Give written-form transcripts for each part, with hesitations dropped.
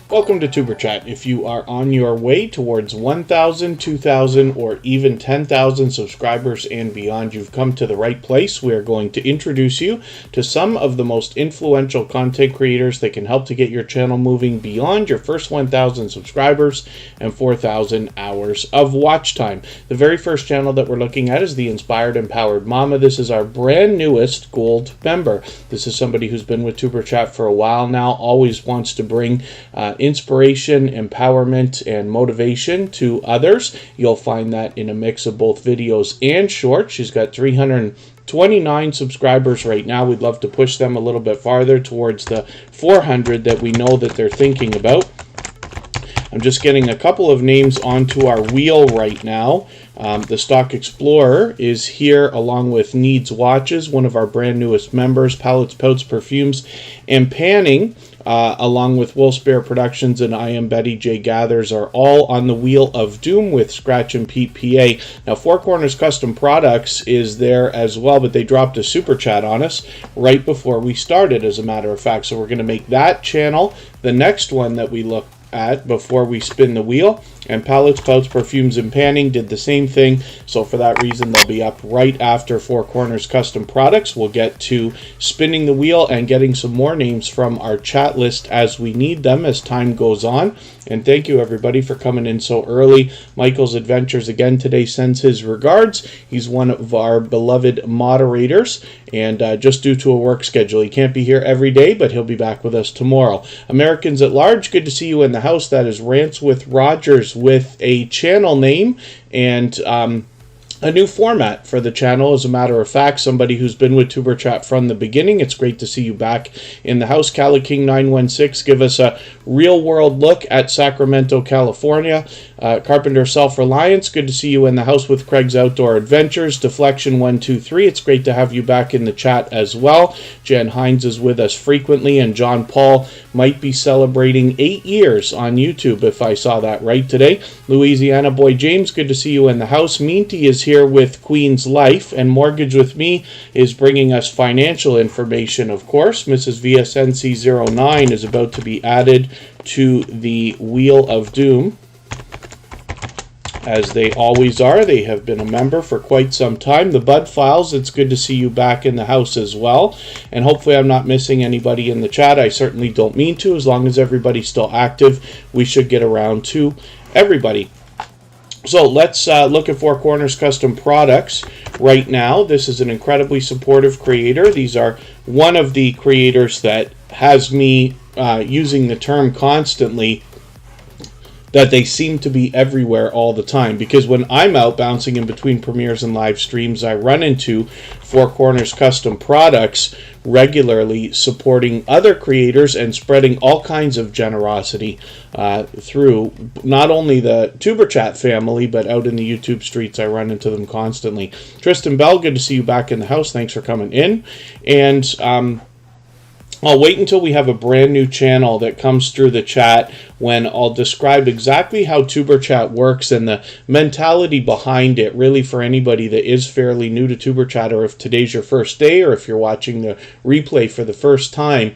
Welcome to Tuber Chat. If you are on your way towards 1,000, 2,000, or even 10,000 subscribers and beyond, you've come to the right place. We are going to introduce you to some of the most influential content creators that can help to get your channel moving beyond your first 1,000 subscribers and 4,000 hours of watch time. The very first channel that we're looking at is the Inspired Empowered Mama. This is our brand newest gold member. This is somebody who's been with Tuber Chat for a while now, always wants to bring inspiration, empowerment, and motivation to others. You'll find that in a mix of both videos and shorts. She's got 329 subscribers right now. We'd love to push them a little bit farther towards the 400 that we know that they're thinking about. I'm just getting a couple of names onto our wheel right now. The Stock Explorer is here along with NeedsWatches, one of our brand newest members, Palettes, Pouts, Perfumes, and Panning, along with Wolfsbear Productions and I Am Betty J Gathers are all on the Wheel of Doom with Scratch and Pete PA. Now, Four Corners Custom Products is there as well, but they dropped a super chat on us right before we started, as a matter of fact. So we're going to make that channel the next one that we look at before we spin the wheel. And Palettes, Pouts, Perfumes, and Panning did the same thing. So for that reason, they'll be up right after Four Corners Custom Products. We'll get to spinning the wheel and getting some more names from our chat list as we need them as time goes on. And thank you, everybody, for coming in so early. Michael's Adventures again today sends his regards. He's one of our beloved moderators, and just due to a work schedule, he can't be here every day, but he'll be back with us tomorrow. Americans at Large, good to see you in the house. That is Rants with Rogers with a channel name and a new format for the channel. As a matter of fact, somebody who's been with Tuber Chat from the beginning. It's great to see you back in the house. Cali King 916, give us a real world look at Sacramento, California. Carpenter SelfReliance, good to see you in the house with Craig's Outdoor Adventures. Deflection 123, it's great to have you back in the chat as well. Jen Hines is with us frequently, and John Paul might be celebrating 8 years on YouTube, if I saw that right today. Louisiana Boy James, good to see you in the house. Meanty is here with Queen's Life, and Mortgage with Me is bringing us financial information, of course. Mrs. VSNC09 is about to be added to the Wheel of Doom, as they always are. They have been a member for quite some time. The Bud Files, it's good to see you back in the house as well. And hopefully I'm not missing anybody in the chat. I certainly don't mean to. As long as everybody's still active, we should get around to everybody. So let's look at Four Corners Custom Products right now. This is an incredibly supportive creator. These are one of the creators that has me using the term constantly, that they seem to be everywhere all the time, because when I'm out bouncing in between premieres and live streams, I run into Four Corners Custom Products regularly, supporting other creators and spreading all kinds of generosity through not only the Tuber Chat family, but out in the YouTube streets. I run into them constantly. Tristan Bell, good to see you back in the house. Thanks for coming in. And I'll wait until we have a brand new channel that comes through the chat when I'll describe exactly how Tuber Chat works and the mentality behind it, really, for anybody that is fairly new to Tuber Chat, or if today's your first day, or if you're watching the replay for the first time.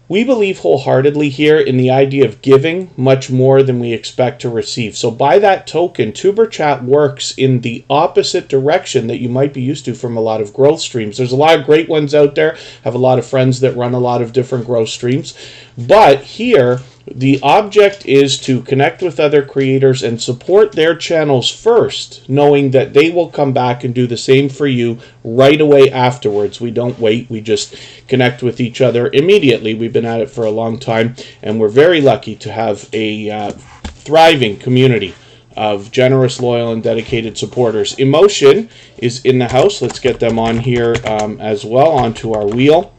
We believe wholeheartedly here in the idea of giving much more than we expect to receive. So by that token, Tuber Chat works in the opposite direction that you might be used to from a lot of growth streams. There's a lot of great ones out there. I have a lot of friends that run a lot of different growth streams. But here, the object is to connect with other creators and support their channels first, knowing that they will come back and do the same for you right away afterwards. We don't wait. We just connect with each other immediately. We've been at it for a long time, and we're very lucky to have a thriving community of generous, loyal, and dedicated supporters. Emotion is in the house. Let's get them on here as well, onto our wheel.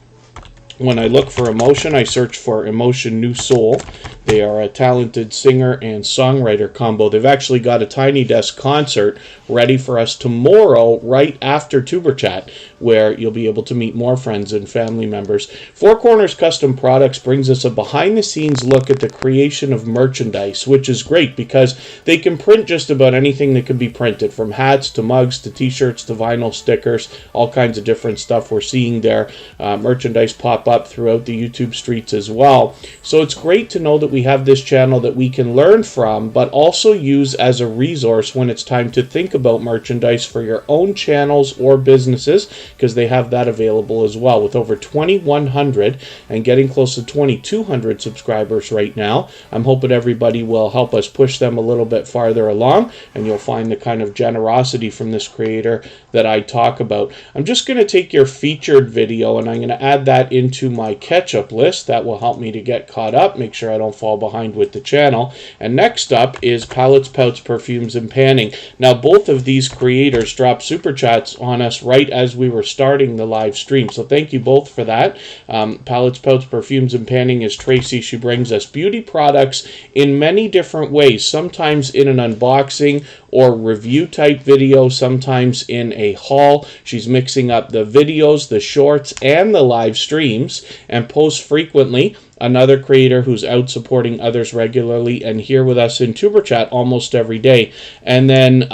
When I look for Emotion, I search for Emotion New Soul. They are a talented singer and songwriter combo. They've actually got a Tiny Desk concert ready for us tomorrow, right after Tuber Chat, where you'll be able to meet more friends and family members. Four Corners Custom Products brings us a behind-the-scenes look at the creation of merchandise, which is great because they can print just about anything that can be printed, from hats to mugs to t-shirts to vinyl stickers, all kinds of different stuff. We're seeing their merchandise pop up throughout the YouTube streets as well. So it's great to know that we we have this channel that we can learn from, but also use as a resource when it's time to think about merchandise for your own channels or businesses, because they have that available as well. With over 2,100 and getting close to 2,200 subscribers right now, I'm hoping everybody will help us push them a little bit farther along, and you'll find the kind of generosity from this creator that I talk about. I'm just going to take your featured video and I'm going to add that into my catch-up list. That will help me to get caught up, make sure I don't fall behind with the channel. And next up is Palettes, Pouts, Perfumes, and Panning. Now, both of these creators dropped super chats on us right as we were starting the live stream, so thank you both for that. Palettes, Pouts, Perfumes, and Panning is Tracy. She brings us beauty products in many different ways, sometimes in an unboxing or review type video, sometimes in a haul. She's mixing up the videos, the shorts, and the live streams, and posts frequently. Another creator who's out supporting others regularly and here with us in Tuber Chat almost every day. And then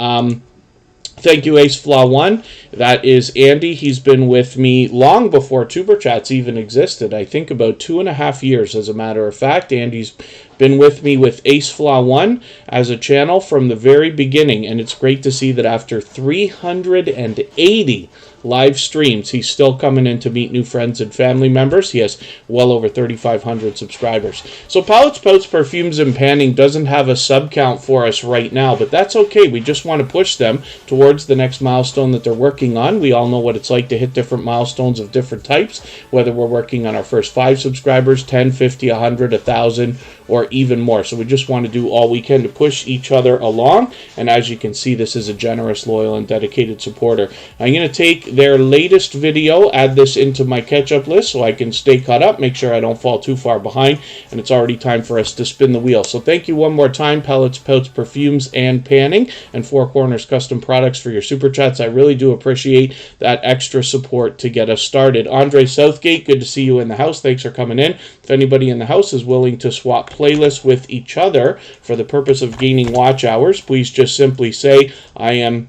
thank you, Ace Flaw 1. That is Andy. He's been with me long before Tuber Chats even existed. I think about 2.5 years, as a matter of fact. Andy's been with me with Ace Flaw 1 as a channel from the very beginning, and it's great to see that after 380 live streams, he's still coming in to meet new friends and family members. He has well over 3,500 subscribers. So Palettes, Pouts, Perfumes, and Panning doesn't have a sub count for us right now, but that's okay. We just want to push them towards the next milestone that they're working on. We all know what it's like to hit different milestones of different types, whether we're working on our first 5 subscribers, 10, 50, 100, 1,000, or even more. So we just want to do all we can to push each other along. And as you can see, this is a generous, loyal, and dedicated supporter. I'm going to take their latest video, add this into my catch-up list so I can stay caught up, make sure I don't fall too far behind, and it's already time for us to spin the wheel. So thank you one more time, Palettes, Pouts, Perfumes, and Panning, and Four Corners Custom Products for your super chats. I really do appreciate that extra support to get us started. Andre Southgate, good to see you in the house. Thanks for coming in. If anybody in the house is willing to swap playlists with each other for the purpose of gaining watch hours, please just simply say, I am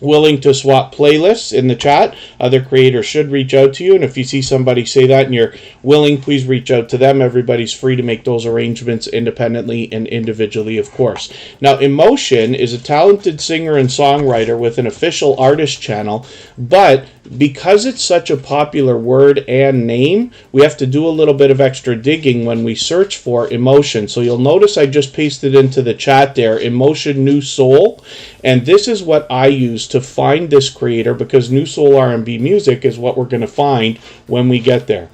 willing to swap playlists in the chat. Other creators should reach out to you, and if you see somebody say that and you're willing, please reach out to them. Everybody's free to make those arrangements independently and individually, of course. Now, Emotion is a talented singer and songwriter with an official artist channel, but because it's such a popular word and name, we have to do a little bit of extra digging when we search for Emotion. So you'll notice I just pasted into the chat there, Emotion New Soul, and this is what I use to find this creator, because New Soul R&B music is what we're going to find when we get there.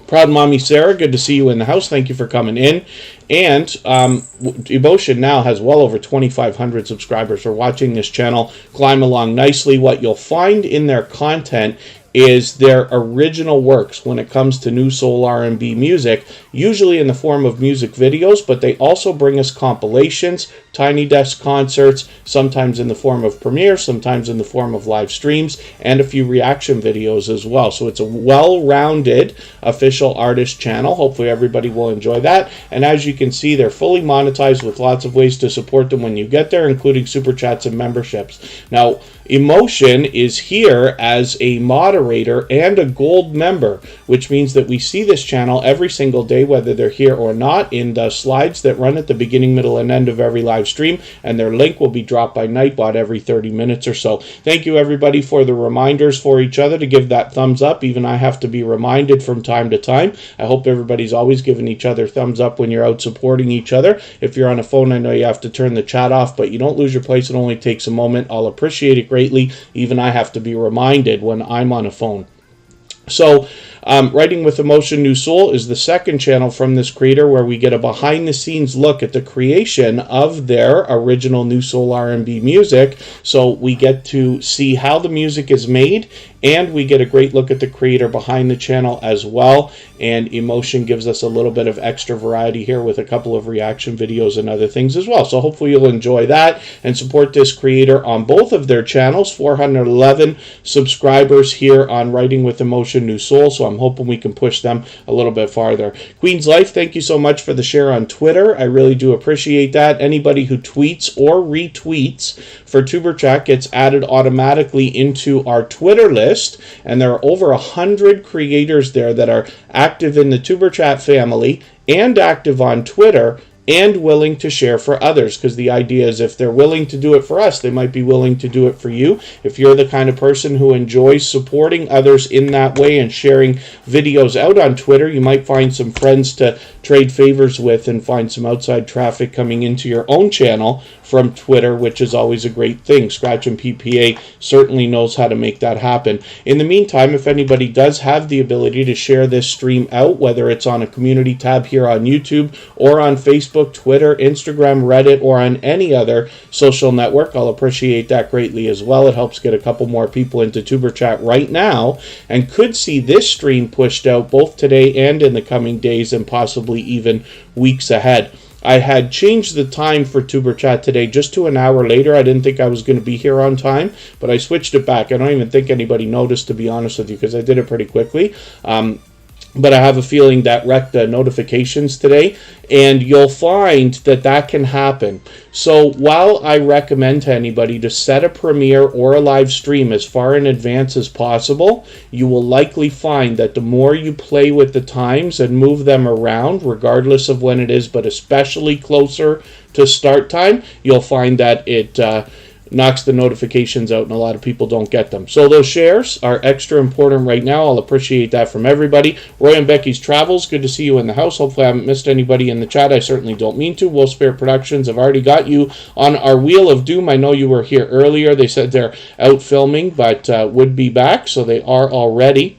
Proud Mommy Sarah, good to see you in the house. Thank you for coming in. And Emotion now has well over 2,500 subscribers. We're watching this channel climb along nicely. What you'll find in their content is their original works when it comes to New Soul R&B music, usually in the form of music videos, but they also bring us compilations, Tiny Desk concerts, sometimes in the form of premieres, sometimes in the form of live streams, and a few reaction videos as well. So it's a well-rounded official artist channel. Hopefully everybody will enjoy that. And as you can see, they're fully monetized with lots of ways to support them when you get there, including super chats and memberships. Now, Emotion is here as a moderator and a gold member, which means that we see this channel every single day, whether they're here or not, in the slides that run at the beginning, middle, and end of every live stream, and their link will be dropped by Nightbot every 30 minutes or so. Thank you, everybody, for the reminders for each other to give that thumbs up. Even I have to be reminded from time to time. I hope everybody's always giving each other thumbs up when you're out supporting each other. If you're on a phone, I know you have to turn the chat off, but you don't lose your place. It only takes a moment. I'll appreciate it greatly. Even I have to be reminded when I'm on a phone. So, Writing with Emotion New Soul is the second channel from this creator where we get a behind-the-scenes look at the creation of their original New Soul R&B music. So we get to see how the music is made, and we get a great look at the creator behind the channel as well. And Emotion gives us a little bit of extra variety here with a couple of reaction videos and other things as well. So hopefully you'll enjoy that and support this creator on both of their channels. 411 subscribers here on Writing with Emotion New Soul. So I'm hoping we can push them a little bit farther. Queen's Life, thank you so much for the share on Twitter. I really do appreciate that. Anybody who tweets or retweets for Tuber Chat gets added automatically into our Twitter list, and there are over 100 creators there that are active in the Tuber Chat family and active on Twitter and willing to share for others, because the idea is if they're willing to do it for us, they might be willing to do it for you. If you're the kind of person who enjoys supporting others in that way and sharing videos out on Twitter, you might find some friends to trade favors with and find some outside traffic coming into your own channel from Twitter, which is always a great thing. Scratch and PPA certainly knows how to make that happen. In the meantime, if anybody does have the ability to share this stream out, whether it's on a community tab here on YouTube or on Facebook, Twitter, Instagram, Reddit, or on any other social network, I'll appreciate that greatly as well. It helps get a couple more people into Tuber Chat right now and could see this stream pushed out both today and in the coming days and possibly even weeks ahead. I had changed the time for Tuber Chat today just to an hour later. I didn't think I was going to be here on time, but I switched it back. I don't even think anybody noticed, to be honest with you, because I did it pretty quickly. But I have a feeling that wrecked the notifications today, and you'll find that that can happen. So while I recommend to anybody to set a premiere or a live stream as far in advance as possible, you will likely find that the more you play with the times and move them around, regardless of when it is, but especially closer to start time, you'll find that it knocks the notifications out and a lot of people don't get them. So those shares are extra important right now. I'll appreciate that from everybody. Roy and Becky's Travels, good to see you in the house. Hopefully I haven't missed anybody in the chat. I certainly don't mean to. Wolf Spirit Productions, I've already got you on our Wheel of Doom. I know you were here earlier. They said they're out filming, but would be back, so they are already.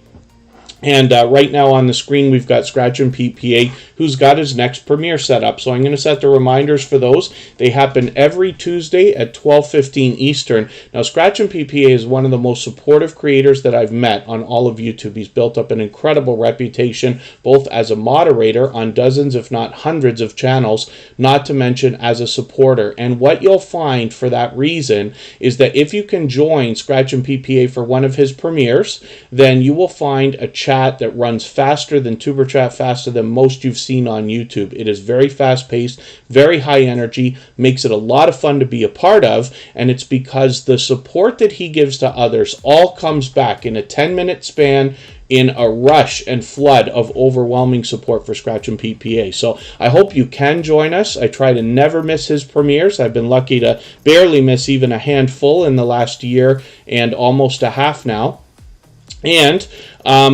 And right now on the screen, we've got Scratch and PPA, who's got his next premiere set up. So I'm going to set the reminders for those. They happen every Tuesday at 12:15 Eastern. Now, Scratch and PPA is one of the most supportive creators that I've met on all of YouTube. He's built up an incredible reputation, both as a moderator on dozens, if not hundreds of channels, not to mention as a supporter. And what you'll find for that reason is that if you can join Scratch and PPA for one of his premieres, then you will find a chat that runs faster than Tuber Chat, faster than most you've seen on YouTube. It is very fast-paced, very high energy, makes it a lot of fun to be a part of, and it's because the support that he gives to others all comes back in a 10-minute span in a rush and flood of overwhelming support for Scratch and PPA. So I hope you can join us. I try to never miss his premieres. I've been lucky to barely miss even a handful in the last year and almost a half now. And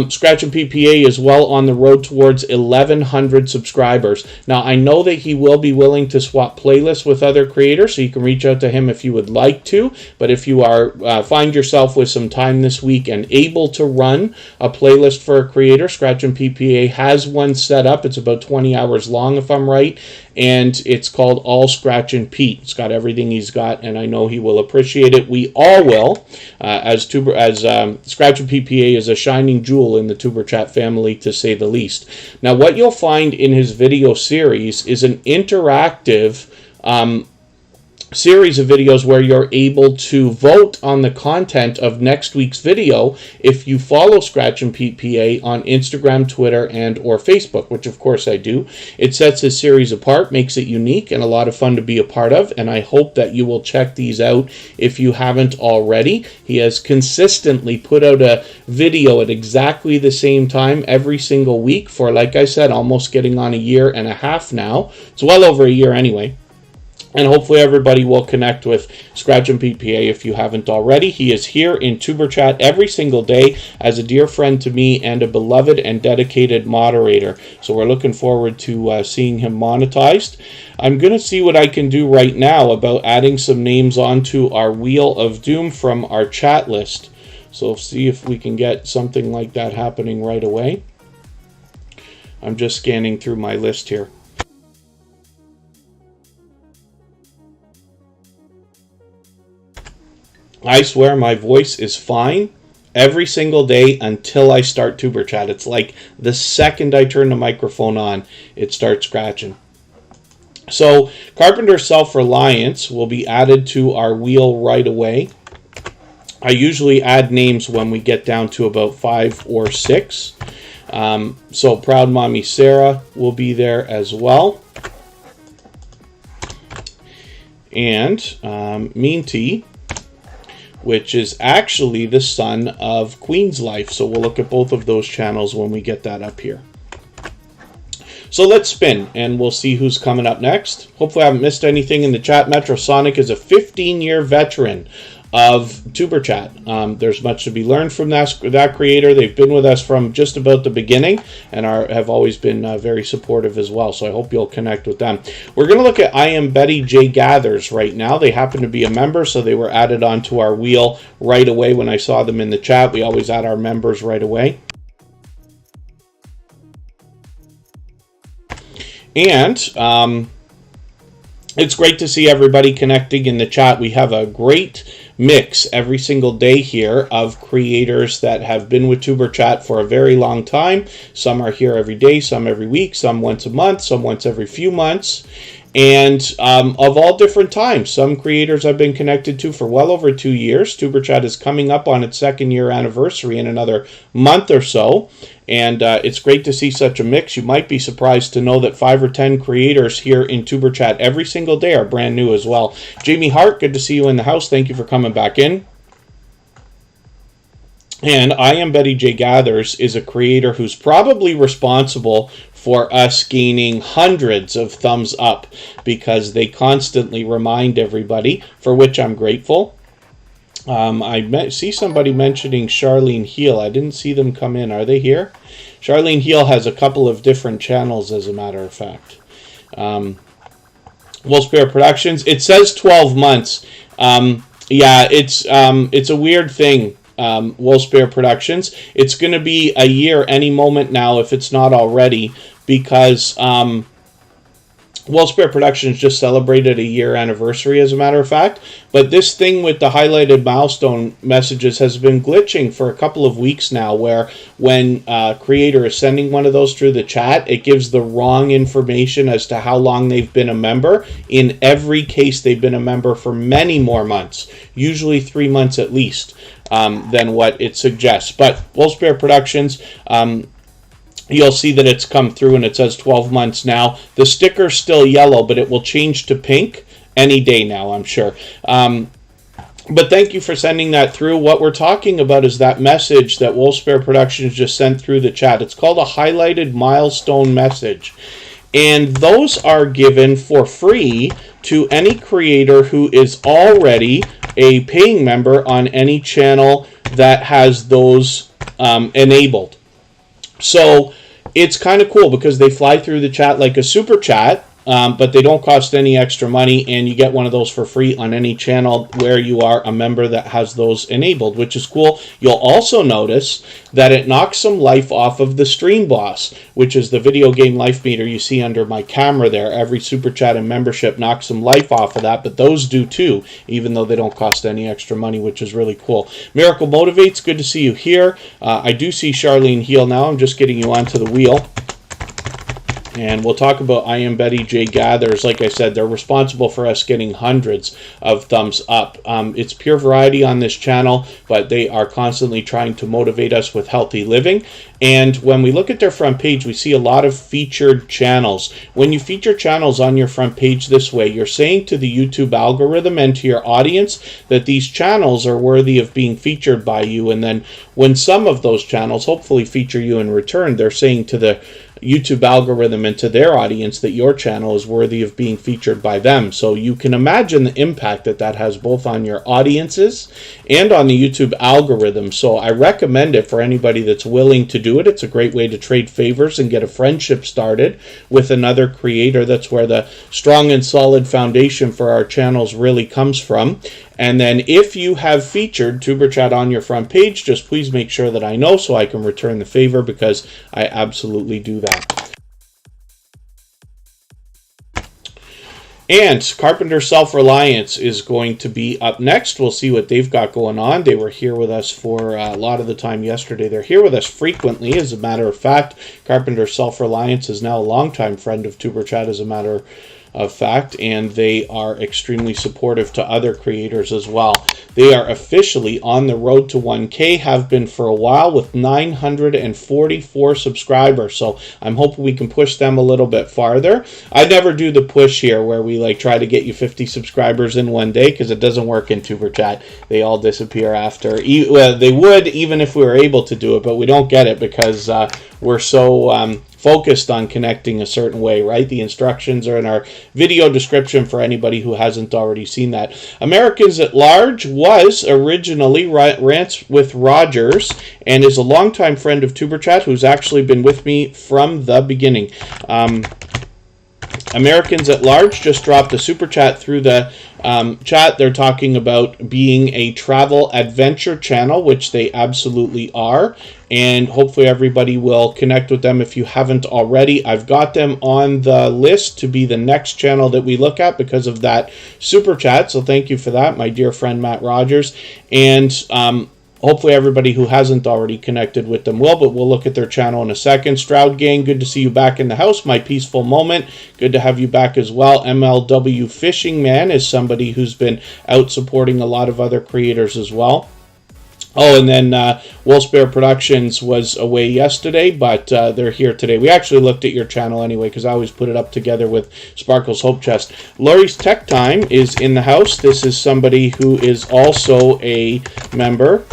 Scratch and PPA is well on the road towards 1,100 subscribers. Now, I know that he will be willing to swap playlists with other creators, so you can reach out to him if you would like to. But if you are find yourself with some time this week and able to run a playlist for a creator, Scratch and PPA has one set up. It's about 20 hours long, if I'm right, and it's called All Scratch and Pete. It's got everything he's got, and I know he will appreciate it. We all will, as Scratch and PPA is a shining jewel in the Tuber Chat family, to say the least. Now, what you'll find in his video series is an interactive series of videos where you're able to vote on the content of next week's video if you follow Scratch and PPA on Instagram, Twitter, and or Facebook, which of course I do. It sets his series apart, makes it unique and a lot of fun to be a part of, and I hope that you will check these out if you haven't already. He has consistently put out a video at exactly the same time every single week for, like I said, almost getting on a year and a half now. It's well over a year anyway. And hopefully everybody will connect with Scratch and PPA if you haven't already. He is here in Tuber Chat every single day as a dear friend to me and a beloved and dedicated moderator. So we're looking forward to seeing him monetized. I'm going to see what I can do right now about adding some names onto our Wheel of Doom from our chat list. So see if we can get something like that happening right away. I'm just scanning through my list here. I swear my voice is fine every single day until I start Tuber Chat. It's like the second I turn the microphone on, it starts scratching. So Carpenter SelfReliance will be added to our wheel right away. I usually add names when we get down to about 5 or 6. So Proud Mommy Sarah will be there as well. And Mean Tea, which is actually the son of Queen's Life. So we'll look at both of those channels when we get that up here. So let's spin, and we'll see who's coming up next. Hopefully I haven't missed anything in the chat. Metrosonic is a 15-year veteran of Tuber Chat. There's much to be learned from that creator. They've been with us from just about the beginning and have always been very supportive as well. So I hope you'll connect with them. We're going to look at I Am Betty J Gathers right now. They happen to be a member, so they were added onto our wheel right away when I saw them in the chat. We always add our members right away. And it's great to see everybody connecting in the chat. We have a great mix every single day here of creators that have been with Tuber Chat for a very long time. Some are here every day, some every week, some once a month, some once every few months. And of all different times. Some creators I've been connected to for well over 2 years. Tuber Chat is coming up on its 2nd year anniversary in another month or so. And it's great to see such a mix. You might be surprised to know that 5 or 10 creators here in Tuber Chat every single day are brand new as well. Jamie Hart, good to see you in the house. Thank you for coming back in. And I Am Betty J Gathers is a creator who's probably responsible for us gaining hundreds of thumbs up because they constantly remind everybody, for which I'm grateful. I see somebody mentioning Charlene Heal. I didn't see them come in. Are they here? Charlene Heal has a couple of different channels, as a matter of fact. Wolfsbear Productions. It says 12 months. Yeah, it's a weird thing. Wolfsbear Productions. It's going to be a year any moment now if it's not already, because Wolfsbear Productions just celebrated a year anniversary, as a matter of fact. But this thing with the highlighted milestone messages has been glitching for a couple of weeks now, where when a creator is sending one of those through the chat, it gives the wrong information as to how long they've been a member. In every case, they've been a member for many more months, usually 3 months at least, than what it suggests. But Wolfsbear Productions, you'll see that it's come through and it says 12 months now. The sticker's still yellow, but it will change to pink any day now, I'm sure. But thank you for sending that through. What we're talking about is that message that Wolfsbear Productions just sent through the chat. It's called a highlighted milestone message. And those are given for free to any creator who is already a paying member on any channel that has those enabled. So it's kind of cool because they fly through the chat like a super chat, but they don't cost any extra money, and you get one of those for free on any channel where you are a member that has those enabled, which is cool. You'll also notice that it knocks some life off of the Stream Boss, which is the video game life meter you see under my camera there. Every super chat and membership knocks some life off of that, but those do too, even though they don't cost any extra money, which is really cool. Miracle Motivates, good to see you here. I do see Charlene Heal now. I'm just getting you onto the wheel. And we'll talk about I Am Betty J Gathers. Like I said, they're responsible for us getting hundreds of thumbs up. It's pure variety on this channel, but they are constantly trying to motivate us with healthy living. And when we look at their front page, we see a lot of featured channels. When you feature channels on your front page this way, you're saying to the YouTube algorithm and to your audience that these channels are worthy of being featured by you. And then when some of those channels hopefully feature you in return, they're saying to the YouTube algorithm and to their audience that your channel is worthy of being featured by them. So you can imagine the impact that that has both on your audiences and on the YouTube algorithm. So I recommend it for anybody that's willing to do it. It's a great way to trade favors and get a friendship started with another creator. That's where the strong and solid foundation for our channels really comes from. And then if you have featured Tuber Chat on your front page, just please make sure that I know so I can return the favor, because I absolutely do that. And Carpenter SelfReliance is going to be up next. We'll see what they've got going on. They were here with us for a lot of the time yesterday. They're here with us frequently, as a matter of fact. Carpenter SelfReliance is now a longtime friend of Superchat, as a matter of fact, and they are extremely supportive to other creators as well. They are officially on the road to 1K, have been for a while, with 944 subscribers. So I'm hoping we can push them a little bit farther. I never do the push here where we like try to get you 50 subscribers in one day, because it doesn't work in Superchat. They all disappear after. Well, they would even if we were able to do it, but we don't get it because we're so focused on connecting a certain way, right? The instructions are in our video description for anybody who hasn't already seen that. Americans at Large was originally Rants with Rogers and is a longtime friend of Superchat who's actually been with me from the beginning. Americans at Large just dropped a super chat through the chat. They're talking about being a travel adventure channel, which they absolutely are. And hopefully everybody will connect with them if you haven't already. I've got them on the list to be the next channel that we look at because of that super chat. So thank you for that, my dear friend Matt Rogers. And hopefully everybody who hasn't already connected with them will, but we'll look at their channel in a second. Stroud Gang, good to see you back in the house. My Peaceful Moment, good to have you back as well. MLW Fishing Man is somebody who's been out supporting a lot of other creators as well. Oh, and then Wolfsbear Productions was away yesterday, but they're here today. We actually looked at your channel anyway, because I always put it up together with Sparkle's Hope Chest. Laurie's Tech Time is in the house. This is somebody who is also a member.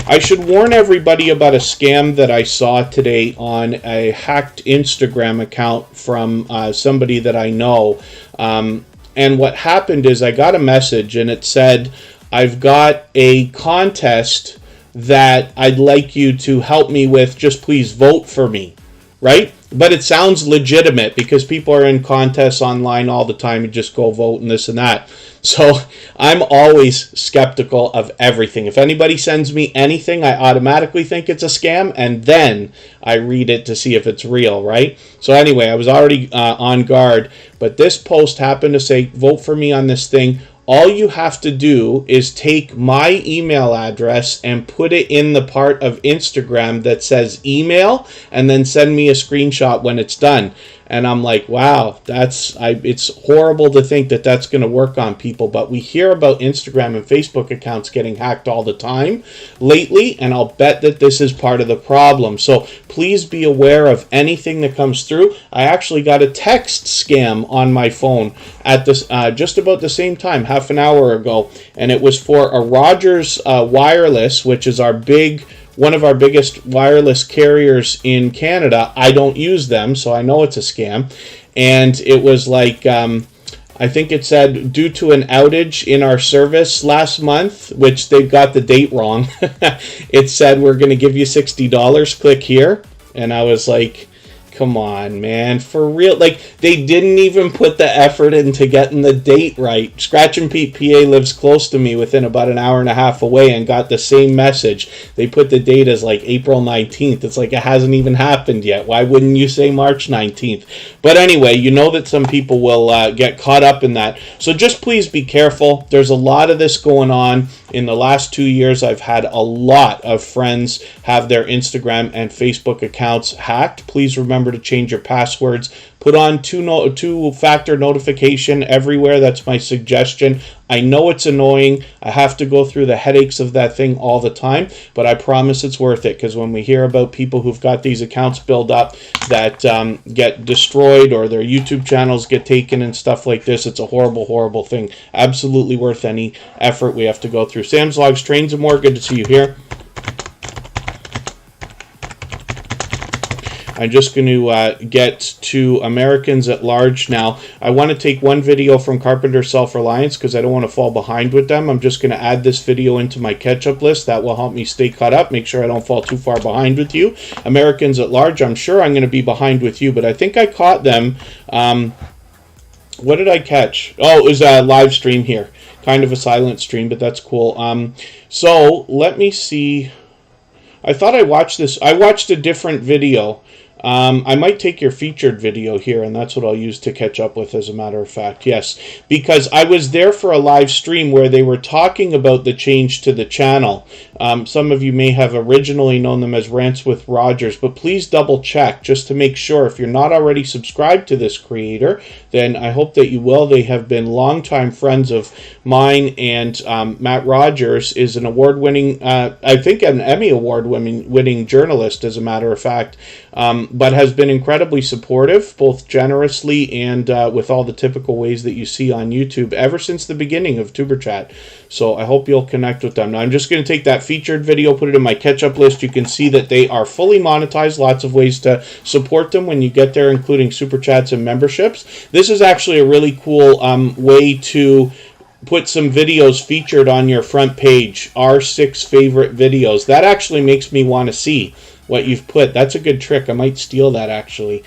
I should warn everybody about a scam that I saw today on a hacked Instagram account from somebody that I know. And what happened is I got a message and it said, I've got a contest that I'd like you to help me with. Just please vote for me, right? But it sounds legitimate because people are in contests online all the time. You just go vote and this and that. So I'm always skeptical of everything. If anybody sends me anything, I automatically think it's a scam, and then I read it to see if it's real, right? So anyway, I was already on guard, but this post happened to say, vote for me on this thing. All you have to do is take my email address and put it in the part of Instagram that says email, and then send me a screenshot when it's done. And I'm like, wow, it's horrible to think that that's going to work on people. But we hear about Instagram and Facebook accounts getting hacked all the time lately, and I'll bet that this is part of the problem. So please be aware of anything that comes through. I actually got a text scam on my phone at this just about the same time, half an hour ago, and it was for a Rogers Wireless, which is one of our biggest wireless carriers in Canada. I don't use them, so I know it's a scam. And it was like, I think it said, due to an outage in our service last month, which they got the date wrong, it said, we're going to give you $60. Click here. And I was like, come on, man, for real. Like, they didn't even put the effort into getting the date right. Scratch and Pete PA lives close to me, within about an hour and a half away, and got the same message. They put the date as like April 19th. It's like, it hasn't even happened yet. Why wouldn't you say March 19th? But anyway, you know that some people will get caught up in that. So just please be careful. There's a lot of this going on. In the last 2 years, I've had a lot of friends have their Instagram and Facebook accounts hacked. Please remember to change your passwords. Put on two-factor notification everywhere. That's my suggestion. I know it's annoying. I have to go through the headaches of that thing all the time, but I promise it's worth it, because when we hear about people who've got these accounts built up that get destroyed, or their YouTube channels get taken and stuff like this, it's a horrible, horrible thing. Absolutely worth any effort we have to go through. Sam's Logs, Trains and More, good to see you here. I'm just going to get to Americans at Large now. I want to take one video from Carpenter SelfReliance because I don't want to fall behind with them. I'm just going to add this video into my catch-up list. That will help me stay caught up, make sure I don't fall too far behind with you. Americans at Large, I'm sure I'm going to be behind with you, but I think I caught them. What did I catch? Oh, it was a live stream here. Kind of a silent stream, but that's cool. So let me see. I thought I watched this. I watched a different video. I might take your featured video here, and that's what I'll use to catch up with, as a matter of fact. Yes, because I was there for a live stream where they were talking about the change to the channel. Some of you may have originally known them as Rants with Rogers, but please double check just to make sure. If you're not already subscribed to this creator, then I hope that you will. They have been longtime friends of mine, and Matt Rogers is an award-winning, I think an Emmy Award-winning journalist, as a matter of fact, but has been incredibly supportive, both generously and with all the typical ways that you see on YouTube ever since the beginning of Superchat. So I hope you'll connect with them. Now I'm just going to take that featured video, put it in my catch-up list. You can see that they are fully monetized. Lots of ways to support them when you get there, including super chats and memberships. This is actually a really cool way to put some videos featured on your front page. Our 6 favorite videos. That actually makes me want to see what you've put. That's a good trick. I might steal that, actually.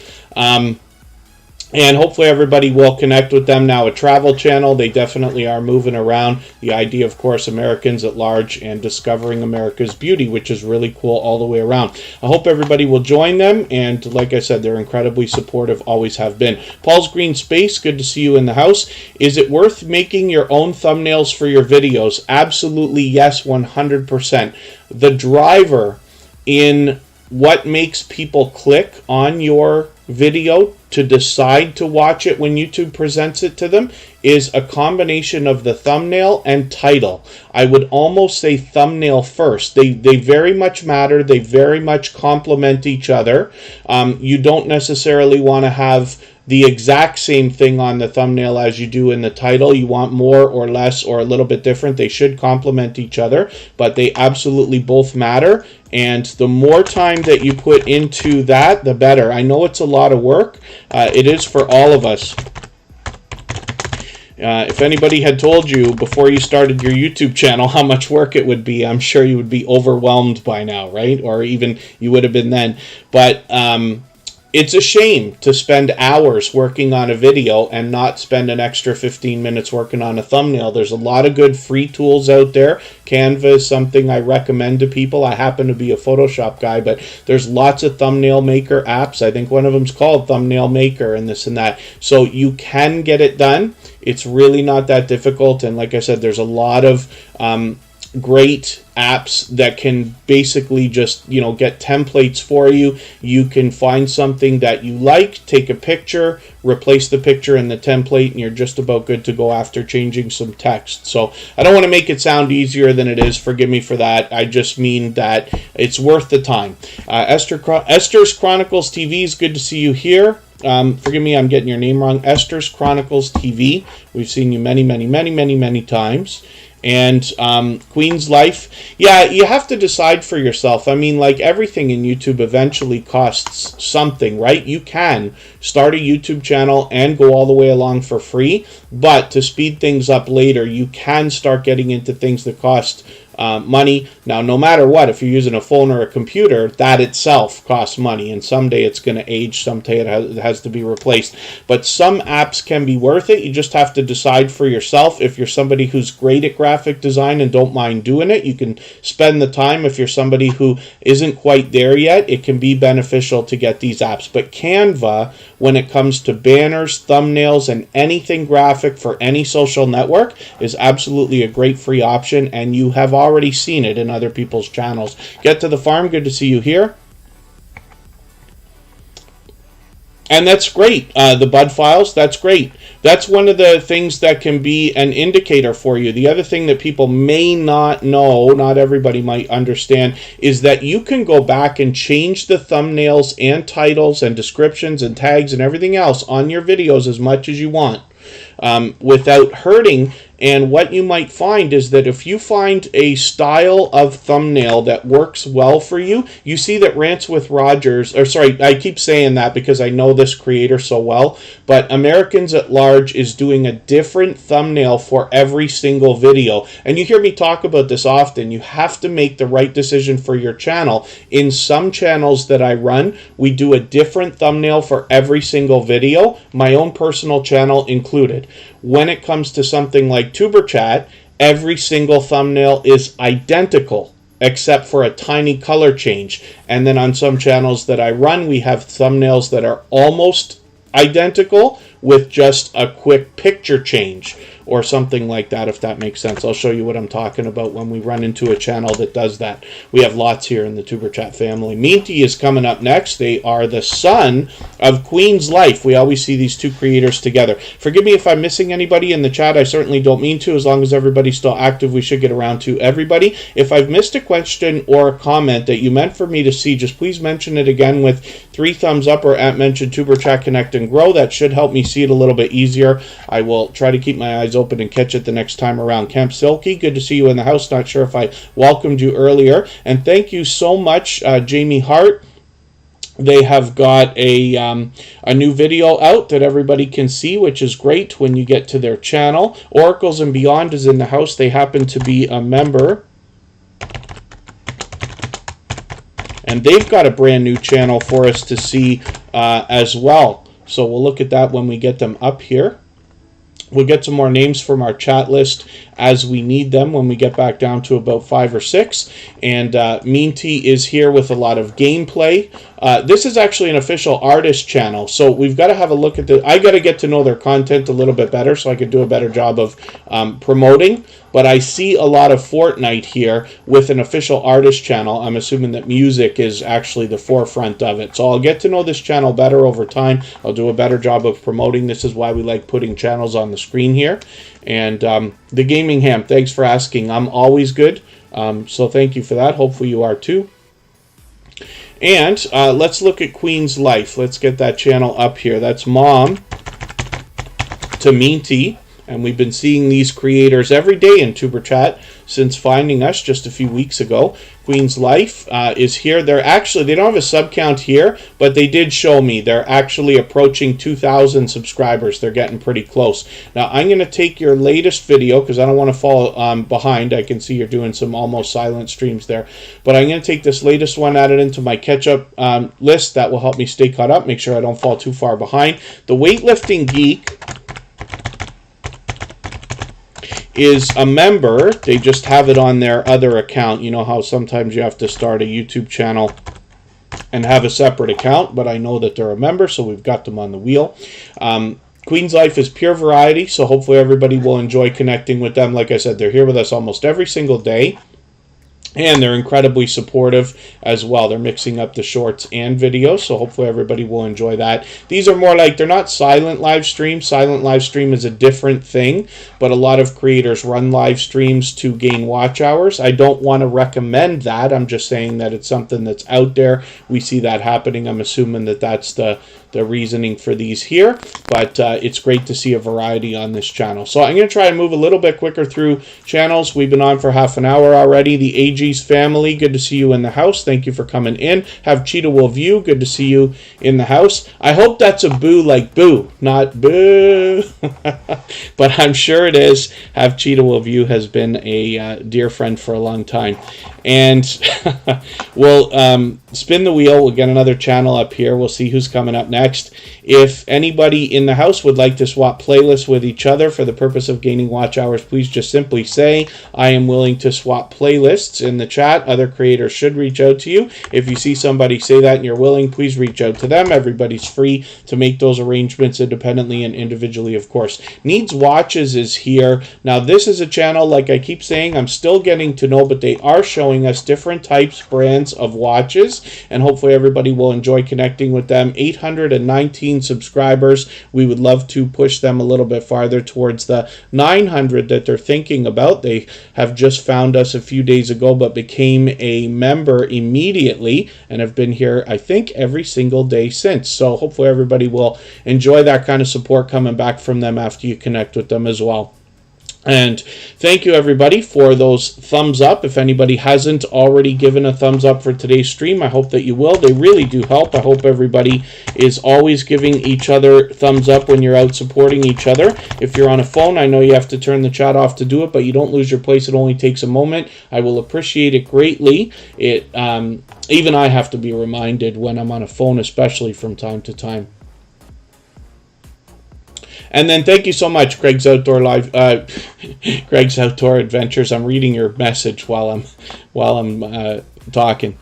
And hopefully everybody will connect with them. Now, a travel channel, they definitely are moving around. The idea, of course, Americans at large and discovering America's beauty, which is really cool all the way around. I hope everybody will join them. And like I said, they're incredibly supportive, always have been. Paul's Green Space, good to see you in the house. Is it worth making your own thumbnails for your videos? Absolutely, yes, 100%. The driver in what makes people click on your video to decide to watch it when YouTube presents it to them is a combination of the thumbnail and title. I would almost say thumbnail first. They very much matter. They very much complement each other. You don't necessarily want to have the exact same thing on the thumbnail as you do in the title. You want more or less or a little bit different. They should complement each other, but they absolutely both matter. And the more time that you put into that, the better. I know it's a lot of work. It is for all of us. If anybody had told you before you started your YouTube channel how much work it would be, I'm sure you would be overwhelmed by now, right? Or even you would have been then. But it's a shame to spend hours working on a video and not spend an extra 15 minutes working on a thumbnail. There's a lot of good free tools out there. Canva is something I recommend to people. I happen to be a Photoshop guy, but there's lots of thumbnail maker apps. I think one of them's called Thumbnail Maker and this and that. So you can get it done. It's really not that difficult. And like I said, there's a lot of great apps that can basically just, get templates for you. You can find something that you like, take a picture, replace the picture in the template, and you're just about good to go after changing some text. So I don't want to make it sound easier than it is. Forgive me for that. I just mean that it's worth the time. Esther's Chronicles TV is good to see you here. Forgive me, I'm getting your name wrong. Esther's Chronicles TV. We've seen you many, many, many, many, many times. And Queen's Life, yeah, you have to decide for yourself. I mean, like everything in YouTube eventually costs something, right? You can start a YouTube channel and go all the way along for free, but to speed things up later, you can start getting into things that cost money. Now, no matter what, if you're using a phone or a computer, that itself costs money, and someday it's going to age, someday it has to be replaced. But some apps can be worth it. You just have to decide for yourself. If you're somebody who's great at graphic design and don't mind doing it, you can spend the time. If you're somebody who isn't quite there yet, it can be beneficial to get these apps. But Canva, when it comes to banners, thumbnails, and anything graphic for any social network, is absolutely a great free option, and you have already seen it in other people's channels. Get to the farm, good to see you here. And that's great. The bud files, that's great. That's one of the things that can be an indicator for you. The other thing that people may not know, not everybody might understand, is that you can go back and change the thumbnails and titles and descriptions and tags and everything else on your videos as much as you want without hurting. And what you might find is that if you find a style of thumbnail that works well for you, you see that Rants with Rogers, or sorry, I keep saying that because I know this creator so well, but Americans at Large is doing a different thumbnail for every single video. And you hear me talk about this often. You have to make the right decision for your channel. In some channels that I run, we do a different thumbnail for every single video, my own personal channel included. When it comes to something like Tuber Chat, every single thumbnail is identical except for a tiny color change. And then on some channels that I run, we have thumbnails that are almost identical with just a quick picture change or something like that, if that makes sense. I'll show you what I'm talking about when we run into a channel that does that. We have lots here in the Tuber Chat family. Meanty is coming up next. They are the son of Queen's Life. We always see these two creators together. Forgive me if I'm missing anybody in the chat. I certainly don't mean to. As long as everybody's still active, we should get around to everybody. If I've missed a question or a comment that you meant for me to see, just please mention it again with 3 thumbs up or at mention Tuber Chat Connect and Grow. That should help me see it a little bit easier. I will try to keep my eyes open and catch it the next time around. Camp Silky, good to see you in the house. Not sure if I welcomed you earlier. And thank you so much, Jamie Hart. They have got a new video out that everybody can see, which is great when you get to their channel. Oracles and Beyond is in the house. They happen to be a member. And they've got a brand new channel for us to see as well. So we'll look at that when we get them up here. We'll get some more names from our chat list as we need them when we get back down to about 5 or 6. And Meanty is here with a lot of gameplay. This is actually an official artist channel, so we've got to have a look at I got to get to know their content a little bit better so I can do a better job of promoting. But I see a lot of Fortnite here with an official artist channel. I'm assuming that music is actually the forefront of it. So I'll get to know this channel better over time. I'll do a better job of promoting. This is why we like putting channels on the screen here. And the Gaming Ham, thanks for asking. I'm always good. So thank you for that. Hopefully you are too. And let's look at Queen's Life. Let's get that channel up here. That's mom to Meanty. And we've been seeing these creators every day in Tuber Chat since finding us just a few weeks ago. Queen's Life is here. They don't have a sub count here, but they did show me they're actually approaching 2,000 subscribers. They're getting pretty close. Now, I'm going to take your latest video because I don't want to fall behind. I can see you're doing some almost silent streams there. But I'm going to take this latest one, add it into my catch-up list. That will help me stay caught up, make sure I don't fall too far behind. The Weightlifting Geek is a member. They just have it on their other account. You know how sometimes you have to start a YouTube channel and have a separate account, but I know that they're a member, so we've got them on the wheel. Queen's Life is pure variety, so hopefully everybody will enjoy connecting with them. Like I said, they're here with us almost every single day. And they're incredibly supportive as well. They're mixing up the shorts and videos, so hopefully everybody will enjoy that. These are more like, they're not silent live streams. Silent live stream is a different thing, but a lot of creators run live streams to gain watch hours. I don't want to recommend that. I'm just saying that it's something that's out there. We see that happening. I'm assuming that that's the reasoning for these here, but it's great to see a variety on this channel. So I'm going to try and move a little bit quicker through channels. We've been on for half an hour already. The AG's family, good to see you in the house. Thank you for coming in. Have Cheetah Will View, good to see you in the house. I hope that's a boo like boo, not boo, but I'm sure it is. Have Cheetah Will View has been a dear friend for a long time. And we'll spin the wheel. We'll get another channel up here. We'll see who's coming up next. If anybody in the house would like to swap playlists with each other for the purpose of gaining watch hours, please just simply say, I am willing to swap playlists in the chat. Other creators should reach out to you. If you see somebody say that and you're willing, please reach out to them. Everybody's free to make those arrangements independently and individually, of course. NeedsWatches is here. Now, this is a channel, like I keep saying, I'm still getting to know, but they are showing us different types, brands of watches, and hopefully everybody will enjoy connecting with them. 819 subscribers. We would love to push them a little bit farther towards the 900 that they're thinking about. They have just found us a few days ago, but became a member immediately and have been here, I think, every single day since. So hopefully everybody will enjoy that kind of support coming back from them after you connect with them as well. And thank you, everybody, for those thumbs up. If anybody hasn't already given a thumbs up for today's stream, I hope that you will. They really do help. I hope everybody is always giving each other thumbs up when you're out supporting each other. If you're on a phone, I know you have to turn the chat off to do it, but you don't lose your place. It only takes a moment. I will appreciate it greatly. Even I have to be reminded when I'm on a phone, especially from time to time. And then thank you so much, Craig's Outdoor Live, Craig's Outdoor Adventures. I'm reading your message while I'm talking.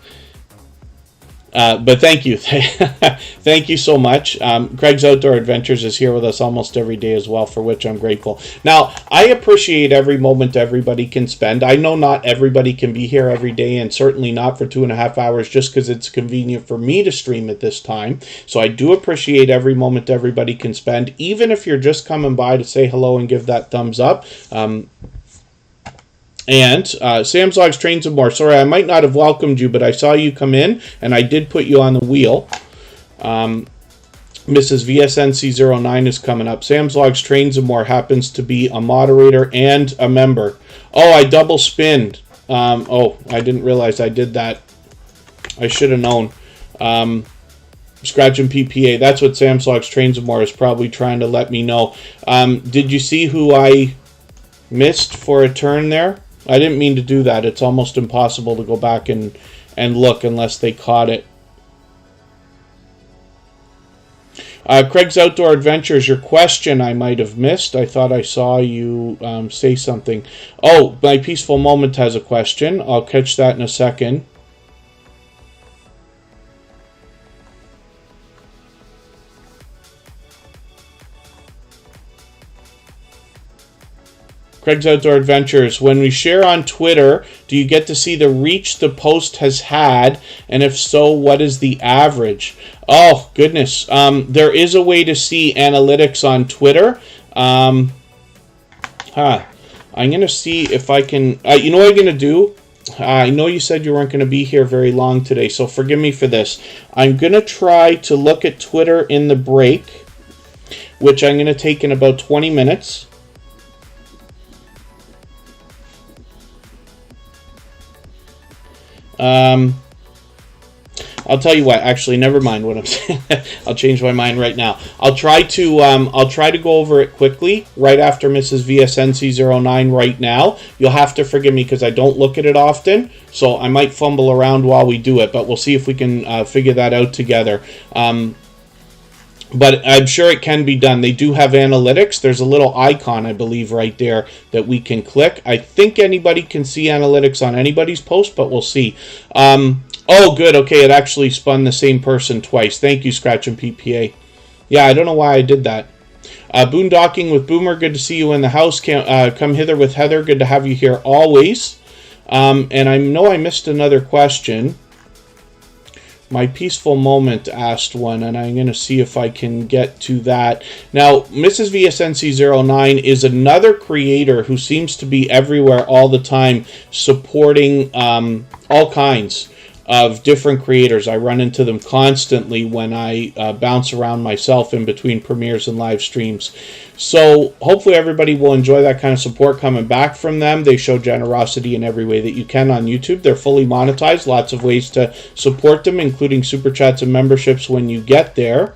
But thank you. Thank you so much. Craig's Outdoor Adventures is here with us almost every day as well, for which I'm grateful. Now, I appreciate every moment everybody can spend. I know not everybody can be here every day, and certainly not for 2.5 hours just because it's convenient for me to stream at this time. So I do appreciate every moment everybody can spend, even if you're just coming by to say hello and give that thumbs up. And Sam's Logs, Trains and More. Sorry, I might not have welcomed you, but I saw you come in, and I did put you on the wheel. Mrs. VSNC09 is coming up. Sam's Logs, Trains and More happens to be a moderator and a member. Oh, I double spinned. Oh, I didn't realize I did that. I should have known. Scratch and PPA. That's what Sam's Logs, Trains and More is probably trying to let me know. Did you see who I missed for a turn there? I didn't mean to do that. It's almost impossible to go back and look unless they caught it. Craig's Outdoor Adventures, your question I might have missed. I thought I saw you say something. Oh, My Peaceful Moment has a question. I'll catch that in a second. Craig's Outdoor Adventures, when we share on Twitter, do you get to see the reach the post has had? And if so, what is the average? Oh, goodness. There is a way to see analytics on Twitter. I'm going to see if I can... you know what I'm going to do? I know you said you weren't going to be here very long today, so forgive me for this. I'm going to try to look at Twitter in the break, which I'm going to take in about 20 minutes. I'll tell you what. Actually, never mind what I'm saying. I'll change my mind right now. I'll try to go over it quickly right after Mrs. VSNC09 right now. You'll have to forgive me because I don't look at it often, so I might fumble around while we do it. But we'll see if we can figure that out together. But I'm sure it can be done. They do have analytics. There's a little icon, I believe, right there that we can click. I think anybody can see analytics on anybody's post, but we'll see. Oh, good. Okay, it actually spun the same person twice. Thank you, Scratch and PPA. Yeah, I don't know why I did that. Boondocking with Boomer. Good to see you in the house. Come hither with Heather. Good to have you here always. And I know I missed another question. My Peaceful Moment asked one, and I'm going to see if I can get to that. Now, Mrs. VSNC09 is another creator who seems to be everywhere all the time, supporting all kinds of different creators. I run into them constantly when I bounce around myself in between premieres and live streams. So hopefully everybody will enjoy that kind of support coming back from them. They show generosity in every way that you can on YouTube. They're fully monetized. Lots of ways to support them, including super chats and memberships when you get there.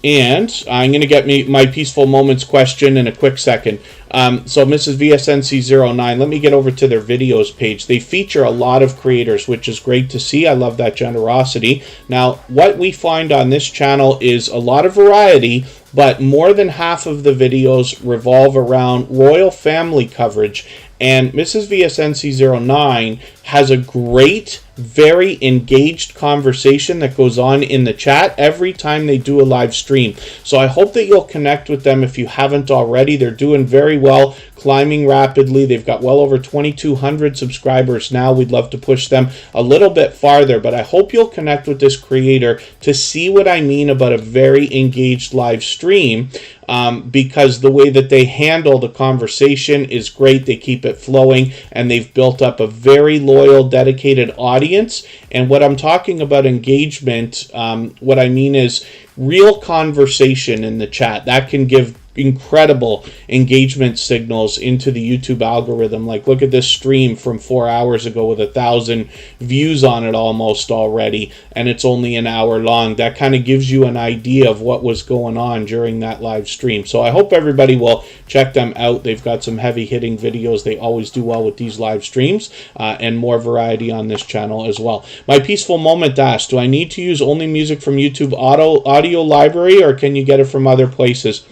And I'm going to get my Peaceful Moments question in a quick second. So Mrs. VSNC09, let me get over to their videos page. They feature a lot of creators, which is great to see. I love that generosity. Now, what we find on this channel is a lot of variety, but more than half of the videos revolve around royal family coverage. And Mrs. VSNC09 has a great, very engaged conversation that goes on in the chat every time they do a live stream. So I hope that you'll connect with them if you haven't already. They're doing very well, climbing rapidly. They've got well over 2,200 subscribers now. We'd love to push them a little bit farther, but I hope you'll connect with this creator to see what I mean about a very engaged live stream. Because the way that they handle the conversation is great. They keep it flowing, and they've built up a very loyal, dedicated audience. And what I'm talking about engagement, what I mean is real conversation in the chat. That can give incredible engagement signals into the YouTube algorithm. Like, look at this stream from 4 hours ago with 1,000 views on it almost already, and it's only an hour long. That kind of gives you an idea of what was going on during that live stream. So I hope everybody will check them out. They've got some heavy hitting videos. They always do well with these live streams, and more variety on this channel as well. My Peaceful Moment asked, do I need to use only music from YouTube audio library, or can you get it from other places?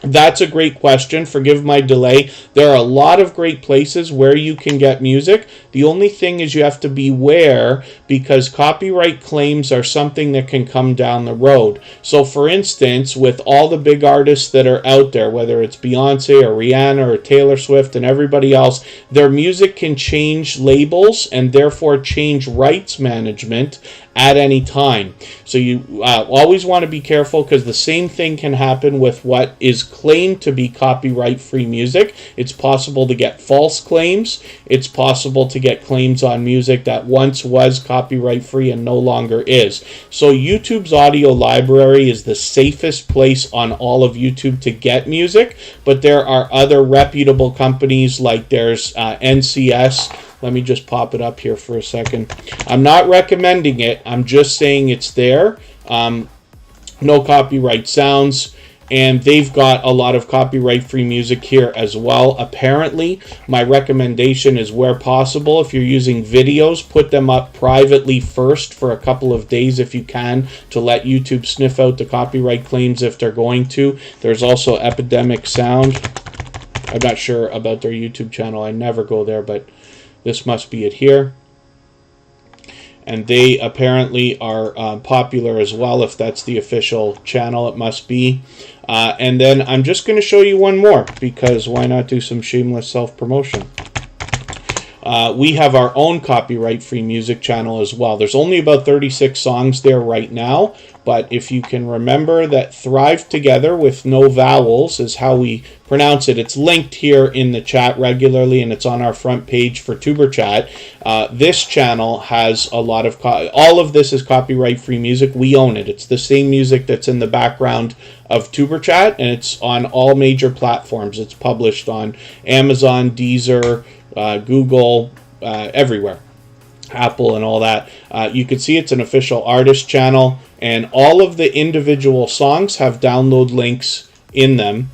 That's a great question. Forgive my delay. There are a lot of great places where you can get music. The only thing is you have to beware, because copyright claims are something that can come down the road. So for instance, with all the big artists that are out there, whether it's Beyonce or Rihanna or Taylor Swift and everybody else, their music can change labels and therefore change rights management at any time. So you always want to be careful, because the same thing can happen with what is claimed to be copyright-free music. It's possible to get false claims. It's possible to get claims on music that once was copyright-free and no longer is. So YouTube's audio library is the safest place on all of YouTube to get music, but there are other reputable companies, like there's NCS. Let me just pop it up here for a second. I'm not recommending it. I'm just saying it's there. No Copyright Sounds. And they've got a lot of copyright-free music here as well. Apparently, my recommendation is, where possible, if you're using videos, put them up privately first for a couple of days if you can, to let YouTube sniff out the copyright claims if they're going to. There's also Epidemic Sound. I'm not sure about their YouTube channel. I never go there, but this must be it here. And they apparently are popular as well. If that's the official channel, it must be. And then I'm just going to show you one more, because why not do some shameless self-promotion? We have our own copyright-free music channel as well. There's only about 36 songs there right now, but if you can remember that Thrive Together with no vowels is how we pronounce it. It's linked here in the chat regularly, and it's on our front page for Superchat. This channel has a lot of... all of this is copyright-free music. We own it. It's the same music that's in the background of Superchat, and it's on all major platforms. It's published on Amazon, Deezer, Google, everywhere, Apple and all that. You can see it's an official artist channel, and all of the individual songs have download links in them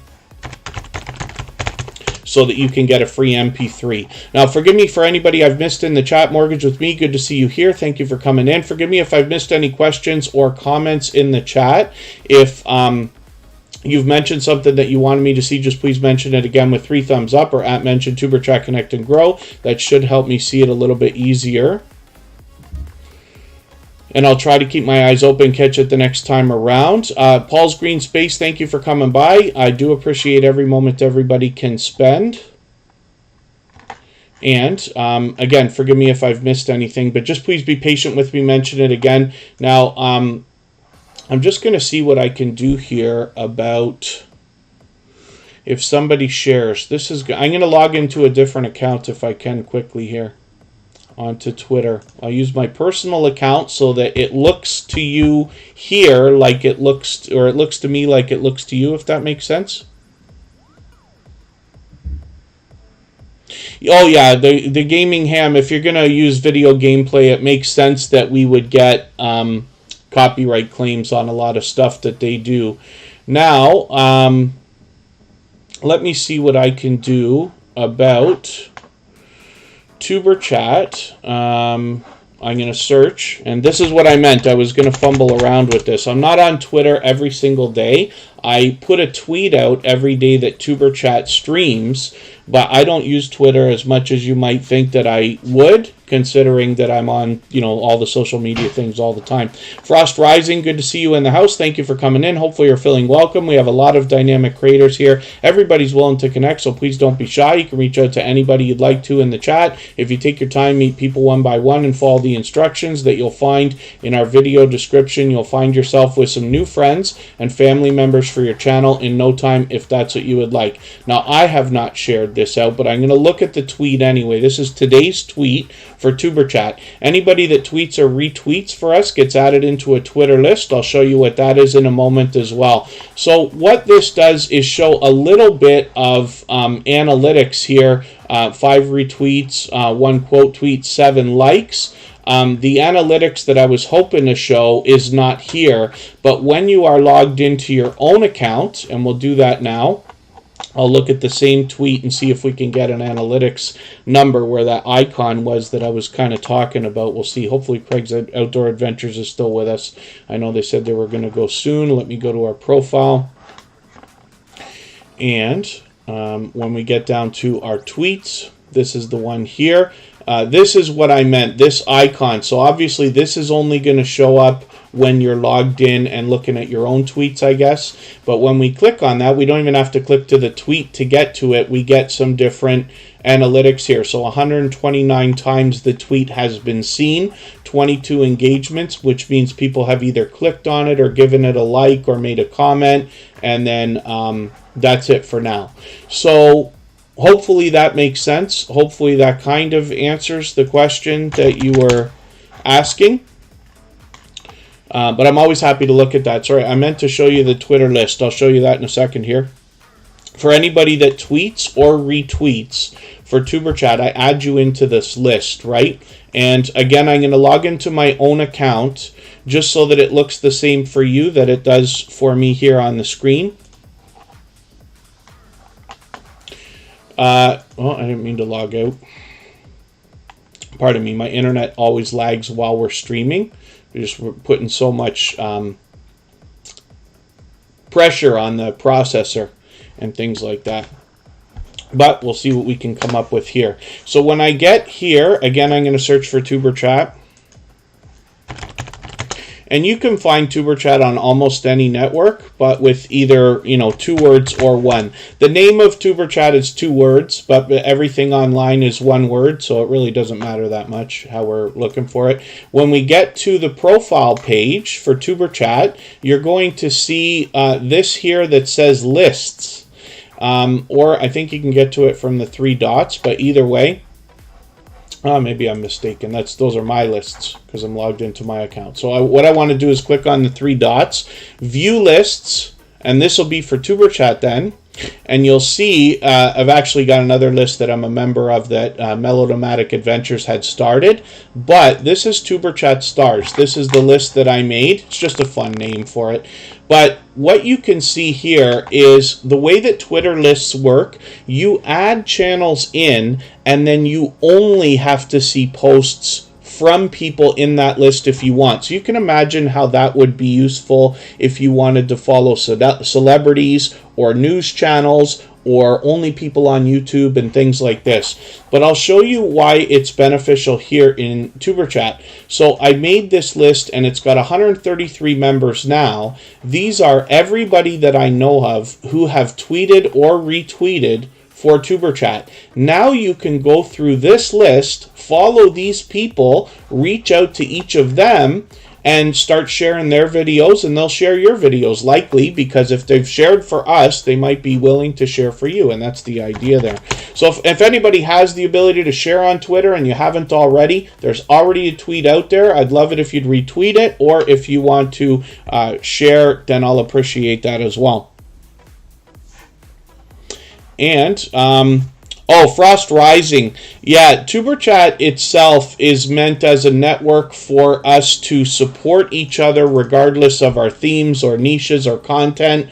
so that you can get a free MP3. Now, forgive me for anybody I've missed in the chat. Mortgage with me, good to see you here. Thank you for coming in. Forgive me if I've missed any questions or comments in the chat. If you've mentioned something that you wanted me to see, just please mention it again with 3 thumbs up, or at mention Superchat Connect and Grow. That should help me see it a little bit easier. And I'll try to keep my eyes open, catch it the next time around. Paul's Green Space, thank you for coming by. I do appreciate every moment everybody can spend. And again, forgive me if I've missed anything, but just please be patient with me, mention it again. Now, I'm just going to see what I can do here about if somebody shares. I'm going to log into a different account if I can quickly here onto Twitter. I'll use my personal account so that it looks to you here like it looks, or it looks to me like it looks to you, if that makes sense. Oh yeah, the Gaming Ham, if you're going to use video gameplay, it makes sense that we would get copyright claims on a lot of stuff that they do. Now, let me see what I can do about Superchat. I'm going to search, and this is what I meant. I was going to fumble around with this. I'm not on Twitter every single day. I put a tweet out every day that Superchat streams, but I don't use Twitter as much as you might think that I would, considering that I'm on, all the social media things all the time. Frost Rising, good to see you in the house. Thank you for coming in. Hopefully you're feeling welcome. We have a lot of dynamic creators here. Everybody's willing to connect, so please don't be shy. You can reach out to anybody you'd like to in the chat. If you take your time, meet people one by one, and follow the instructions that you'll find in our video description, you'll find yourself with some new friends and family members for your channel in no time if that's what you would like. Now, I have not shared this out, but I'm going to look at the tweet anyway. This is today's tweet for TuberChat. Anybody that tweets or retweets for us gets added into a Twitter list. I'll show you what that is in a moment as well. So what this does is show a little bit of analytics here. 5 retweets, 1 quote tweet, 7 likes. The analytics that I was hoping to show is not here, but when you are logged into your own account, and we'll do that now, I'll look at the same tweet and see if we can get an analytics number where that icon was that I was kind of talking about. We'll see. Hopefully Craig's Outdoor Adventures is still with us. I know they said they were going to go soon. Let me go to our profile. And when we get down to our tweets, this is the one here. This is what I meant, this icon. So obviously this is only going to show up when you're logged in and looking at your own tweets, I guess. But when we click on that, we don't even have to click to the tweet to get to it. We get some different analytics here. So 129 times the tweet has been seen, 22 engagements, which means people have either clicked on it or given it a like or made a comment. And then that's it for now. So hopefully that makes sense. Hopefully that kind of answers the question that you were asking. But I'm always happy to look at that. Sorry, I meant to show you the Twitter list. I'll show you that in a second here. For anybody that tweets or retweets for TuberChat, I add you into this list, right? And again, I'm going to log into my own account just so that it looks the same for you that it does for me here on the screen. Well, I didn't mean to log out. Pardon me, my internet always lags while we're streaming. We're putting so much pressure on the processor and things like that. But we'll see what we can come up with here. So when I get here, again, I'm going to search for TuberChat. And you can find TuberChat on almost any network, but with either, 2 words or 1. The name of TuberChat is 2 words, but everything online is 1 word, so it really doesn't matter that much how we're looking for it. When we get to the profile page for TuberChat, you're going to see this here that says lists. Or I think you can get to it from the 3 dots, but either way. Maybe I'm mistaken. Those are my lists because I'm logged into my account. So what I want to do is click on the 3 dots, view lists, and this will be for TuberChat then. And you'll see I've actually got another list that I'm a member of that Melodramatic Adventures had started. But this is TuberChat Stars. This is the list that I made. It's just a fun name for it. But what you can see here is the way that Twitter lists work. You add channels in, and then you only have to see posts from people in that list if you want. So you can imagine how that would be useful if you wanted to follow celebrities or news channels or only people on YouTube and things like this. But I'll show you why it's beneficial here in TuberChat. So I made this list and it's got 133 members now. These are everybody that I know of who have tweeted or retweeted for TuberChat. Now you can go through this list, follow these people, reach out to each of them, and start sharing their videos, and they'll share your videos, likely, because if they've shared for us, they might be willing to share for you, and that's the idea there. So if anybody has the ability to share on Twitter and you haven't already, there's already a tweet out there. I'd love it if you'd retweet it, or if you want to share, then I'll appreciate that as well. And Frost Rising. Yeah, TuberChat itself is meant as a network for us to support each other regardless of our themes or niches or content.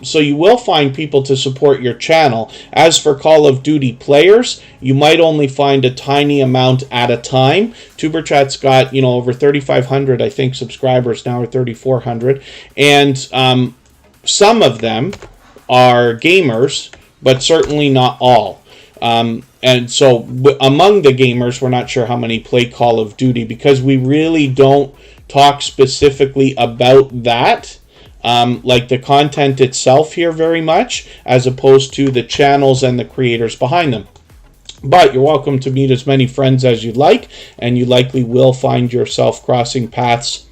So you will find people to support your channel. As for Call of Duty players, you might only find a tiny amount at a time. TuberChat's got, over 3,500, I think, subscribers now, or 3,400. And some of them are gamers, but certainly not all. And so among the gamers, we're not sure how many play Call of Duty because we really don't talk specifically about that, like the content itself here very much, as opposed to the channels and the creators behind them. But you're welcome to meet as many friends as you'd like, and you likely will find yourself crossing paths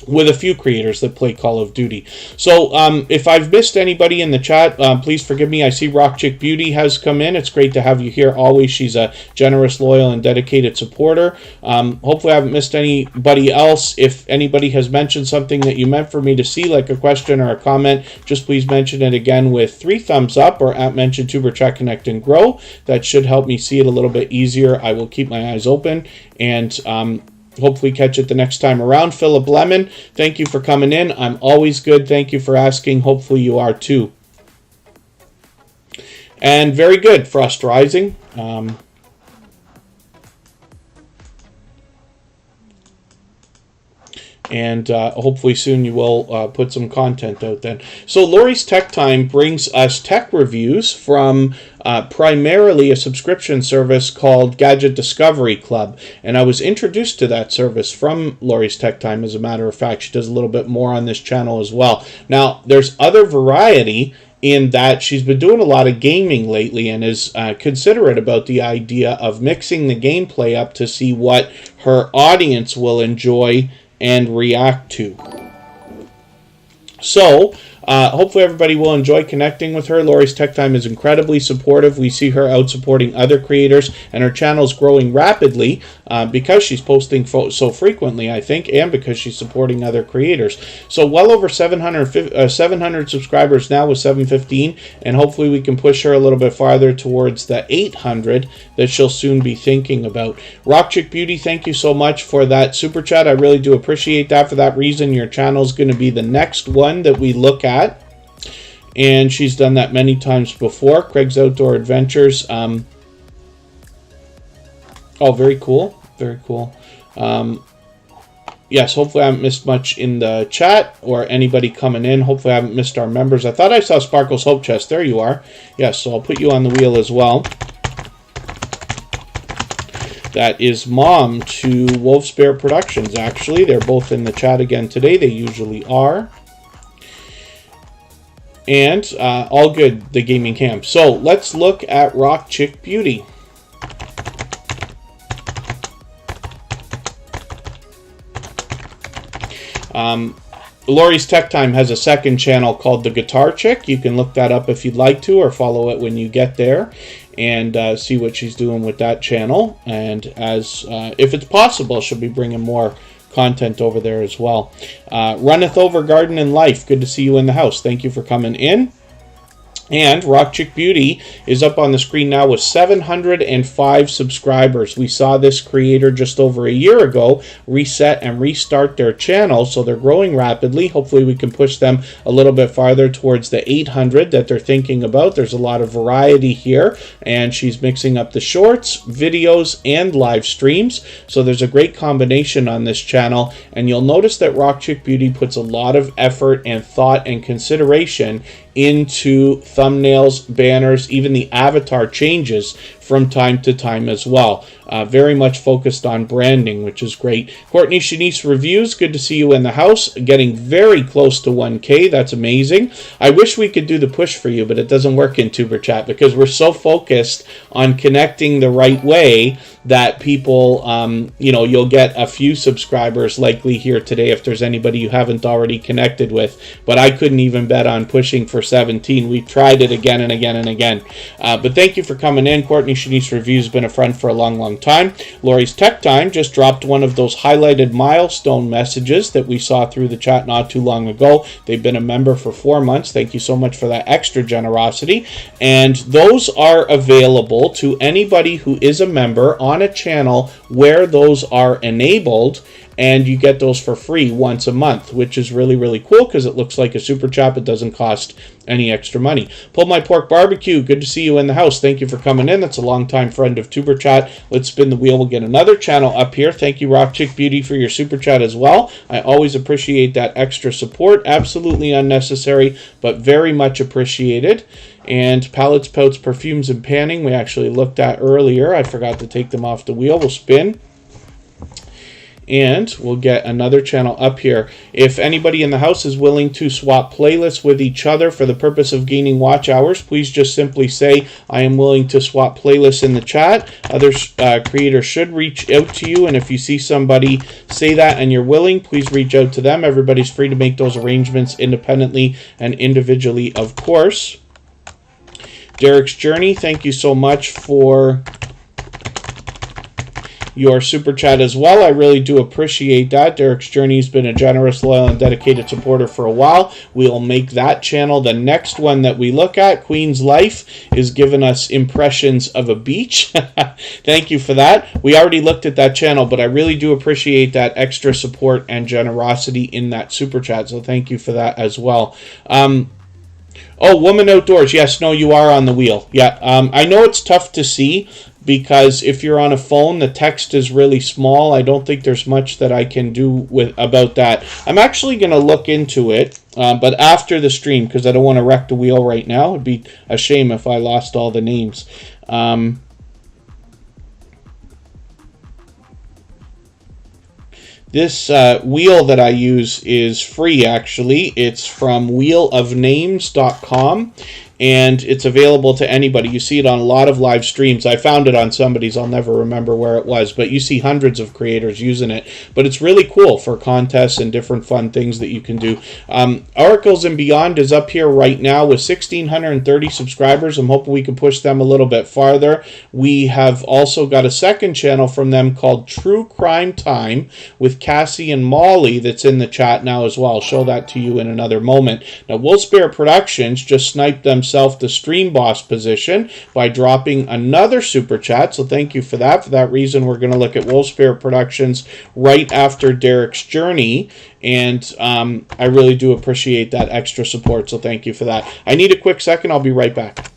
with a few creators that play Call of Duty. So if I've missed anybody in the chat, please forgive me. I see Rock Chick Beauty has come in. It's great to have you here always. She's a generous, loyal, and dedicated supporter. Hopefully I haven't missed anybody else. If anybody has mentioned something that you meant for me to see, like a question or a comment, just please mention it again with 3 thumbs up or at mention Tuber Chat Connect and Grow. That should help me see it a little bit easier. I will keep my eyes open and hopefully catch it the next time around. Philip Lemon, thank you for coming in. I'm always good. Thank you for asking. Hopefully you are too. And very good, Frost Rising. And hopefully soon you will put some content out then. So Lori's Tech Time brings us tech reviews from primarily a subscription service called Gadget Discovery Club. And I was introduced to that service from Lori's Tech Time, as a matter of fact. She does a little bit more on this channel as well. Now, there's other variety in that she's been doing a lot of gaming lately and is considerate about the idea of mixing the gameplay up to see what her audience will enjoy and react to. So, hopefully everybody will enjoy connecting with her. Lori's Tech Time is incredibly supportive. We see her out supporting other creators, and her channel is growing rapidly because she's posting so frequently, I think, and because she's supporting other creators. So well over 700 subscribers now with 715, and hopefully we can push her a little bit farther towards the 800 that she'll soon be thinking about. Rock Chick Beauty, thank you so much for that super chat. I really do appreciate that. For that reason, your channel is going to be the next one that we look at. And she's done that many times before. Craig's Outdoor Adventures. Oh, very cool. Very cool. Yes, hopefully I haven't missed much in the chat or anybody coming in. Hopefully I haven't missed our members. I thought I saw Sparkle's Hope Chest. There you are. Yes, so I'll put you on the wheel as well. That is mom to Wolf Spirit Productions, actually. They're both in the chat again today. They usually are. And all good, the gaming cam. So let's look at Rock Chick Beauty. Lori's Tech Time has a second channel called The Guitar Chick. You can look that up if you'd like to, or follow it when you get there and see what she's doing with that channel. And as if it's possible, she'll be bringing more content over there as well. Runneth Over Garden and Life, good to see you in the house. Thank you for coming in. And Rock Chick Beauty is up on the screen now with 705 subscribers. We saw this creator just over a year ago reset and restart their channel, so they're growing rapidly. Hopefully we can push them a little bit farther towards the 800 that they're thinking about. There's a lot of variety here, and she's mixing up the shorts, videos, and live streams. So there's a great combination on this channel, and you'll notice that Rock Chick Beauty puts a lot of effort and thought and consideration into thumbnails, banners, even the avatar changes from time to time as well. Very much focused on branding, which is great. Courtney Shanice Reviews, good to see you in the house. Getting very close to 1K. That's amazing. I wish we could do the push for you, but it doesn't work in Tuber Chat because we're so focused on connecting the right way that people, you'll get a few subscribers likely here today if there's anybody you haven't already connected with. But I couldn't even bet on pushing for 17. We've tried it again and again and again. But thank you for coming in. Courtney Shanice Reviews has been a friend for a long, long time. Lori's Tech Time just dropped one of those highlighted milestone messages that we saw through the chat not too long ago. They've been a member for 4 months. Thank you so much for that extra generosity. And those are available to anybody who is a member on a channel where those are enabled, and you get those for free once a month, which is really, really cool because it looks like a super chat. It doesn't cost any extra money. Pulled My Pork Barbecue, good to see you in the house. Thank you for coming in. That's a longtime friend of Tuber Chat. Let's spin the wheel. We'll get another channel up here. Thank you, Rock Chick Beauty, for your super chat as well. I always appreciate that extra support. Absolutely unnecessary, but very much appreciated. And Palettes, Pouts, Perfumes, and Panning, we actually looked at earlier. I forgot to take them off the wheel. We'll spin. And we'll get another channel up here. If anybody in the house is willing to swap playlists with each other for the purpose of gaining watch hours, please just simply say, I am willing to swap playlists in the chat. Other creators should reach out to you, and if you see somebody say that and you're willing, please reach out to them. Everybody's free to make those arrangements independently and individually, of course. Derek's Journey, thank you so much for your super chat as well. I really do appreciate that. Derek's Journey has been a generous, loyal, and dedicated supporter for a while. We'll make that channel the next one that we look at. Queen's Life is giving us impressions of a beach. Thank you for that. We already looked at that channel, but I really do appreciate that extra support and generosity in that super chat. So thank you for that as well. Oh, Woman Outdoors. Yes, no, you are on the wheel. Yeah, I know it's tough to see, because if you're on a phone, the text is really small. I don't think there's much that I can do about that. I'm actually going to look into it, but after the stream, because I don't want to wreck the wheel right now. It'd be a shame if I lost all the names. This wheel that I use is free, actually. It's from wheelofnames.com, and it's available to anybody. You see it on a lot of live streams. I found it on somebody's. I'll never remember where it was, but you see hundreds of creators using it. But it's really cool for contests and different fun things that you can do. Oracles and Beyond is up here right now with 1,630 subscribers. I'm hoping we can push them a little bit farther. We have also got a second channel from them called True Crime Time with Cassie and Molly that's in the chat now as well. I'll show that to you in another moment. Now, Wolf Spirit Productions just sniped themselves the stream boss position by dropping another super chat, so thank you for that. For that reason, we're going to look at Wolf Spirit Productions right after Derek's Journey, and I really do appreciate that extra support, so thank you for that. I need a quick second. I'll be right back.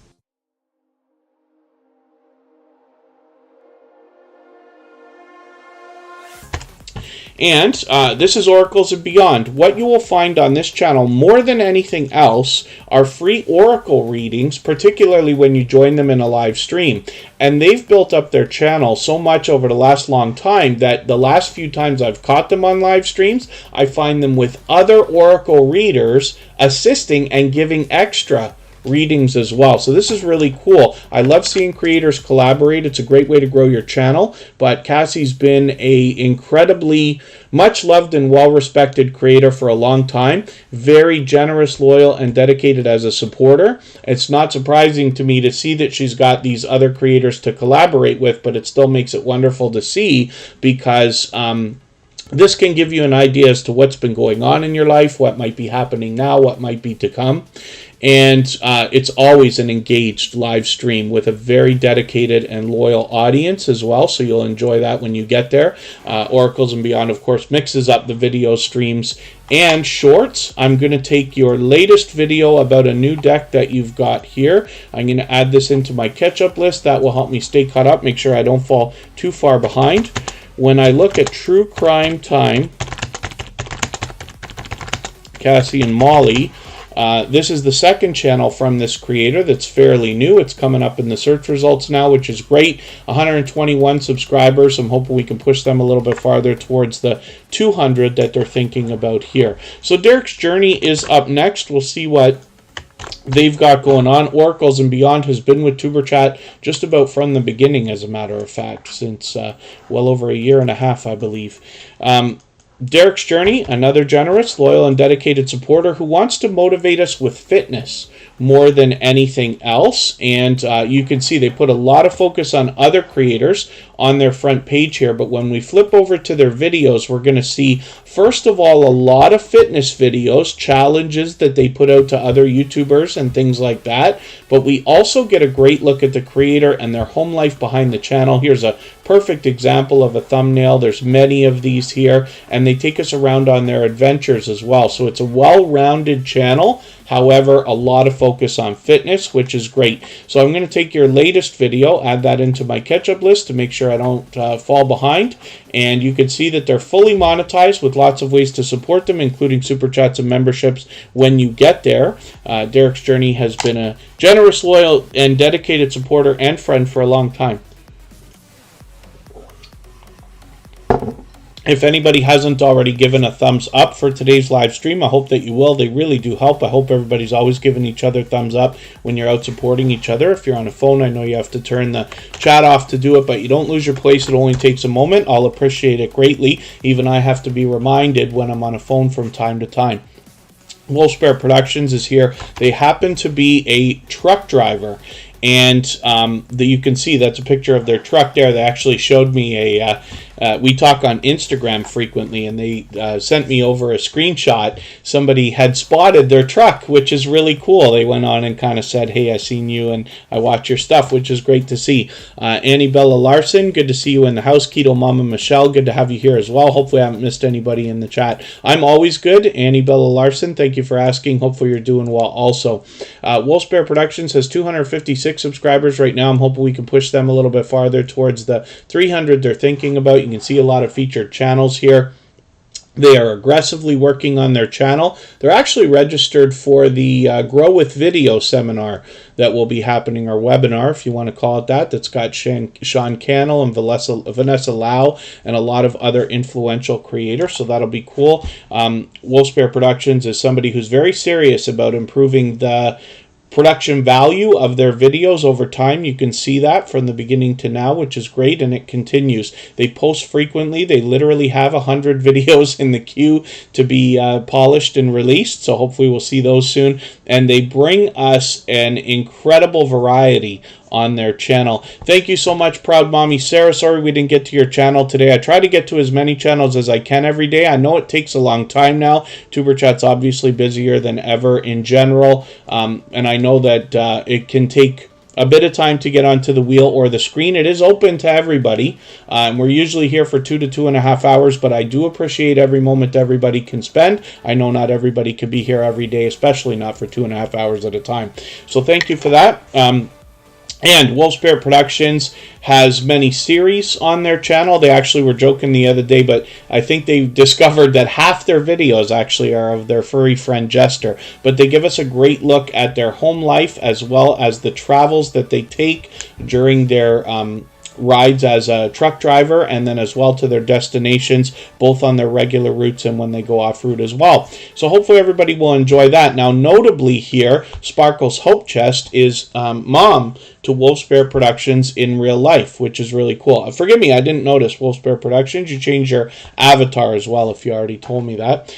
And this is Oracles and Beyond. What you will find on this channel more than anything else are free Oracle readings, particularly when you join them in a live stream. And they've built up their channel so much over the last long time that the last few times I've caught them on live streams, I find them with other Oracle readers assisting and giving extra readings as well. So this is really cool. I love seeing creators collaborate. It's a great way to grow your channel. But Cassie's been a incredibly much loved and well-respected creator for a long time. Very generous, loyal, and dedicated as a supporter. It's not surprising to me to see that she's got these other creators to collaborate with, but it still makes it wonderful to see, because this can give you an idea as to what's been going on in your life, what might be happening now, what might be to come. And it's always an engaged live stream with a very dedicated and loyal audience as well, so you'll enjoy that when you get there. Oracles and Beyond, of course, mixes up the video streams and shorts. I'm going to take your latest video about a new deck that you've got here. I'm going to add this into my catch-up list. That will help me stay caught up, make sure I don't fall too far behind. When I look at True Crime Time, Cassie and Molly, this is the second channel from this creator that's fairly new. It's coming up in the search results now, which is great. 121 subscribers. I'm hoping we can push them a little bit farther towards the 200 that they're thinking about here. So Derek's Journey is up next. We'll see what they've got going on. Oracles and Beyond has been with TuberChat just about from the beginning, as a matter of fact, since well over a year and a half, I believe. Derek's Journey, another generous, loyal, and dedicated supporter who wants to motivate us with fitness more than anything else. And you can see they put a lot of focus on other creators on their front page here. But when we flip over to their videos, we're going to see, first of all, a lot of fitness videos, challenges that they put out to other YouTubers and things like that. But we also get a great look at the creator and their home life behind the channel. Here's a perfect example of a thumbnail. There's many of these here, and they take us around on their adventures as well. So it's a well-rounded channel. However, a lot of focus on fitness, which is great. So I'm going to take your latest video, add that into my catch-up list to make sure I don't fall behind. And you can see that they're fully monetized with lots of ways to support them, including super chats and memberships when you get there. Derek's Journey has been a generous, loyal, and dedicated supporter and friend for a long time. If anybody hasn't already given a thumbs up for today's live stream, I hope that you will. They really do help. I hope everybody's always giving each other thumbs up when you're out supporting each other. If you're on a phone, I know you have to turn the chat off to do it, but you don't lose your place. It only takes a moment. I'll appreciate it greatly. Even I have to be reminded when I'm on a phone from time to time. Wolfsbear Productions is here. They happen to be a truck driver, and you can see that's a picture of their truck there. They actually showed me we talk on Instagram frequently, and they sent me over a screenshot. Somebody had spotted their truck, which is really cool. They went on and kind of said, hey, I seen you and I watch your stuff, which is great to see. Annie Bella Larson, good to see you in the house. Keto Mama Michelle, good to have you here as well. Hopefully I haven't missed anybody in the chat. I'm always good. Annie Bella Larson, thank you for asking. Hopefully you're doing well also. Wolfsbear Productions has 256 subscribers right now. I'm hoping we can push them a little bit farther towards the 300 they're thinking about. You can see a lot of featured channels here. They are aggressively working on their channel. They're actually registered for the Grow with Video seminar that will be happening, or webinar, if you want to call it that. That's got Sean Cannell and Vanessa Lau and a lot of other influential creators, so that'll be cool. Wolfsbear Productions is somebody who's very serious about improving the production value of their videos over time. You can see that from the beginning to now, which is great, and it continues. They post frequently. They literally have 100 videos in the queue to be polished and released, so hopefully we'll see those soon. And they bring us an incredible variety on their channel. Thank you so much, Proud Mommy Sarah. Sorry we didn't get to your channel today. I try to get to as many channels as I can every day. I know it takes a long time now. Tuber Chat's obviously busier than ever in general, and I know that it can take a bit of time to get onto the wheel or the screen. It is open to everybody. We're usually here for 2 to 2.5 hours, but I do appreciate every moment everybody can spend. I know not everybody could be here every day, especially not for 2.5 hours at a time. So thank you for that. And Wolfsbear Productions has many series on their channel. They actually were joking the other day, but I think they discovered that half their videos actually are of their furry friend Jester. But they give us a great look at their home life as well as the travels that they take during their rides as a truck driver, and then as well to their destinations, both on their regular routes and when they go off route as well. So hopefully everybody will enjoy that. Now, notably here, Sparkle's Hope Chest is mom to Wolfsbear Productions in real life, which is really cool. Forgive me, I didn't notice Wolfsbear Productions. You changed your avatar as well, if you already told me that.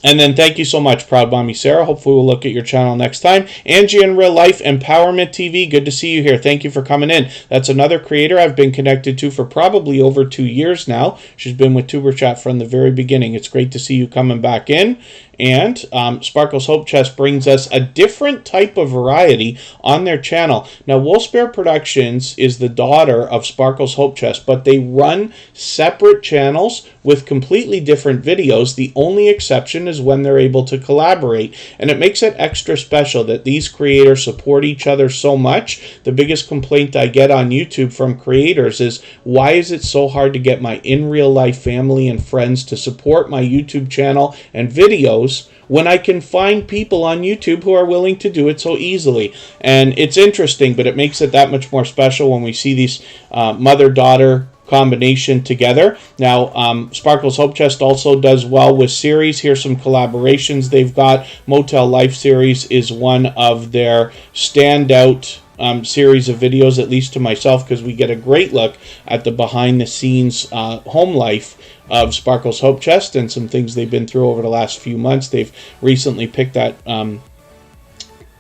And then thank you so much, Proud Mommy Sarah. Hopefully we'll look at your channel next time. Angie in Real Life, Empowerment TV, good to see you here. Thank you for coming in. That's another creator I've been connected to for probably over 2 years now. She's been with Tuber Chat from the very beginning. It's great to see you coming back in. And Sparkle's Hope Chest brings us a different type of variety on their channel. Now, Wolfsbear Productions is the daughter of Sparkle's Hope Chest, but they run separate channels with completely different videos. The only exception is when they're able to collaborate, and it makes it extra special that these creators support each other so much. The biggest complaint I get on YouTube from creators is, why is it so hard to get my in real life family and friends to support my YouTube channel and videos when I can find people on YouTube who are willing to do it so easily? And it's interesting, but it makes it that much more special when we see these mother-daughter combination together. Now, Sparkle's Hope Chest also does well with series. Here's some collaborations they've got. Motel Life series is one of their standout series of videos, at least to myself, because we get a great look at the behind-the-scenes home life of Sparkle's Hope Chest and some things they've been through over the last few months. They've recently picked that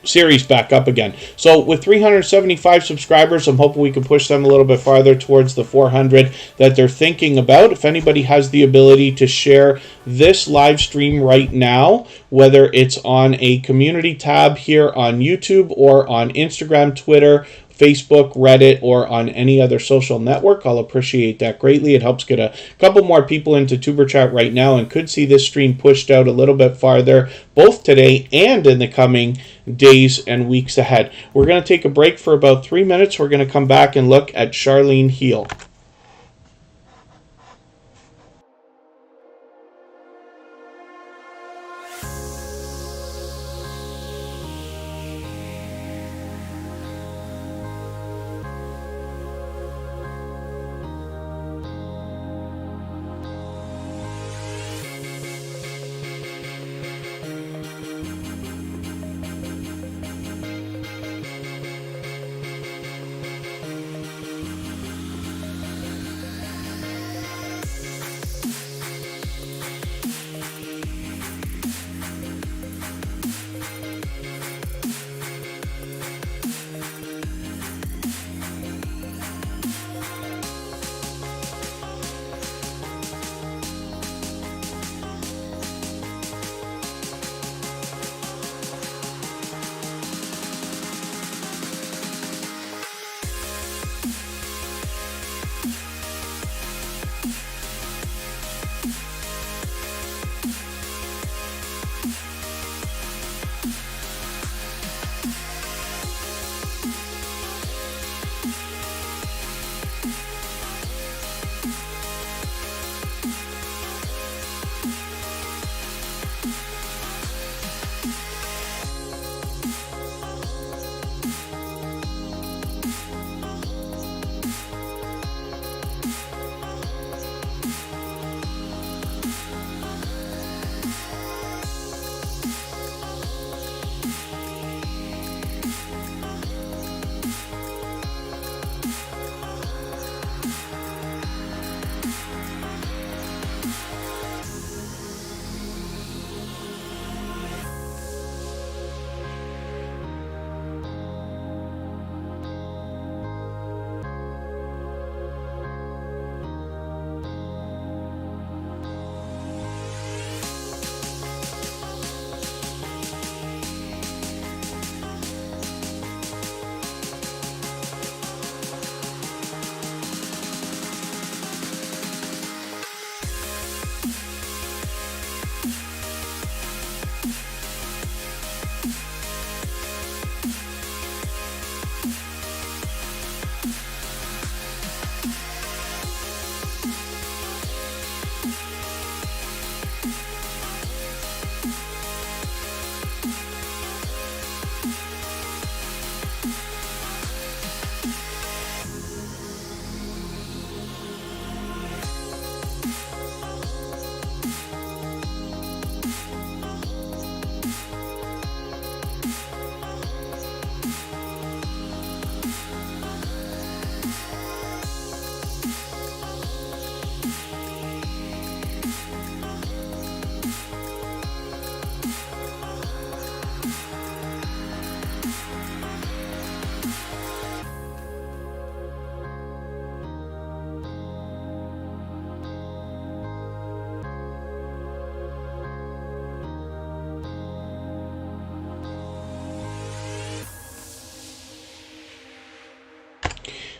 series back up again. So with 375 subscribers, I'm hoping we can push them a little bit farther towards the 400 that they're thinking about. If anybody has the ability to share this live stream right now, whether it's on a community tab here on YouTube or on Instagram, Twitter, Facebook, Reddit, or on any other social network, I'll appreciate that greatly. It helps get a couple more people into Tuber Chat right now and could see this stream pushed out a little bit farther, both today and in the coming days and weeks ahead. We're going to take a break for about 3 minutes. We're going to come back and look at Charlene Heal.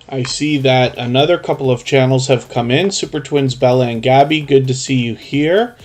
I see that another couple of channels have come in. Super Twins Bella and Gabby, good to see you here.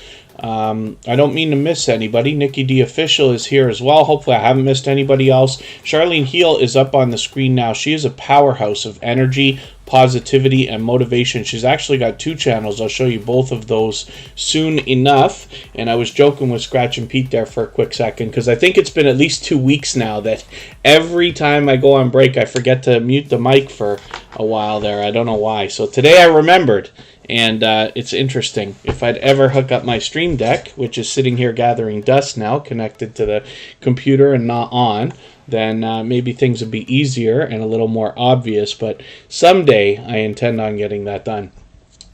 I don't mean to miss anybody. Nikki D Official is here as well. Hopefully I haven't missed anybody else. Charlene Heel is up on the screen now. She is a powerhouse of energy, positivity, and motivation. She's actually got 2 channels. I'll show you both of those soon enough. And I was joking with Scratch and Pete there for a quick second, because I think it's been at least 2 weeks now that every time I go on break, I forget to mute the mic for a while there. I don't know why. So today I remembered. And it's interesting. If I'd ever hook up my Stream Deck, which is sitting here gathering dust now, connected to the computer and not on, then maybe things would be easier and a little more obvious. But someday I intend on getting that done.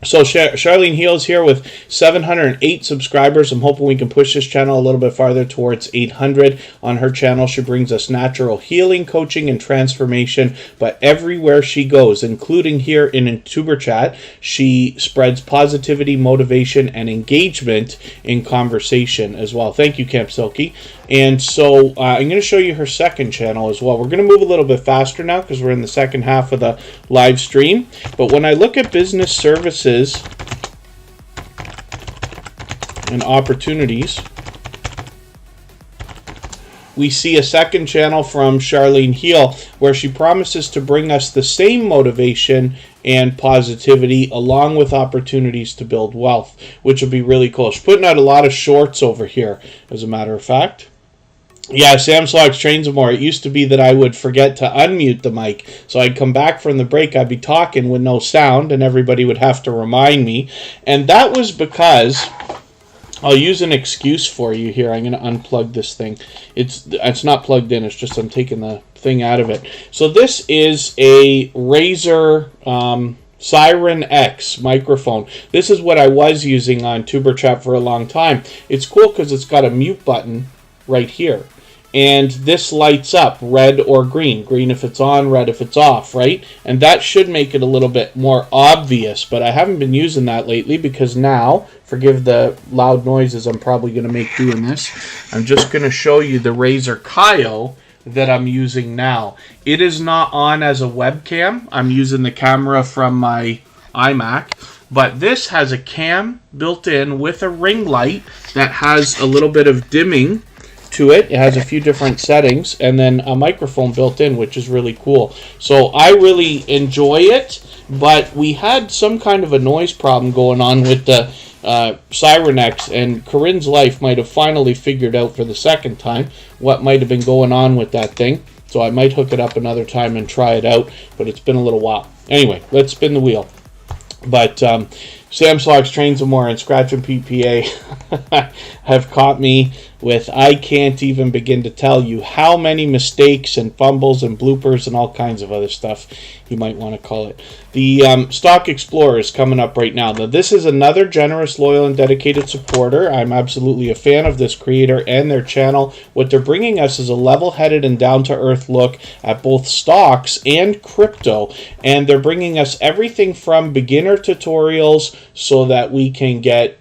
So Charlene Heal is here with 708 subscribers. I'm hoping we can push this channel a little bit farther towards 800. On her channel, she brings us natural healing, coaching, and transformation. But everywhere she goes, including here in YouTuber chat, she spreads positivity, motivation, and engagement in conversation as well. Thank you, Camp Silky. And so I'm going to show you her second channel as well. We're going to move a little bit faster now because we're in the second half of the live stream. But when I look at business services and opportunities, we see a second channel from Charlene Heal where she promises to bring us the same motivation and positivity along with opportunities to build wealth, which will be really cool. She's putting out a lot of shorts over here, as a matter of fact. Yeah, Sam Slogs Trains More. It used to be that I would forget to unmute the mic. So I'd come back from the break, I'd be talking with no sound, and everybody would have to remind me. And that was because, I'll use an excuse for you here. I'm going to unplug this thing. It's not plugged in, it's just I'm taking the thing out of it. So this is a Razer Siren X microphone. This is what I was using on Tuber Chat for a long time. It's cool because it's got a mute button right here. And this lights up red or green. Green if it's on, red if it's off, right? And that should make it a little bit more obvious, but I haven't been using that lately because now, forgive the loud noises I'm probably going to make doing this, I'm just going to show you the Razer Kaio that I'm using now. It is not on as a webcam. I'm using the camera from my iMac, but this has a cam built in with a ring light that has a little bit of dimming to it. It has a few different settings and then a microphone built in, which is really cool. So I really enjoy it, but we had some kind of a noise problem going on with the Siren X, and Corinne's life might have finally figured out for the second time what might have been going on with that thing. So I might hook it up another time and try it out, but it's been a little while. Anyway, let's spin the wheel. But Sam Slogs Trains More and Scratch and PPA have caught me with, I can't even begin to tell you how many mistakes and fumbles and bloopers and all kinds of other stuff you might want to call it. The Stock Explorer is coming up right now. Now, this is another generous, loyal, and dedicated supporter. I'm absolutely a fan of this creator and their channel. What they're bringing us is a level-headed and down-to-earth look at both stocks and crypto. And they're bringing us everything from beginner tutorials so that we can get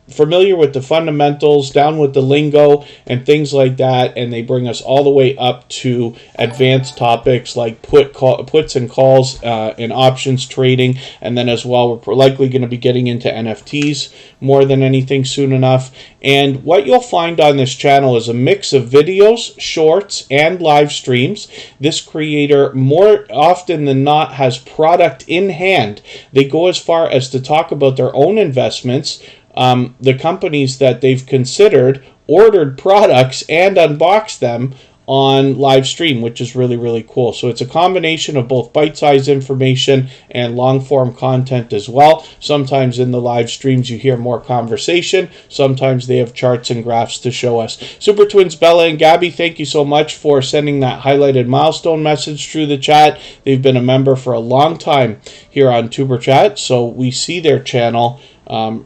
familiar with the fundamentals, down with the lingo and things like that, and they bring us all the way up to advanced topics like puts and calls and options trading. And then as well, we're likely going to be getting into NFTs more than anything soon enough. And what you'll find on this channel is a mix of videos, shorts, and live streams. This creator, more often than not, has product in hand. They go as far as to talk about their own investments, the companies that they've considered, ordered products, and unboxed them on live stream, which is really, really cool. So it's a combination of both bite-sized information and long-form content as well. Sometimes in the live streams you hear more conversation. Sometimes they have charts and graphs to show us. Super Twins Bella and Gabby, thank you so much for sending that highlighted milestone message through the chat. They've been a member for a long time here on Tuber Chat, so we see their channel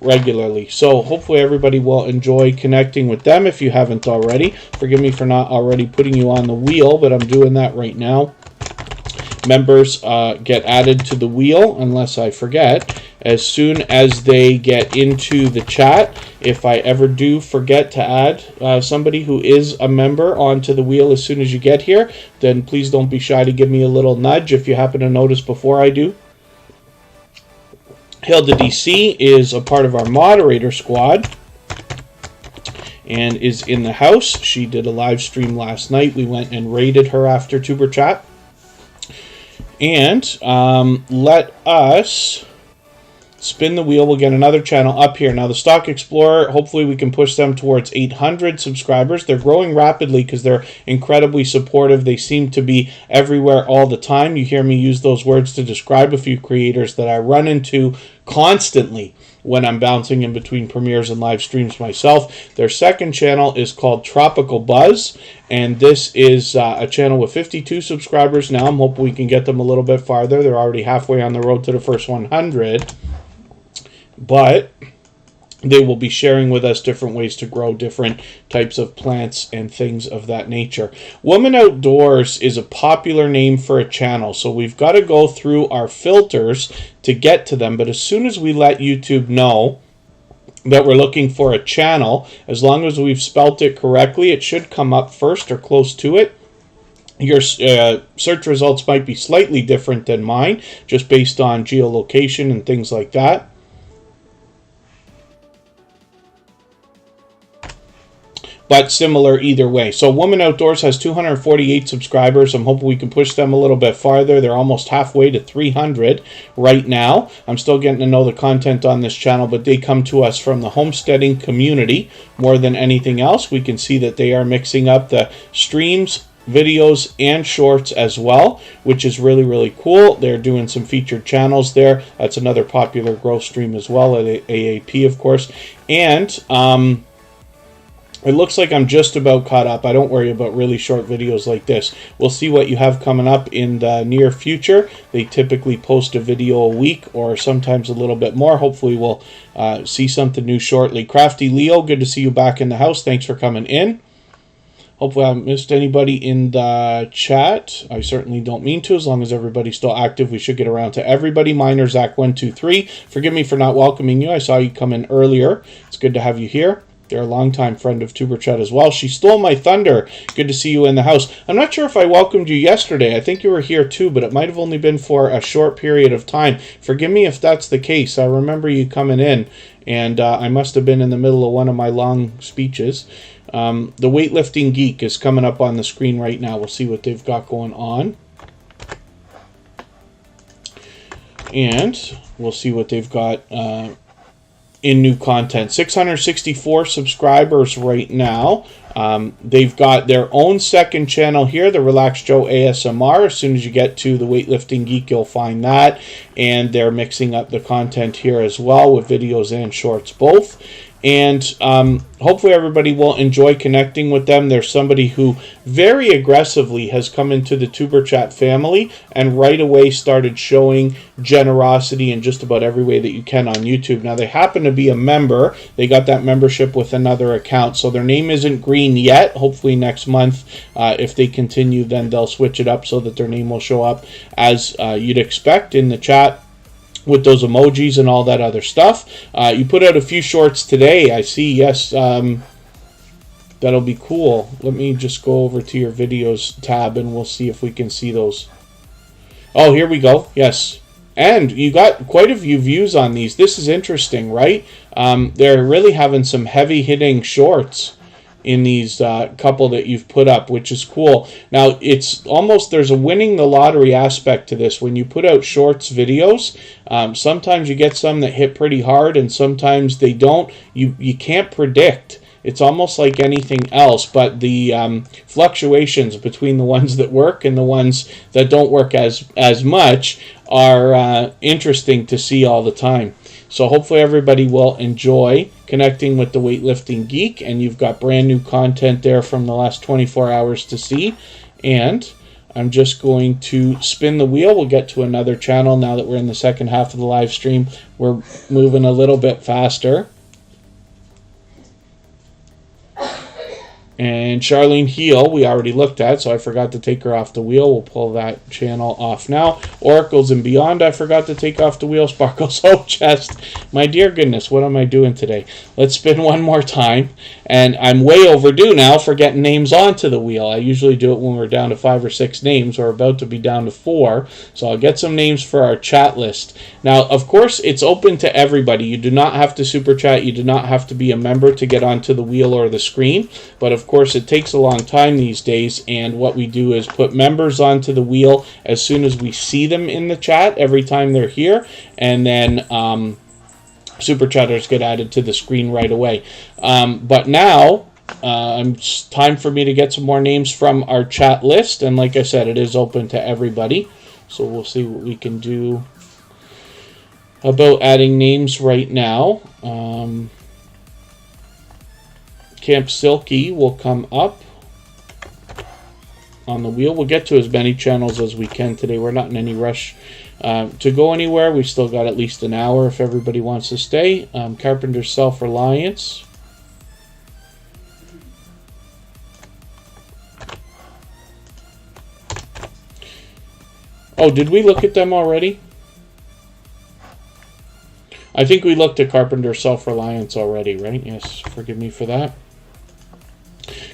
regularly. So hopefully everybody will enjoy connecting with them if you haven't already. Forgive me for not already putting you on the wheel, but I'm doing that right now. Members get added to the wheel unless I forget. as soon as they get into the chat. If I ever do forget to add somebody who is a member onto the wheel as soon as you get here, then please don't be shy to give me a little nudge if you happen to notice before I do. Hilda DC is a part of our moderator squad and is in the house. She did a live stream last night. We went and raided her after Tuber Chat. And let us spin the wheel. We'll get another channel up here. Now, the Stock Explorer, hopefully we can push them towards 800 subscribers. They're growing rapidly because they're incredibly supportive. They seem to be everywhere all the time. You hear me use those words to describe a few creators that I run into constantly when I'm bouncing in between premieres and live streams myself. Their second channel is called Tropical Buzz, and this is a channel with 52 subscribers now. I'm hoping we can get them a little bit farther. They're already halfway on the road to the first 100. But they will be sharing with us different ways to grow different types of plants and things of that nature. Woman Outdoors is a popular name for a channel, so we've got to go through our filters to get to them. But as soon as we let YouTube know that we're looking for a channel, as long as we've spelt it correctly, it should come up first or close to it. Your search results might be slightly different than mine, just based on geolocation and things like that. But similar either way. So Woman Outdoors has 248 subscribers. I'm hoping we can push them a little bit farther. They're almost halfway to 300 right now. I'm still getting to know the content on this channel, but they come to us from the homesteading community more than anything else. We can see that they are mixing up the streams, videos, and shorts as well, which is really, really cool. They're doing some featured channels there. That's another popular growth stream as well at AAP, of course. And it looks like I'm just about caught up. I don't worry about really short videos like this. We'll see what you have coming up in the near future. They typically post a video a week or sometimes a little bit more. Hopefully we'll see something new shortly. Crafty Leo, good to see you back in the house. Thanks for coming in. Hopefully I haven't missed anybody in the chat. I certainly don't mean to. As long as everybody's still active, we should get around to everybody. Miner Zach123, forgive me for not welcoming you. I saw you come in earlier. It's good to have you here. They're a longtime friend of Tuber Chat as well. She stole my thunder. Good to see you in the house. I'm not sure if I welcomed you yesterday. I think you were here too, but it might have only been for a short period of time. Forgive me if that's the case. I remember you coming in, and I must have been in the middle of one of my long speeches. The Weightlifting Geek is coming up on the screen right now. We'll see what they've got going on. And we'll see what they've got in new content. 664 subscribers right now. They've got their own second channel here, the Relax Joe ASMR. As soon as you get to the Weightlifting Geek, you'll find that. And they're mixing up the content here as well with videos and shorts both. And hopefully everybody will enjoy connecting with them. There's somebody who very aggressively has come into the Tuber Chat family and right away started showing generosity in just about every way that you can on YouTube. Now, they happen to be a member. They got that membership with another account, so their name isn't green yet. Hopefully next month, if they continue, then they'll switch it up so that their name will show up as you'd expect in the chat, with those emojis and all that other stuff. You put out a few shorts today, I see. Yes, that'll be cool. Let me just go over to your videos tab and we'll see if we can see those. Oh, here we go. Yes. And you got quite a few views on these. This is interesting, right? They're really having some heavy-hitting shorts in these couple that you've put up, which is cool. Now, it's almost, there's a winning the lottery aspect to this. When you put out shorts videos, sometimes you get some that hit pretty hard and sometimes they don't. You can't predict. It's almost like anything else, but the fluctuations between the ones that work and the ones that don't work as much are interesting to see all the time. So hopefully everybody will enjoy connecting with the Weightlifting Geek, and you've got brand new content there from the last 24 hours to see. And I'm just going to spin the wheel. We'll get to another channel now that we're in the second half of the live stream. We're moving a little bit faster. And Charlene Heel, we already looked at, so I forgot to take her off the wheel. We'll pull that channel off now. Oracles and Beyond, I forgot to take off the wheel. Sparkles Hope Chest. My dear goodness, what am I doing today? Let's spin one more time. And I'm way overdue now for getting names onto the wheel. I usually do it when we're down to 5 or 6 names. We're about to be down to 4. So I'll get some names for our chat list. Now, of course, it's open to everybody. You do not have to super chat. You do not have to be a member to get onto the wheel or the screen. But of course, it takes a long time these days, and what we do is put members onto the wheel as soon as we see them in the chat every time they're here, and then super chatters get added to the screen right away. But now it's time for me to get some more names from our chat list, and like I said, it is open to everybody, so we'll see what we can do about adding names right now. Camp Silky will come up on the wheel. We'll get to as many channels as we can today. We're not in any rush to go anywhere. We still got at least an hour if everybody wants to stay. Carpenter SelfReliance. Oh, did we look at them already? I think we looked at Carpenter SelfReliance already, right? Yes, forgive me for that.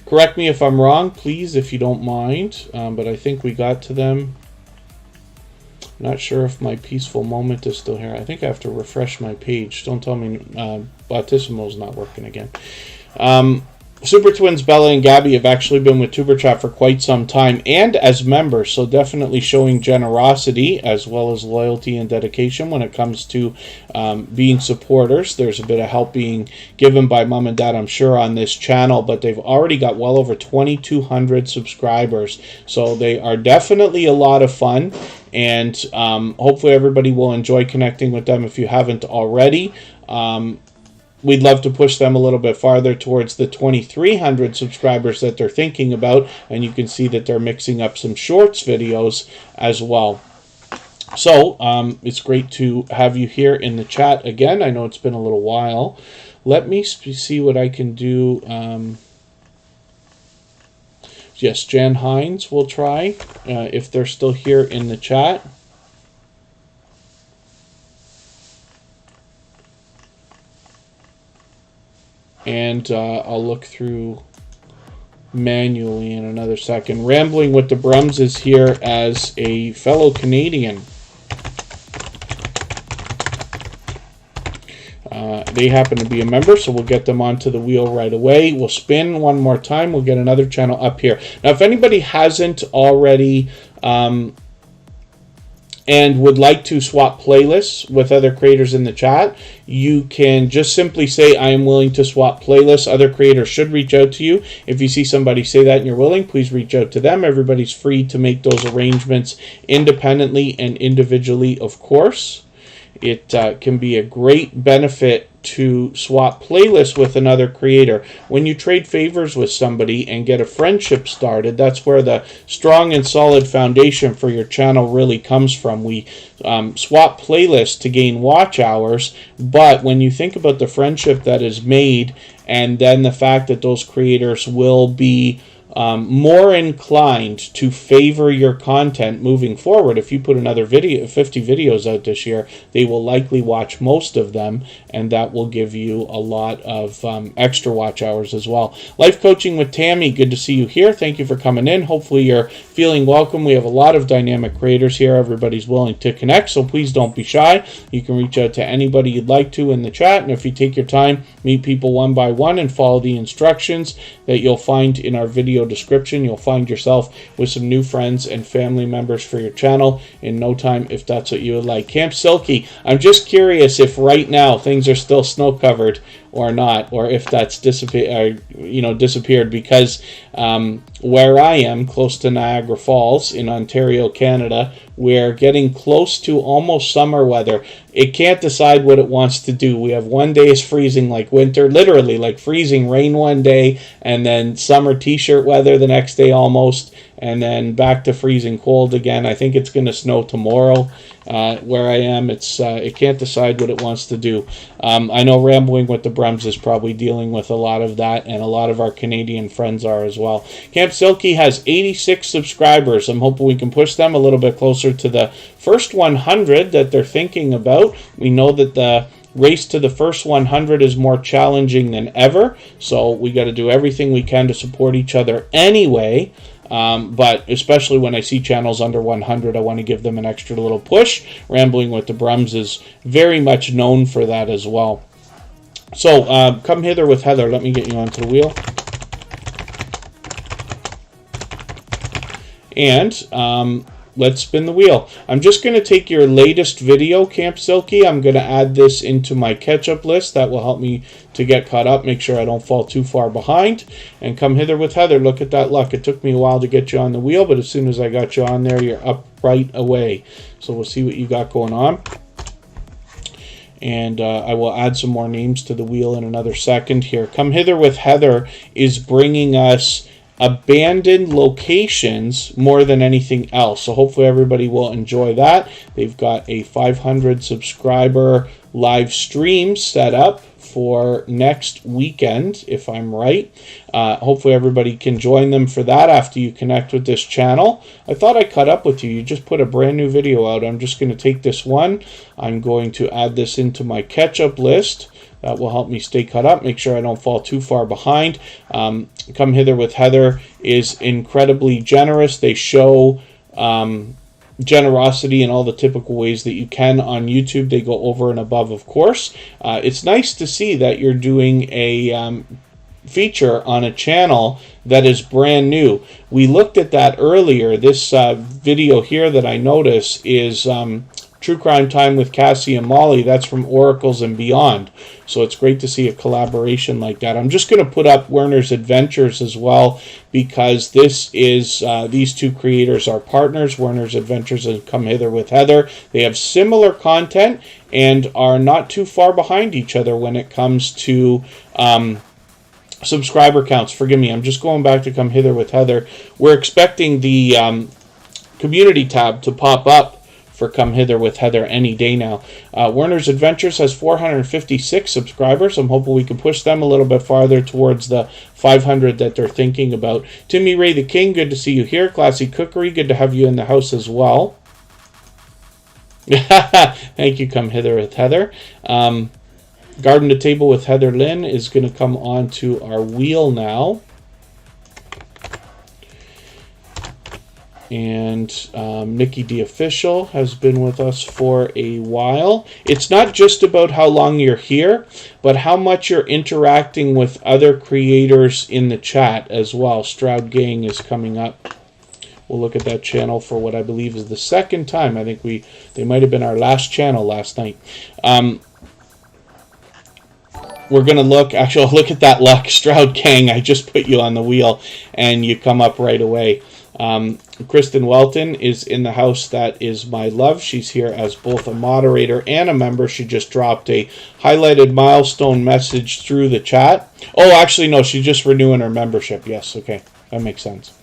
Correct me if I'm wrong, please, if you don't mind. But I think we got to them. Not sure if my peaceful moment is still here. I think I have to refresh my page. Don't tell me Bautissimo's not working again. Super Twins Bella and Gabby have actually been with TuberChat for quite some time and as members, so definitely showing generosity as well as loyalty and dedication when it comes to being supporters. There's a bit of help being given by mom and dad, I'm sure, on this channel, but they've already got well over 2,200 subscribers, so they are definitely a lot of fun, and hopefully everybody will enjoy connecting with them if you haven't already. We'd love to push them a little bit farther towards the 2,300 subscribers that they're thinking about, and you can see that they're mixing up some shorts videos as well. So it's great to have you here in the chat again. I know it's been a little while. Let me see what I can do. Yes, Jan Hines will try if they're still here in the chat. And I'll look through manually in another second. Rambling with the Brums is here as a fellow Canadian. They happen to be a member, so we'll get them onto the wheel right away. We'll spin one more time. We'll get another channel up here. Now, if anybody hasn't already and would like to swap playlists with other creators in the chat, you can just simply say, I am willing to swap playlists. Other creators should reach out to you. If you see somebody say that and you're willing, please reach out to them. Everybody's free to make those arrangements independently and individually, of course. It can be a great benefit to swap playlists with another creator. When you trade favors with somebody and get a friendship started, that's where the strong and solid foundation for your channel really comes from. We swap playlists to gain watch hours, but when you think about the friendship that is made and then the fact that those creators will be more inclined to favor your content moving forward. If you put another 50 videos out this year, they will likely watch most of them, and that will give you a lot of extra watch hours as well. Life Coaching with Tammy, good to see you here. Thank you for coming in. Hopefully you're feeling welcome. We have a lot of dynamic creators here. Everybody's willing to connect, so please don't be shy. You can reach out to anybody you'd like to in the chat, and if you take your time, meet people one by one and follow the instructions that you'll find in our video description, you'll find yourself with some new friends and family members for your channel in no time, if that's what you would like. Camp Silky, I'm just curious if right now things are still snow covered or not, or if that's disappeared, because where I am, close to Niagara Falls in Ontario, Canada, we're getting close to almost summer weather. It can't decide what it wants to do. We have one day is freezing like winter, literally like freezing rain one day, and then summer t-shirt weather the next day almost, and then back to freezing cold again. I think it's going to snow tomorrow where I am. It can't decide what it wants to do. I know Rambling with the Brums is probably dealing with a lot of that, and a lot of our Canadian friends are as well. Camp Silky has 86 subscribers. I'm hoping we can push them a little bit closer to the first 100 that they're thinking about. We know that the race to the first 100 is more challenging than ever, so we got to do everything we can to support each other anyway. But especially when I see channels under 100, I want to give them an extra little push. Rambling with the Brums is very much known for that as well. So come hither with Heather. Let me get you onto the wheel. And let's spin the wheel. I'm just going to take your latest video, Camp Silky. I'm going to add this into my catch-up list. That will help me to get caught up, make sure I don't fall too far behind. And come hither with Heather. Look at that luck. It took me a while to get you on the wheel, but as soon as I got you on there, you're up right away. So we'll see what you got going on. And I will add some more names to the wheel in another second here. Come hither with Heather is bringing us abandoned locations more than anything else, so hopefully everybody will enjoy that. They've got a 500 subscriber live stream set up for next weekend, if I'm right. Hopefully everybody can join them for that after you connect with this channel. I thought I caught up with you. You just put a brand new video out. I'm just going to take this one. I'm going to add this into my catch-up list. That will help me stay caught up, make sure I don't fall too far behind. Come Hither with Heather is incredibly generous. They show generosity in all the typical ways that you can on YouTube. They go over and above, of course. It's nice to see that you're doing a feature on a channel that is brand new. We looked at that earlier. This video here that I notice is True Crime Time with Cassie and Molly. That's from Oracles and Beyond. So it's great to see a collaboration like that. I'm just going to put up Werner's Adventures as well, because this is these two creators are partners, Werner's Adventures and Come Hither with Heather. They have similar content and are not too far behind each other when it comes to subscriber counts. Forgive me, I'm just going back to Come Hither with Heather. We're expecting the community tab to pop up for Come Hither with Heather any day now. Werner's Adventures has 456 subscribers. I'm hoping we can push them a little bit farther towards the 500 that they're thinking about. Timmy Ray the King, good to see you here. Classy Cookery, good to have you in the house as well. Thank you, Come Hither with Heather. Garden to Table with Heather Lynn is going to come onto our wheel now. And Mickey the Official has been with us for a while. It's not just about how long you're here, but how much you're interacting with other creators in the chat as well. Stroud Gang is coming up. We'll look at that channel for what I believe is the second time. I think they might have been our last channel last night. We're going to look, actually, look at that luck. Stroud Gang, I just put you on the wheel and you come up right away. Kristen Welton is in the house. That is my love. She's here as both a moderator and a member. She just dropped a highlighted milestone message through the chat. Oh, actually, no, she's just renewing her membership. Yes, okay, that makes sense.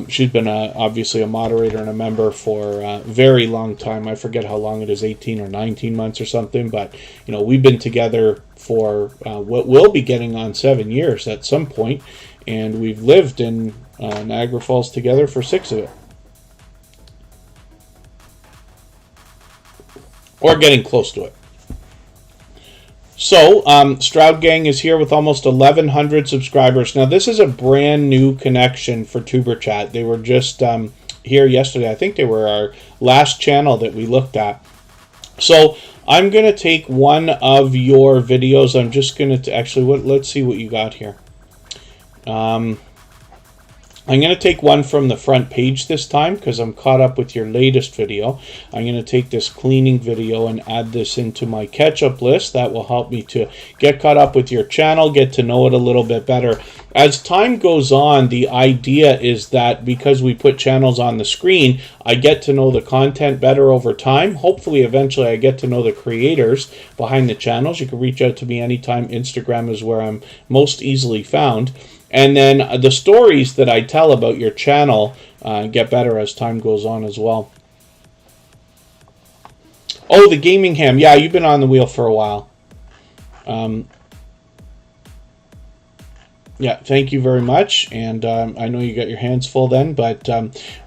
She's been obviously a moderator and a member for a very long time. I forget how long it is, 18 or 19 months or something. But, you know, we've been together for what will be getting on 7 years at some point. And we've lived in Niagara Falls together for 6 of it. Or getting close to it. So, Stroud Gang is here with almost 1,100 subscribers. Now, this is a brand new connection for TuberChat. They were just here yesterday. I think they were our last channel that we looked at. So, I'm going to take one of your videos. I'm just going to actually, let's see what you got here. I'm going to take one from the front page this time because I'm caught up with your latest video. I'm going to take this cleaning video and add this into my catch-up list. That will help me to get caught up with your channel, get to know it a little bit better. As time goes on, the idea is that because we put channels on the screen, I get to know the content better over time. Hopefully, eventually, I get to know the creators behind the channels. You can reach out to me anytime. Instagram is where I'm most easily found. And then the stories that I tell about your channel get better as time goes on as well. Oh, the gaming ham. Yeah, you've been on the wheel for a while. Yeah, thank you very much. And I know you got your hands full then, but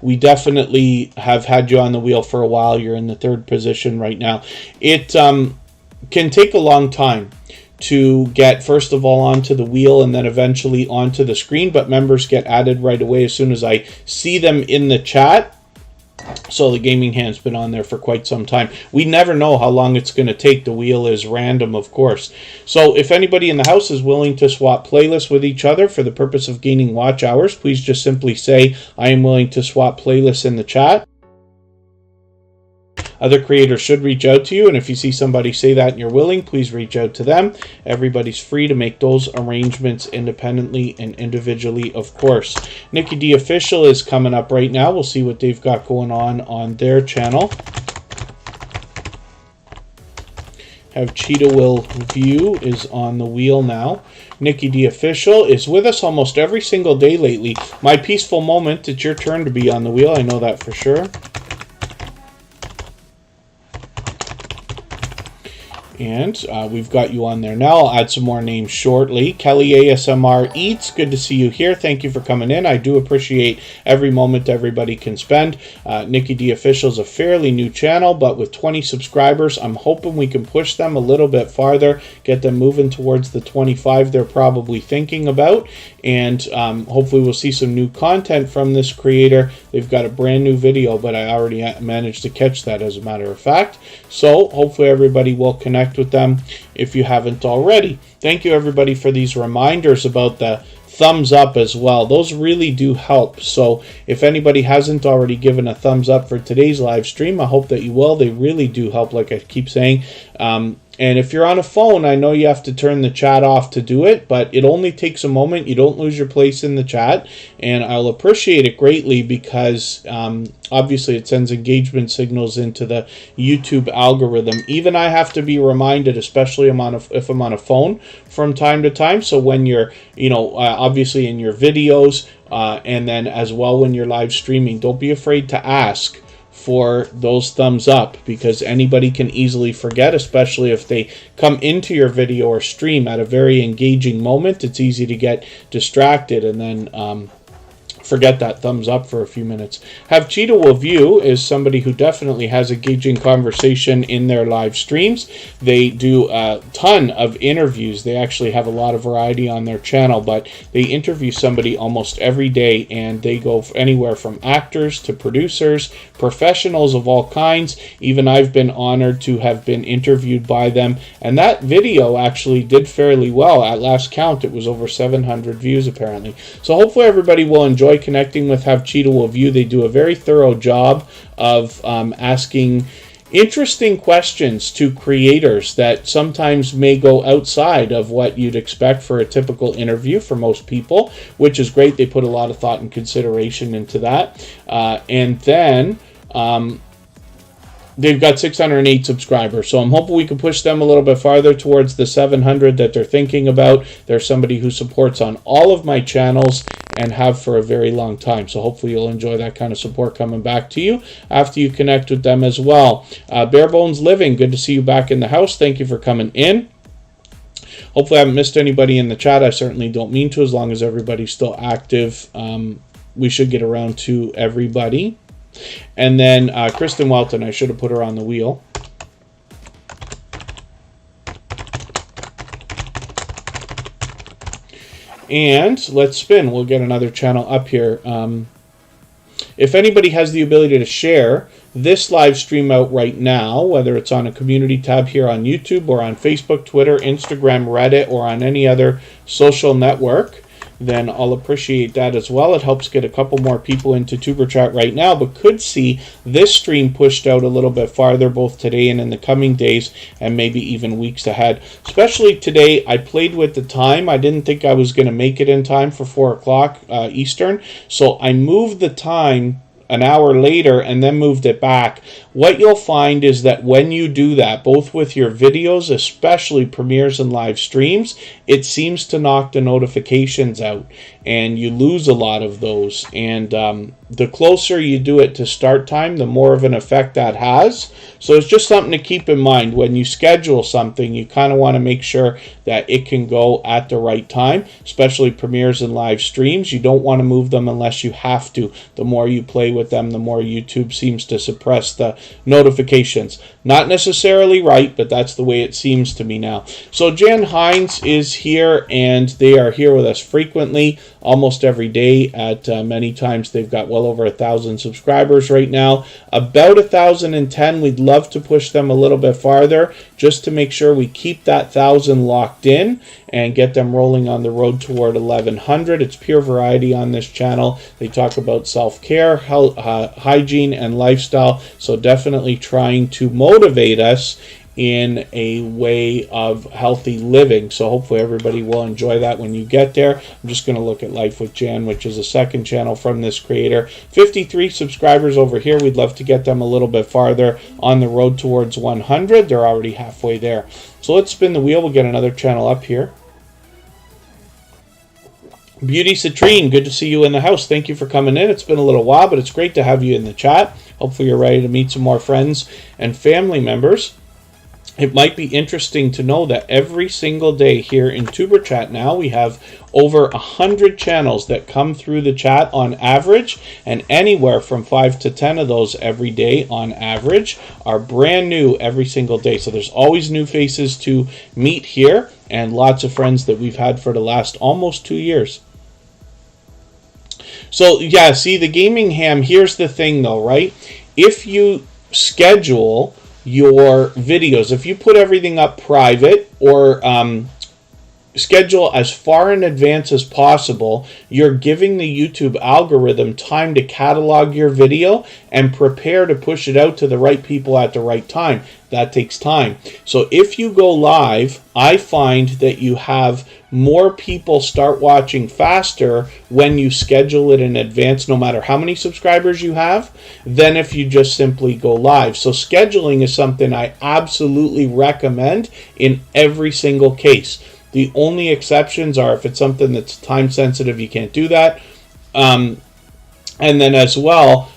we definitely have had you on the wheel for a while. You're in the 3rd position right now. It can take a long time to get, first of all, onto the wheel and then eventually onto the screen, but members get added right away as soon as I see them in the chat. So the gaming hand's been on there for quite some time. We never know how long it's going to take. The wheel is random, of course. So if anybody in the house is willing to swap playlists with each other for the purpose of gaining watch hours, please just simply say, I am willing to swap playlists in the chat. Other creators should reach out to you, and if you see somebody say that and you're willing, please reach out to them. Everybody's free to make those arrangements independently and individually, of course. Nikki D Official is coming up right now. We'll see what they've got going on their channel. Have Cheetah Will View is on the wheel now. Nikki D Official is with us almost every single day lately. My peaceful moment, it's your turn to be on the wheel. I know that for sure. And we've got you on there now. I'll add some more names shortly. Kelly ASMR Eats, good to see you here. Thank you for coming in. I do appreciate every moment everybody can spend. Nikki D Official is a fairly new channel, but with 20 subscribers, I'm hoping we can push them a little bit farther, get them moving towards the 25 they're probably thinking about. And hopefully we'll see some new content from this creator. They've got a brand new video, but I already managed to catch that, as a matter of fact. So hopefully everybody will connect with them if you haven't already. Thank you everybody for these reminders about the thumbs up as well. Those really do help. So if anybody hasn't already given a thumbs up for today's live stream, I hope that you will. They really do help, like I keep saying. And if you're on a phone, I know you have to turn the chat off to do it, but it only takes a moment. You don't lose your place in the chat, and I'll appreciate it greatly because obviously it sends engagement signals into the YouTube algorithm. Even I have to be reminded, especially if I'm on a phone from time to time. So when you're, obviously in your videos, and then as well when you're live streaming, don't be afraid to ask for those thumbs up, because anybody can easily forget, especially if they come into your video or stream at a very engaging moment. It's easy to get distracted and then forget that thumbs up for a few minutes. Have Cheetah Will View is somebody who definitely has engaging conversation in their live streams. They do a ton of interviews. They actually have a lot of variety on their channel, but they interview somebody almost every day, and they go anywhere from actors to producers, professionals of all kinds. Even I've been honored to have been interviewed by them, and that video actually did fairly well. At last count, it was over 700 views apparently. So hopefully everybody will enjoy connecting with Have Cheetah Will View. They do a very thorough job of asking interesting questions to creators that sometimes may go outside of what you'd expect for a typical interview for most people, which is great. They put a lot of thought and consideration into that. And then they've got 608 subscribers, so I'm hoping we can push them a little bit farther towards the 700 that they're thinking about. They're somebody who supports on all of my channels and have for a very long time, so hopefully you'll enjoy that kind of support coming back to you after you connect with them as well. Bare Bones Living, good to see you back in the house. Thank you for coming in. Hopefully I haven't missed anybody in the chat. I certainly don't mean to, as long as everybody's still active. We should get around to everybody. And then Kristen Welton, I should have put her on the wheel. And let's spin. We'll get another channel up here. If anybody has the ability to share this live stream out right now, whether it's on a community tab here on YouTube or on Facebook, Twitter, Instagram, Reddit, or on any other social network, then I'll appreciate that as well. It helps get a couple more people into Tuber Chat right now, but could see this stream pushed out a little bit farther, both today and in the coming days, and maybe even weeks ahead. Especially today, I played with the time. I didn't think I was going to make it in time for 4 o'clock Eastern, so I moved the time an hour later and then moved it back, what you'll find is that when you do that, both with your videos, especially premieres and live streams, it seems to knock the notifications out and you lose a lot of those. And the closer you do it to start time, the more of an effect that has. So it's just something to keep in mind. When you schedule something, you kind of want to make sure that it can go at the right time, especially premieres and live streams. You don't want to move them unless you have to. The more you play with them, the more YouTube seems to suppress the notifications. Not necessarily right, but that's the way it seems to me now. So Jan Hines is here, and they are here with us frequently, almost every day. At many times they've got well over 1,000 subscribers right now, about 1,010. We'd love to push them a little bit farther just to make sure we keep that 1,000 locked in and get them rolling on the road toward 1,100. It's pure variety on this channel. They talk about self-care, health, hygiene, and lifestyle, so definitely trying to motivate us in a way of healthy living. So hopefully everybody will enjoy that when you get there. I'm just going to look at Life with Jan, which is a second channel from this creator. 53 subscribers over here. We'd love to get them a little bit farther on the road towards 100. They're already halfway there. So let's spin the wheel. We'll get another channel up here. Beauty Citrine, good to see you in the house. Thank you for coming in. It's been a little while, but it's great to have you in the chat. Hopefully you're ready to meet some more friends and family members. It might be interesting to know that every single day here in Superchat now, we have over 100 channels that come through the chat on average, and anywhere from 5 to 10 of those every day on average are brand new every single day. So there's always new faces to meet here, and lots of friends that we've had for the last almost 2 years. So yeah, see, the gaming ham, here's the thing though, right? If you schedule your videos, if you put everything up private or schedule as far in advance as possible, you're giving the YouTube algorithm time to catalog your video and prepare to push it out to the right people at the right time. That takes time. So if you go live, I find that you have more people start watching faster when you schedule it in advance, no matter how many subscribers you have, than if you just simply go live. So scheduling is something I absolutely recommend in every single case. The only exceptions are if it's something that's time sensitive, you can't do that. And then as well,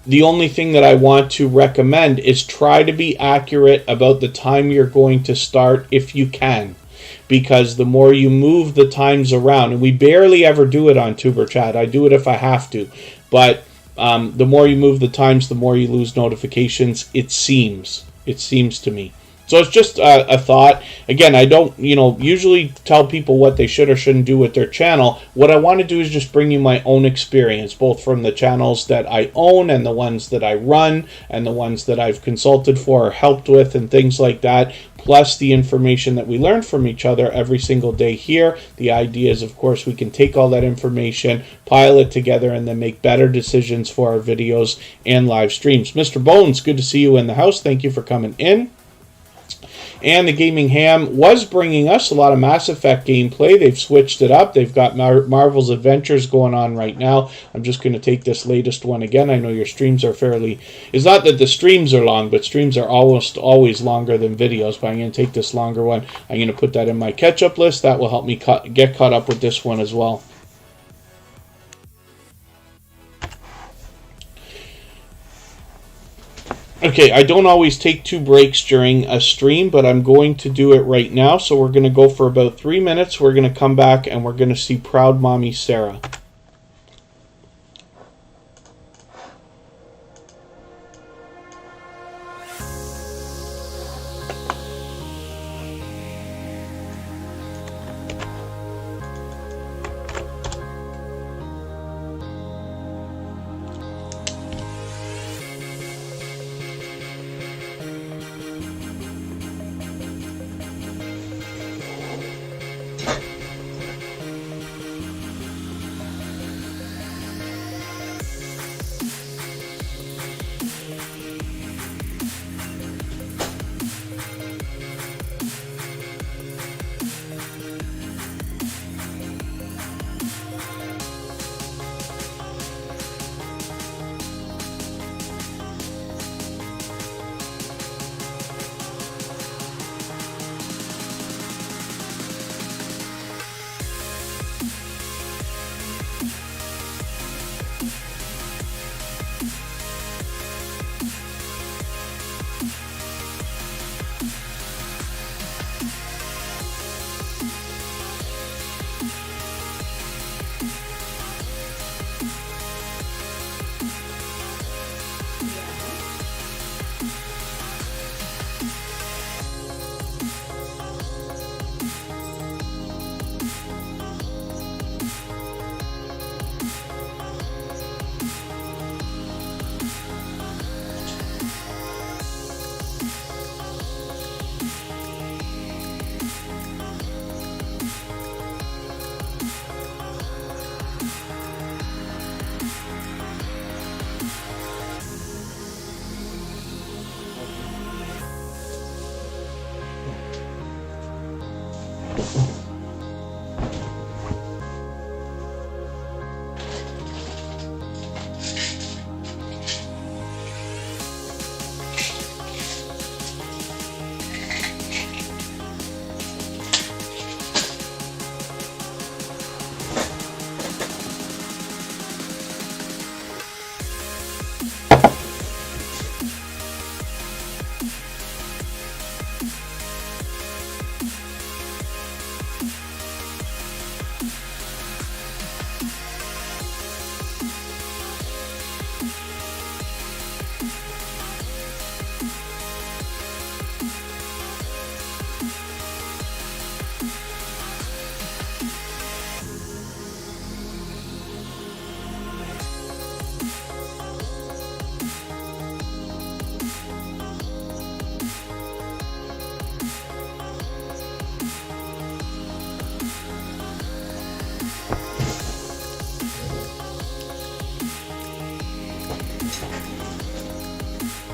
the only thing that I want to recommend is try to be accurate about the time you're going to start if you can. Because the more you move the times around, and we barely ever do it on Superchat, I do it if I have to, but the more you move the times, the more you lose notifications, it seems to me. So it's just a thought. Again, I don't, usually tell people what they should or shouldn't do with their channel. What I want to do is just bring you my own experience, both from the channels that I own and the ones that I run and the ones that I've consulted for or helped with and things like that, plus the information that we learn from each other every single day here. The idea is, of course, we can take all that information, pile it together, and then make better decisions for our videos and live streams. Mr. Bones, good to see you in the house. Thank you for coming in. And the Gaming Ham was bringing us a lot of Mass Effect gameplay. They've switched it up. They've got Marvel's Adventures going on right now. I'm just going to take this latest one again. I know your streams are fairly... It's not that the streams are long, but streams are almost always longer than videos. But I'm going to take this longer one. I'm going to put that in my catch-up list. That will help me get caught up with this one as well. Okay, I don't always take 2 breaks during a stream, but I'm going to do it right now. So we're going to go for about 3 minutes. We're going to come back and we're going to see Proud Mommy Sarah.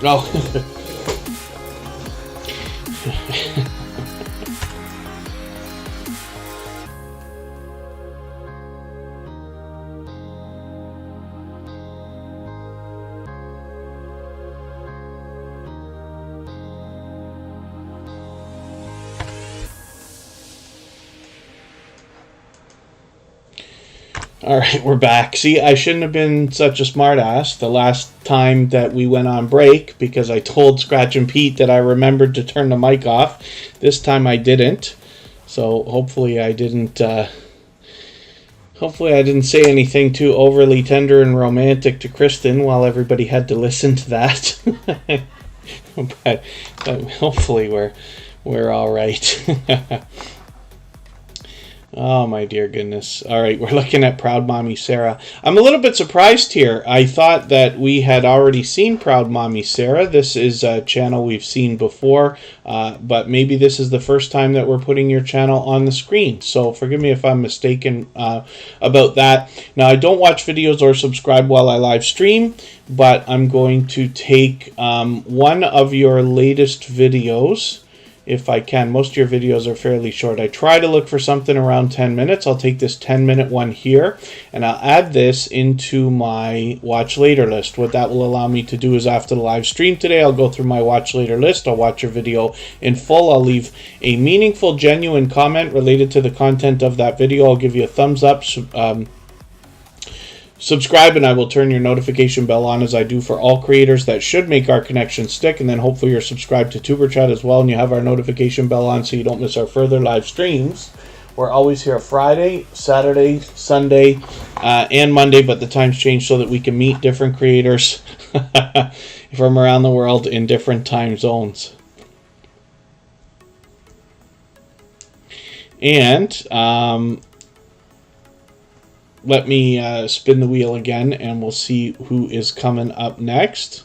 Oh. All right, we're back. See, I shouldn't have been such a smartass the last time that we went on break because I told Scratch and Pete that I remembered to turn the mic off. This time I didn't. So hopefully I didn't say anything too overly tender and romantic to Kristen while everybody had to listen to that. but hopefully we're all right. Oh, my dear goodness. All right, we're looking at Proud Mommy Sarah. I'm a little bit surprised here. I thought that we had already seen Proud Mommy Sarah. This is a channel we've seen before, but maybe this is the first time that we're putting your channel on the screen. So forgive me if I'm mistaken about that. Now, I don't watch videos or subscribe while I live stream, but I'm going to take one of your latest videos, if I can. Most of your videos are fairly short. I try to look for something around 10 minutes. I'll take this 10-minute one here, and I'll add this into my watch later list. What that will allow me to do is after the live stream today, I'll go through my watch later list. I'll watch your video in full. I'll leave a meaningful, genuine comment related to the content of that video. I'll give you a thumbs up. Subscribe, and I will turn your notification bell on as I do for all creators. That should make our connection stick. And then hopefully you're subscribed to Superchat as well, and you have our notification bell on so you don't miss our further live streams. We're always here Friday, Saturday, Sunday, and Monday, but the times change so that we can meet different creators from around the world in different time zones. And let me spin the wheel again, and we'll see who is coming up next.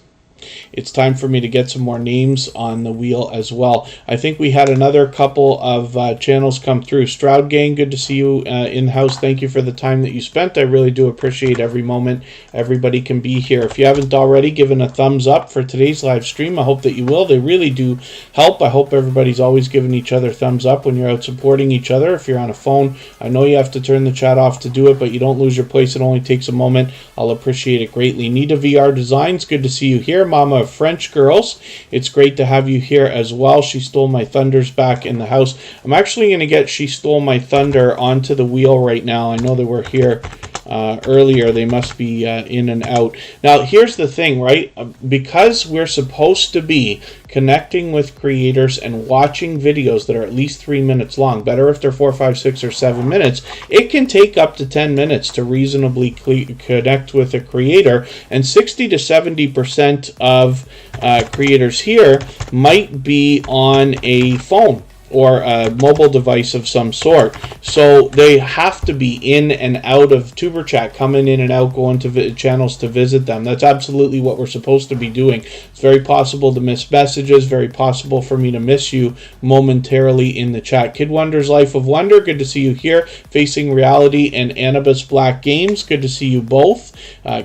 It's time for me to get some more names on the wheel as well. I think we had another couple of channels come through. Stroud Gang, good to see you in-house. Thank you for the time that you spent. I really do appreciate every moment everybody can be here. If you haven't already given a thumbs up for today's live stream, I hope that you will. They really do help. I hope everybody's always giving each other thumbs up when you're out supporting each other. If you're on a phone, I know you have to turn the chat off to do it, but you don't lose your place. It only takes a moment. I'll appreciate it greatly. Nita VR Designs, good to see you here. Mama of French Girls, it's great to have you here as well. She Stole My Thunders back in the house. I'm actually going to get She Stole My Thunder onto the wheel right now. I know they were here earlier. They must be in and out. Now, here's the thing, right? Because we're supposed to be connecting with creators and watching videos that are at least 3 minutes long, better if they're 4, 5, 6, or 7 minutes, it can take up to 10 minutes to reasonably connect with a creator, and 60 to 70% of creators here might be on a phone or a mobile device of some sort. So they have to be in and out of Tuber Chat, coming in and out, going to channels to visit them. That's absolutely what we're supposed to be doing. It's very possible to miss messages, very possible for me to miss you momentarily in the chat. Kid Wonder's Life of Wonder, good to see you here. Facing Reality and Anubis Black Games, good to see you both.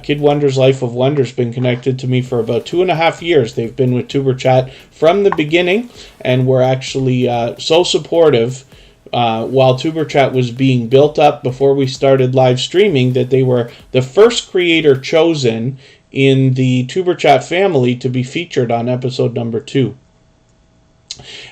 Kid Wonder's Life of Wonder's been connected to me for about 2.5 years. They've been with Tuber Chat from the beginning, and we're actually so supportive while Tuber Chat was being built up before we started live streaming that they were the first creator chosen in the Tuber Chat family to be featured on episode number 2.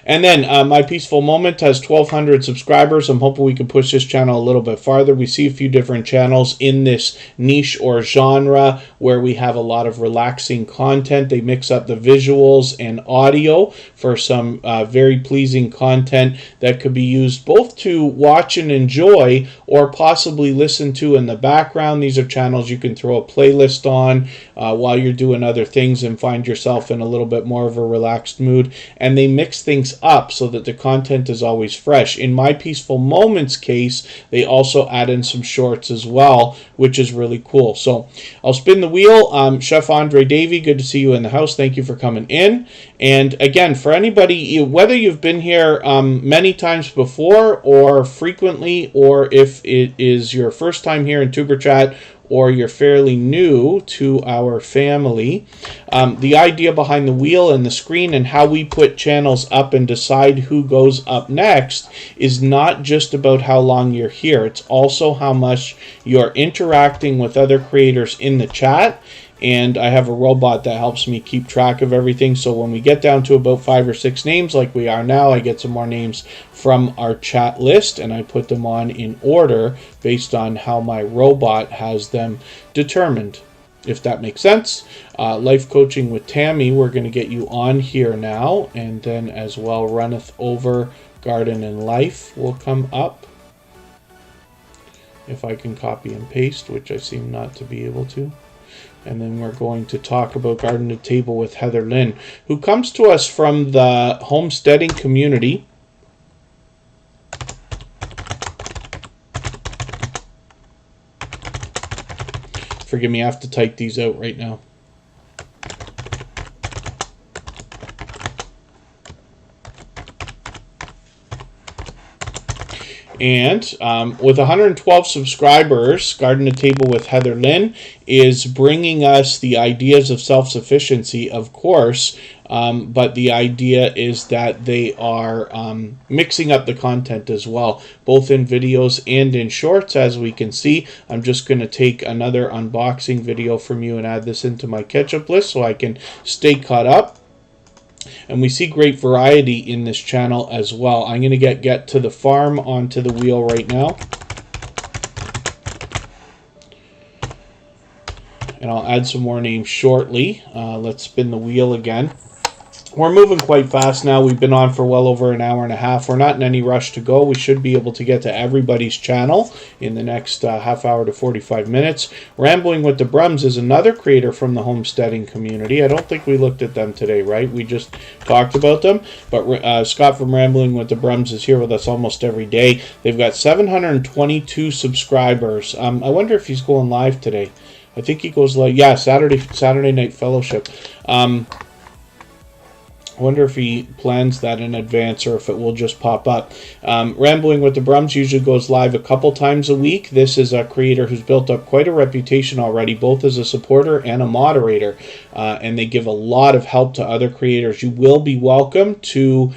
And then My Peaceful Moment has 1,200 subscribers. I'm hoping we can push this channel a little bit farther. We see a few different channels in this niche or genre where we have a lot of relaxing content. They mix up the visuals and audio for some very pleasing content that could be used both to watch and enjoy or possibly listen to in the background. These are channels you can throw a playlist on while you're doing other things and find yourself in a little bit more of a relaxed mood. And they mix things up so that the content is always fresh. In My Peaceful Moments case, they also add in some shorts as well, which is really cool. So I'll spin the wheel. Chef Andre Davey, good to see you in the house. Thank you for coming in. And again, for anybody, whether you've been here many times before or frequently, or if it is your first time here in Tuber Chat, or you're fairly new to our family, the idea behind the wheel and the screen and how we put channels up and decide who goes up next is not just about how long you're here. It's also how much you're interacting with other creators in the chat. And I have a robot that helps me keep track of everything. So when we get down to about 5 or 6 names like we are now, I get some more names from our chat list and I put them on in order based on how my robot has them determined, if that makes sense. Life coaching with Tammy, we're going to get you on here now, and then as well runneth over garden and life will come up. If I can copy and paste, which I seem not to be able to. And then we're going to talk about Garden to Table with Heather Lynn, who comes to us from the homesteading community. Forgive me, I have to type these out right now. And with 112 subscribers, Garden to Table with Heather Lynn is bringing us the ideas of self-sufficiency, of course, but the idea is that they are mixing up the content as well, both in videos and in shorts. As we can see, I'm just going to take another unboxing video from you and add this into my catch-up list so I can stay caught up. And we see great variety in this channel as well. I'm going to get to the farm onto the wheel right now. And I'll add some more names shortly. Let's spin the wheel again. We're moving quite fast now. We've been on for well over an hour and a half. We're not in any rush to go. We should be able to get to everybody's channel in the next half hour to 45 minutes. Rambling with the Brums is another creator from the homesteading community. I don't think we looked at them today, right? We just talked about them. But Scott from Rambling with the Brums is here with us almost every day. They've got 722 subscribers. I wonder if he's going live today. I think he goes live. Yeah, Saturday Night Fellowship. I wonder if he plans that in advance or if it will just pop up. Rambling with the Brums usually goes live a couple times a week. This is a creator who's built up quite a reputation already, both as a supporter and a moderator. And they give a lot of help to other creators. You will be welcome to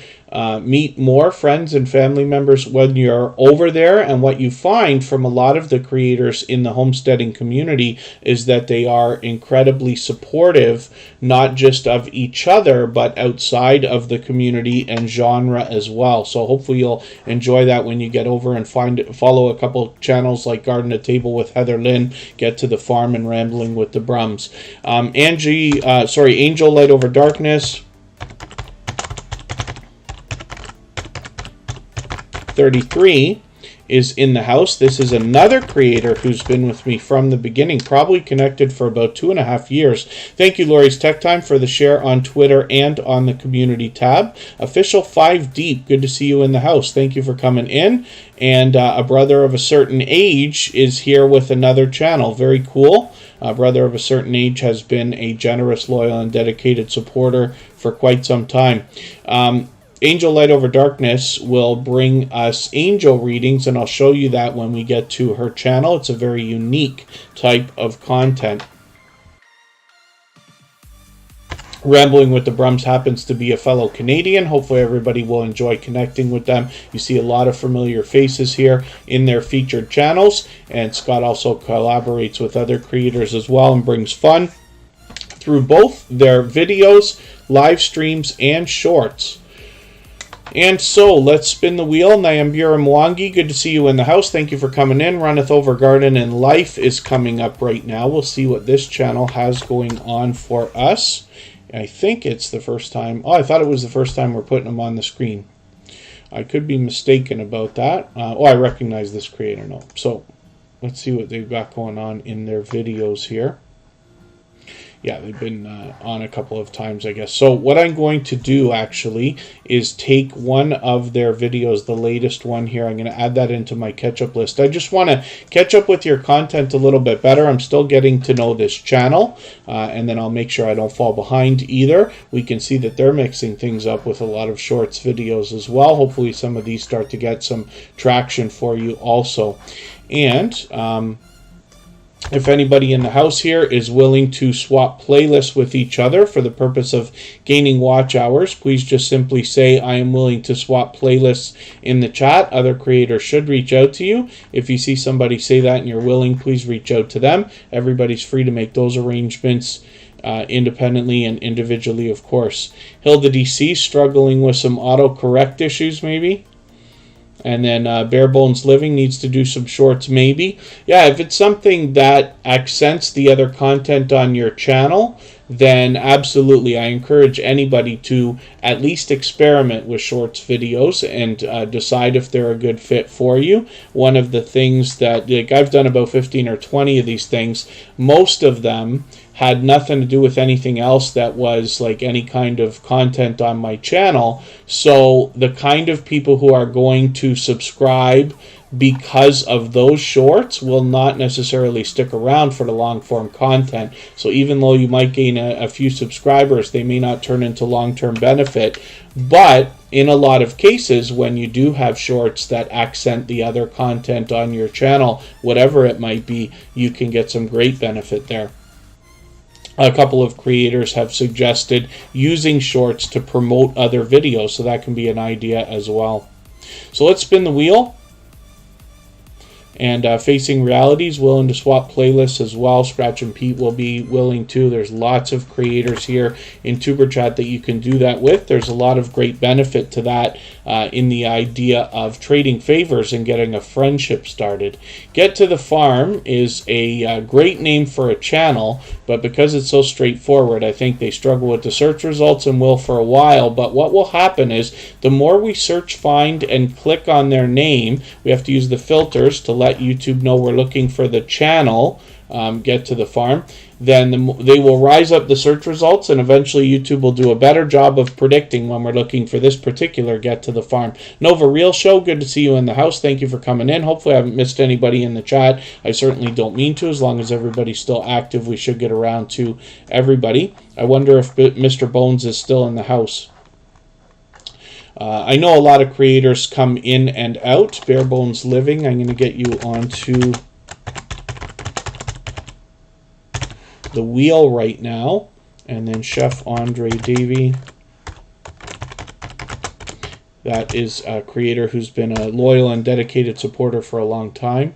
meet more friends and family members when you're over there. And what you find from a lot of the creators in the homesteading community is that they are incredibly supportive, not just of each other, but outside of the community and genre as well. So hopefully you'll enjoy that when you get over and follow a couple channels like Garden to Table with Heather Lynn, Get to the Farm, and Rambling with the Brums. Angel Light Over Darkness 33 is in the house. This is another creator who's been with me from the beginning, probably connected for about 2.5 years. Thank you, Lori's Tech Time, for the share on Twitter and on the community tab. Official 5 Deep, good to see you in the house. Thank you for coming in. And a brother of a certain age is here with another channel. Very cool. A brother of a certain age has been a generous, loyal, and dedicated supporter for quite some time. Angel Light Over Darkness will bring us angel readings, and I'll show you that when we get to her channel. It's a very unique type of content. Rambling with the Brums happens to be a fellow Canadian. Hopefully everybody will enjoy connecting with them. You see a lot of familiar faces here in their featured channels, and Scott also collaborates with other creators as well and brings fun through both their videos, live streams, and shorts. And so, let's spin the wheel. Nyambura Mwangi, good to see you in the house. Thank you for coming in. Runneth Over Garden and Life is coming up right now. We'll see what this channel has going on for us. I think it's the first time. Oh, I thought it was the first time we're putting them on the screen. I could be mistaken about that. I recognize this creator now. So, let's see what they've got going on in their videos here. Yeah, they've been on a couple of times, I guess. So what I'm going to do, actually, is take one of their videos, the latest one here. I'm going to add that into my catch-up list. I just want to catch up with your content a little bit better. I'm still getting to know this channel, and then I'll make sure I don't fall behind either. We can see that they're mixing things up with a lot of shorts videos as well. Hopefully some of these start to get some traction for you also. And If anybody in the house here is willing to swap playlists with each other for the purpose of gaining watch hours, please just simply say, I am willing to swap playlists in the chat. Other creators should reach out to you. If you see somebody say that and you're willing, please reach out to them. Everybody's free to make those arrangements independently and individually, of course. Hilda DC struggling with some autocorrect issues, maybe. And then Bare Bones Living needs to do some shorts, maybe. Yeah, if it's something that accents the other content on your channel, then absolutely, I encourage anybody to at least experiment with shorts videos and decide if they're a good fit for you. One of the things that, like, I've done about 15 or 20 of these things, most of them had nothing to do with anything else that was like any kind of content on my channel. So the kind of people who are going to subscribe because of those shorts will not necessarily stick around for the long form content. So even though you might gain a few subscribers, they may not turn into long-term benefit. But in a lot of cases, when you do have shorts that accent the other content on your channel, whatever it might be, you can get some great benefit there. A couple of creators have suggested using shorts to promote other videos, so that can be an idea as well. So let's spin the wheel. And Facing Realities, willing to swap playlists as well. Scratch and Pete will be willing to. There's lots of creators here in Superchat that you can do that with. There's a lot of great benefit to that in the idea of trading favors and getting a friendship started. Get to the Farm is a great name for a channel, but because it's so straightforward, I think they struggle with the search results and will for a while. But what will happen is the more we search, find, and click on their name, we have to use the filters to let YouTube know we're looking for the channel, Get to the Farm, then they will rise up the search results, and eventually YouTube will do a better job of predicting when we're looking for this particular Get to the Farm. Nova Real Show, good to see you in the house. Thank you for coming in. Hopefully I haven't missed anybody in the chat. I certainly don't mean to. As long as everybody's still active, we should get around to everybody. I wonder if Mr. Bones is still in the house. I know a lot of creators come in and out. Bare Bones Living, I'm going to get you onto the wheel right now. And then Chef Andre Davey. That is a creator who's been a loyal and dedicated supporter for a long time.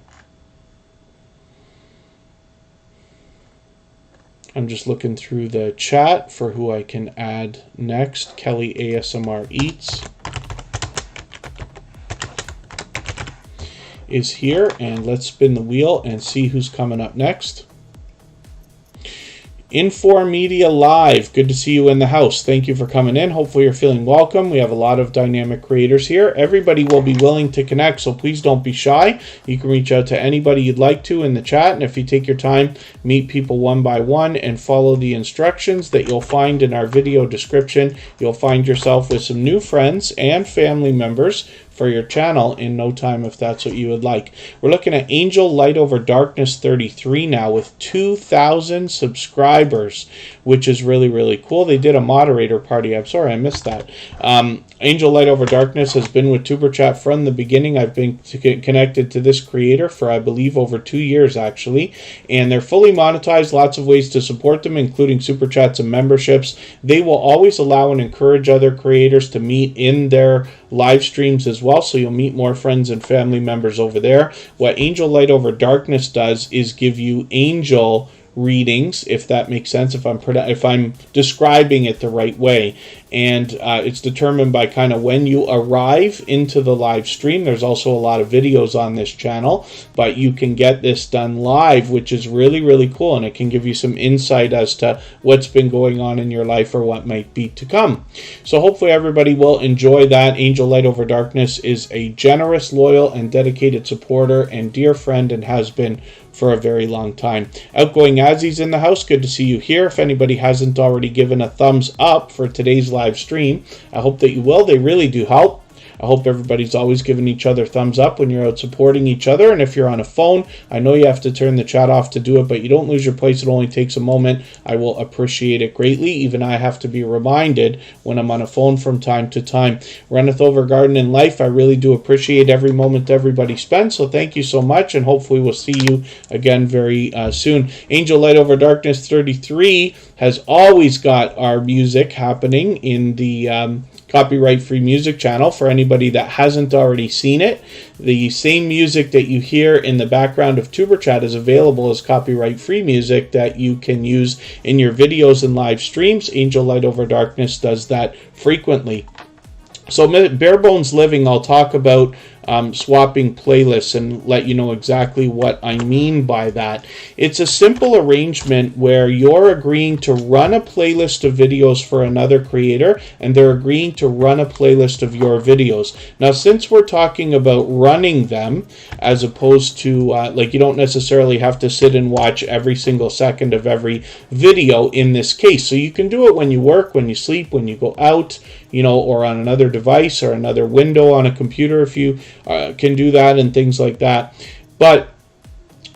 I'm just looking through the chat for who I can add next. Kelly ASMR Eats is here, and let's spin the wheel and see who's coming up next. Infor Media Live, good to see you in the house. Thank you for coming in. Hopefully you're feeling welcome. We have a lot of dynamic creators here. Everybody will be willing to connect, so please don't be shy. You can reach out to anybody you'd like to in the chat, and if you take your time, meet people one by one and follow the instructions that you'll find in our video description, you'll find yourself with some new friends and family members for your channel in no time, if that's what you would like. We're looking at Angel Light Over Darkness 33 now with 2,000 subscribers, which is really, really cool. They did a moderator party. I'm sorry I missed that. Angel Light Over Darkness has been with TuberChat from the beginning. I've been connected to this creator for, I believe, over 2 years, actually. And they're fully monetized. Lots of ways to support them, including Super Chats and memberships. They will always allow and encourage other creators to meet in their live streams as well, so you'll meet more friends and family members over there. What Angel Light Over Darkness does is give you angel readings, if that makes sense, if I'm describing it the right way. And it's determined by kind of when you arrive into the live stream. There's also a lot of videos on this channel, but you can get this done live, which is really, really cool, and it can give you some insight as to what's been going on in your life or what might be to come. So hopefully everybody will enjoy that. Angel Light Over Darkness is a generous, loyal, and dedicated supporter and dear friend, and has been for a very long time. Outgoing Azzy's in the house. Good to see you here. If anybody hasn't already given a thumbs up for today's live stream, I hope that you will. They really do help. I hope everybody's always giving each other thumbs up when you're out supporting each other. And if you're on a phone, I know you have to turn the chat off to do it, but you don't lose your place. It only takes a moment. I will appreciate it greatly. Even I have to be reminded when I'm on a phone from time to time. Runneth over garden in life. I really do appreciate every moment everybody spends. So thank you so much, and hopefully we'll see you again very soon. Angel Light Over Darkness 33 has always got our music happening in the copyright-free music channel. For anybody that hasn't already seen it, the same music that you hear in the background of Superchat is available as copyright-free music that you can use in your videos and live streams. Angel Light Over Darkness does that frequently. So Bare Bones Living, I'll talk about swapping playlists and let you know exactly what I mean by that. It's a simple arrangement where you're agreeing to run a playlist of videos for another creator, and they're agreeing to run a playlist of your videos. Now, since we're talking about running them, as opposed to, like, you don't necessarily have to sit and watch every single second of every video in this case. So you can do it when you work, when you sleep, when you go out, you know, or on another device or another window on a computer if you can do that and things like that. But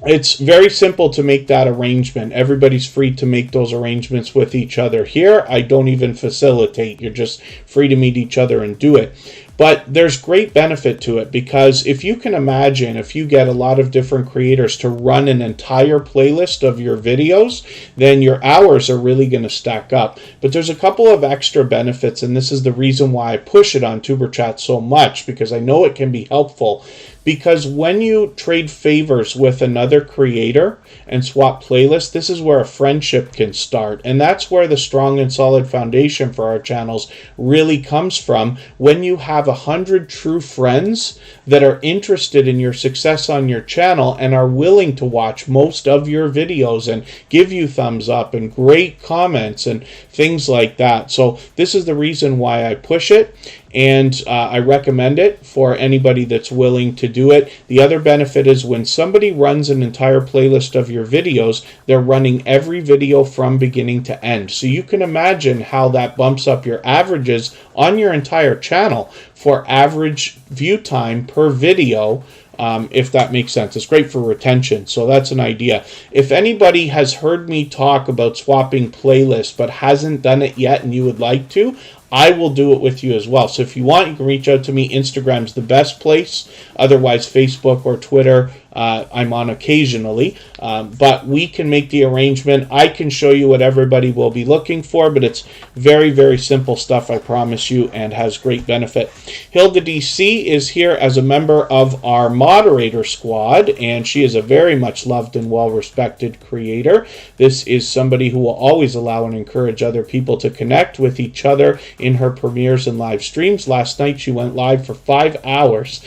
it's very simple to make that arrangement. Everybody's free to make those arrangements with each other. Here, I don't even facilitate. You're just free to meet each other and do it. But there's great benefit to it, because if you can imagine, if you get a lot of different creators to run an entire playlist of your videos, then your hours are really going to stack up. But there's a couple of extra benefits, and this is the reason why I push it on TuberChat so much, because I know it can be helpful. Because when you trade favors with another creator and swap playlists, this is where a friendship can start. And that's where the strong and solid foundation for our channels really comes from. When you have 100 true friends that are interested in your success on your channel and are willing to watch most of your videos and give you thumbs up and great comments and things like that. So this is the reason why I push it. And I recommend it for anybody that's willing to do it. The other benefit is when somebody runs an entire playlist of your videos, they're running every video from beginning to end. So you can imagine how that bumps up your averages on your entire channel for average view time per video. If that makes sense. It's great for retention, so that's an idea. If anybody has heard me talk about swapping playlists but hasn't done it yet and you would like to, I will do it with you as well. So if you want, you can reach out to me. Instagram's the best place. Otherwise, Facebook or Twitter, I'm on occasionally. But we can make the arrangement. I can show you what everybody will be looking for, but it's very, very simple stuff, I promise you, and has great benefit. Hilda DC is here as a member of our moderator squad, and she is a very much loved and well-respected creator. This is somebody who will always allow and encourage other people to connect with each other in her premieres and live streams. Last night she went live for 5 hours.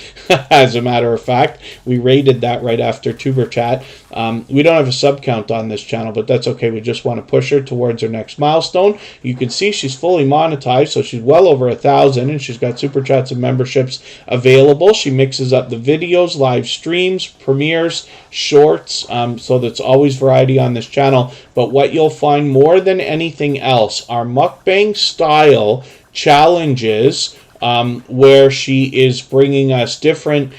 As a matter of fact, we rated that right after TuberChat. We don't have a sub count on this channel, but that's okay. We just want to push her towards her next milestone. You can see she's fully monetized, so she's well over 1,000, and she's got super chats and memberships available. She mixes up the videos, live streams, premieres, shorts, so that's always variety on this channel. But what you'll find more than anything else are mukbang style challenges, where she is bringing us different,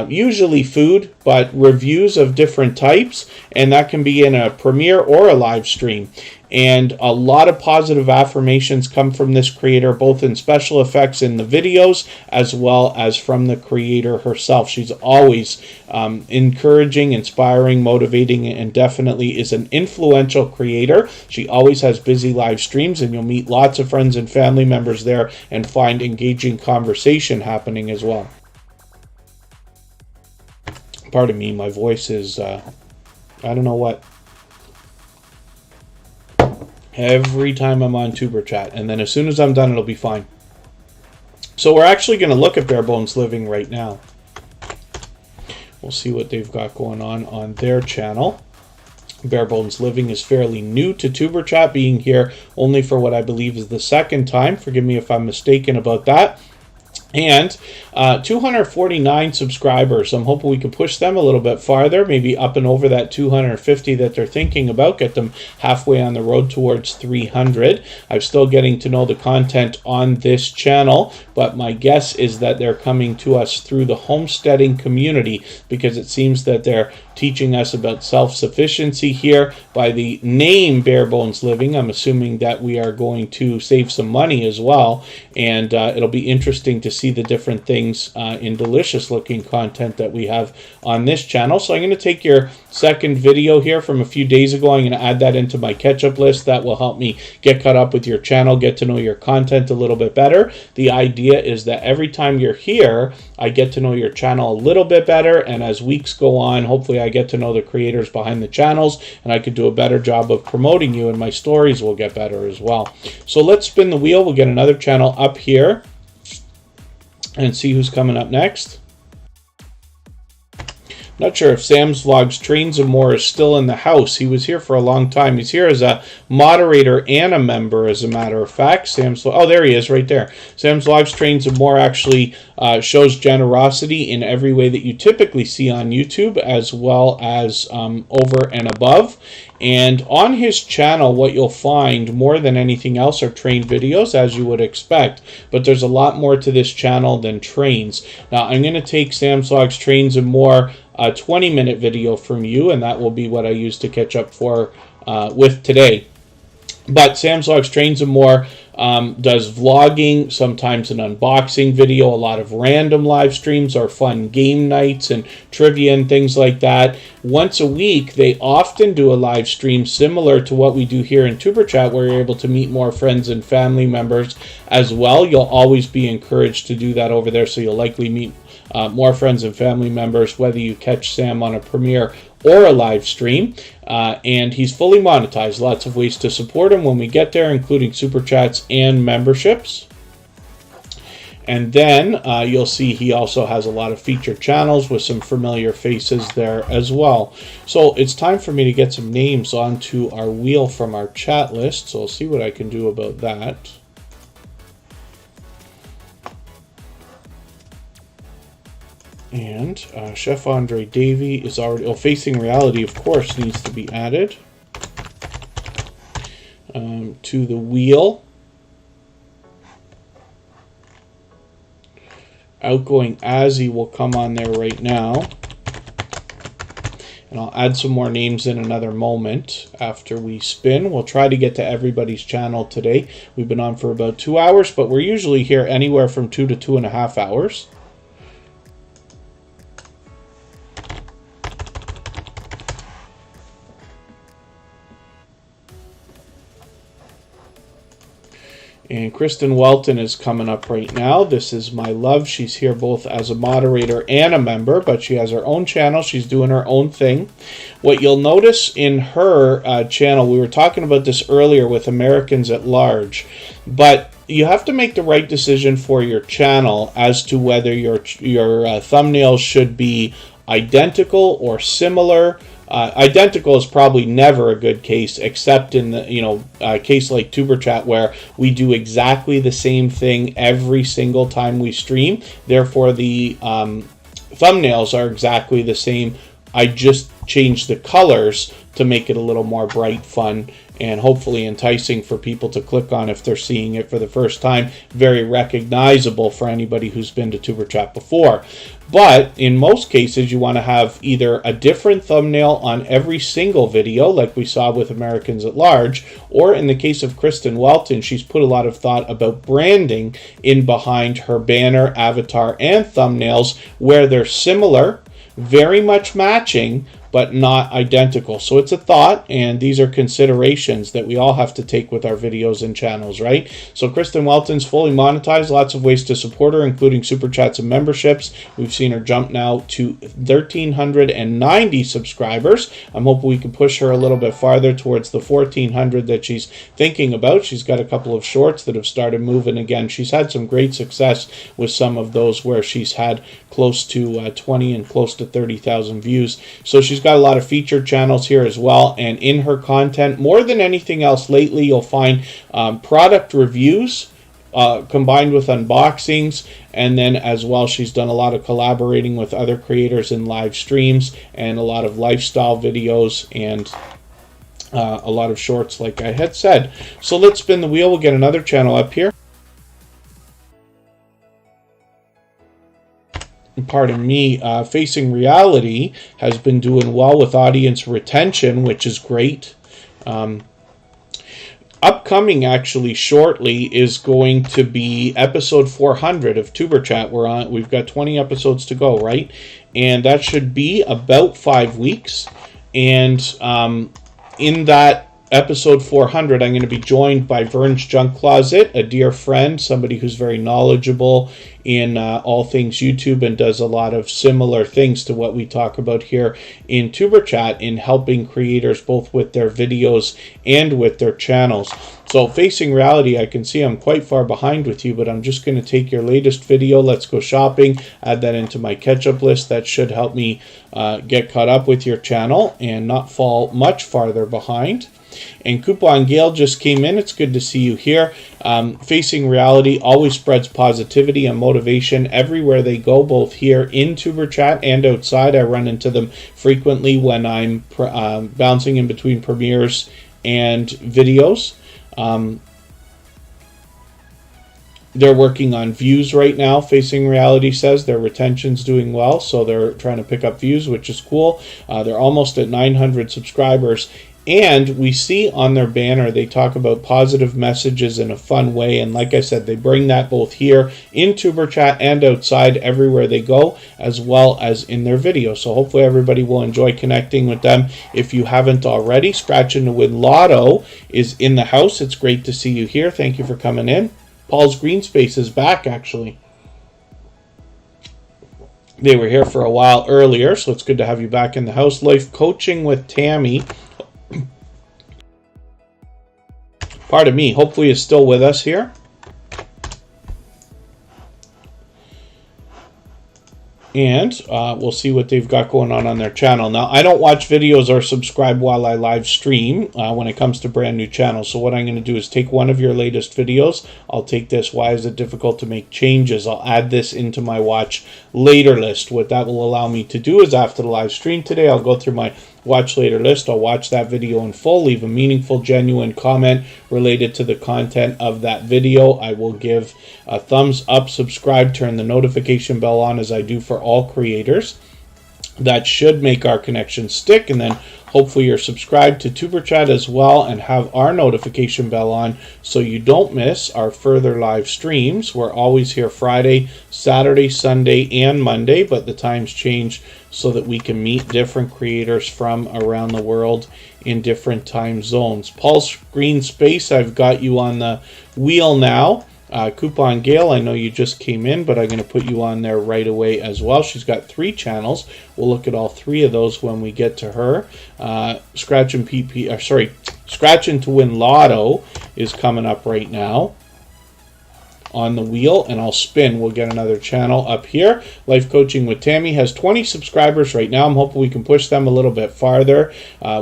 usually food, but reviews of different types, and that can be in a premiere or a live stream. And a lot of positive affirmations come from this creator, both in special effects in the videos as well as from the creator herself. She's always encouraging, inspiring, motivating, and definitely is an influential creator. She always has busy live streams, and you'll meet lots of friends and family members there and find engaging conversation happening as well. Pardon me, my voice is, I don't know what. Every time I'm on TuberChat, and then as soon as I'm done, it'll be fine. So we're actually going to look at Bare Bones Living right now. We'll see what they've got going on their channel. Bare Bones Living is fairly new to TuberChat, being here only for what I believe is the second time. Forgive me if I'm mistaken about that. And 249 subscribers. I'm hoping we can push them a little bit farther, maybe up and over that 250 that they're thinking about, get them halfway on the road towards 300. I'm still getting to know the content on this channel, but my guess is that they're coming to us through the homesteading community, because it seems that they're teaching us about self-sufficiency here. By the name Bare Bones Living, I'm assuming that we are going to save some money as well, and it'll be interesting to see the different things in delicious looking content that we have on this channel. So I'm going to take your second video here from a few days ago. I'm going to add that into my catch-up list. That will help me get caught up with your channel, get to know your content a little bit better. The idea is that every time you're here, I get to know your channel a little bit better, and as weeks go on, hopefully I get to know the creators behind the channels, and I can do a better job of promoting you, and my stories will get better as well. So let's spin the wheel. We'll get another channel up here and see who's coming up next. Not sure if Sam's Vlogs Trains and More is still in the house. He was here for a long time. He's here as a moderator and a member, as a matter of fact. Oh, there he is right there. Sam's Vlogs Trains and More actually shows generosity in every way that you typically see on YouTube, as well as over and above. And on his channel, what you'll find more than anything else are train videos, as you would expect. But there's a lot more to this channel than trains. Now, I'm going to take Sam's Vlogs Trains and More, a 20-minute video from you, and that will be what I use to catch up with today. But Sam's Vlogs Trains and More does vlogging, sometimes an unboxing video, a lot of random live streams or fun game nights and trivia and things like that. Once a week, they often do a live stream similar to what we do here in Superchat, where you're able to meet more friends and family members as well. You'll always be encouraged to do that over there, so you'll likely meet more friends and family members, whether you catch Sam on a premiere or a live stream. And he's fully monetized. Lots of ways to support him when we get there, including super chats and memberships. And then you'll see he also has a lot of featured channels with some familiar faces there as well. So it's time for me to get some names onto our wheel from our chat list. So I'll see what I can do about that. And Chef Andre Davey is already... Oh, Facing Reality, of course, needs to be added to the wheel. Outgoing Azzy will come on there right now. And I'll add some more names in another moment after we spin. We'll try to get to everybody's channel today. We've been on for about 2 hours, but we're usually here anywhere from 2 to 2.5 hours. And Kristen Welton is coming up right now. This is my love. She's here both as a moderator and a member, but she has her own channel. She's doing her own thing. What you'll notice in her channel, we were talking about this earlier with Americans at Large, but you have to make the right decision for your channel as to whether your thumbnails should be identical or similar. Identical is probably never a good case, except in the case like Superchat, where we do exactly the same thing every single time we stream. Therefore, the thumbnails are exactly the same. I just changed the colors to make it a little more bright, fun, and hopefully enticing for people to click on if they're seeing it for the first time. Very recognizable for anybody who's been to Superchat before. But in most cases, you want to have either a different thumbnail on every single video, like we saw with Americans at Large, or in the case of Kristen Welton, she's put a lot of thought about branding in behind her banner, avatar, and thumbnails, where they're similar, very much matching, but not identical. So it's a thought, and these are considerations that we all have to take with our videos and channels, right? So Kristen Welton's fully monetized, lots of ways to support her, including super chats and memberships. We've seen her jump now to 1,390 subscribers. I'm hoping we can push her a little bit farther towards the 1,400 that she's thinking about. She's got a couple of shorts that have started moving again. She's had some great success with some of those where she's had close to 20 and close to 30,000 views. So she's got a lot of featured channels here as well, and in her content, more than anything else lately, you'll find product reviews combined with unboxings, and then as well she's done a lot of collaborating with other creators in live streams and a lot of lifestyle videos and a lot of shorts, like I had said. So let's spin the wheel. We'll get another channel up here. Pardon me. Facing Reality has been doing well with audience retention, which is great. Upcoming, actually, shortly is going to be episode 400 of Tuber Chat. We've got 20 episodes to go, right? And that should be about 5 weeks. And in that episode 400, I'm going to be joined by Vern's Junk Closet, a dear friend, somebody who's very knowledgeable in all things YouTube and does a lot of similar things to what we talk about here in Tuber Chat, in helping creators both with their videos and with their channels. So Facing Reality, I can see I'm quite far behind with you, but I'm just going to take your latest video, Let's Go Shopping, add that into my catch-up list. That should help me get caught up with your channel and not fall much farther behind. And Coupon Gale just came in. It's good to see you here. Facing Reality always spreads positivity and motivation everywhere they go, both here in Tuber Chat and outside. I run into them frequently when I'm bouncing in between premieres and videos. They're working on views right now. Facing Reality says their retention's doing well, so they're trying to pick up views, which is cool. They're almost at 900 subscribers. And we see on their banner, they talk about positive messages in a fun way. And like I said, they bring that both here in Tuber Chat and outside, everywhere they go, as well as in their videos. So hopefully everybody will enjoy connecting with them. If you haven't already, Scratching to Win Lotto is in the house. It's great to see you here. Thank you for coming in. Paul's Green Space is back, actually. They were here for a while earlier, so it's good to have you back in the house. Life Coaching with Tammy, pardon me, hopefully is still with us here. And we'll see what they've got going on their channel. Now, I don't watch videos or subscribe while I live stream when it comes to brand new channels. So what I'm going to do is take one of your latest videos. I'll take this, why is it difficult to make changes? I'll add this into my watch later list. What that will allow me to do is after the live stream today, I'll go through my watch later list. I'll watch that video in full, leave a meaningful, genuine comment related to the content of that video. I will give a thumbs up, subscribe, turn the notification bell on as I do for all creators. That should make our connection stick, and then hopefully you're subscribed to Tuber Chat as well and have our notification bell on so you don't miss our further live streams. We're always here Friday, Saturday, Sunday, and Monday, but the times change so that we can meet different creators from around the world in different time zones. Paul's Green Space, I've got you on the wheel now. Coupon Gale, I know you just came in, but I'm going to put you on there right away as well. She's got 3 channels. We'll look at all 3 of those when we get to her. Scratching to Win Lotto is coming up right now on the wheel, and I'll spin. We'll get another channel up here. Life Coaching with Tammy has 20 subscribers right now. I'm hoping we can push them a little bit farther.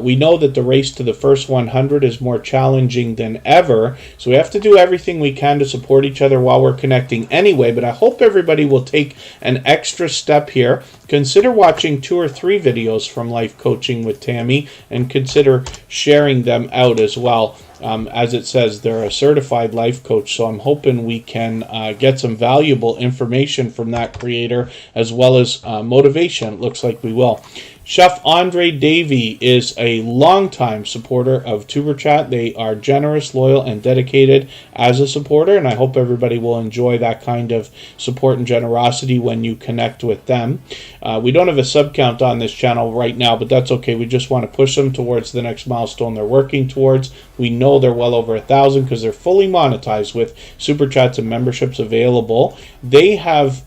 We know that the race to the first 100 is more challenging than ever, so we have to do everything we can to support each other while we're connecting anyway, but I hope everybody will take an extra step here. Consider watching 2 or 3 videos from Life Coaching with Tammy and consider sharing them out as well. As it says, they're a certified life coach, so I'm hoping we can get some valuable information from that creator as well as motivation. It looks like we will. Chef Andre Davey is a longtime supporter of Tuber Chat. They are generous, loyal, and dedicated as a supporter, and I hope everybody will enjoy that kind of support and generosity when you connect with them. We don't have a sub count on this channel right now, but that's okay. We just want to push them towards the next milestone they're working towards. We know they're well over 1,000 because they're fully monetized with Super Chats and memberships available. They have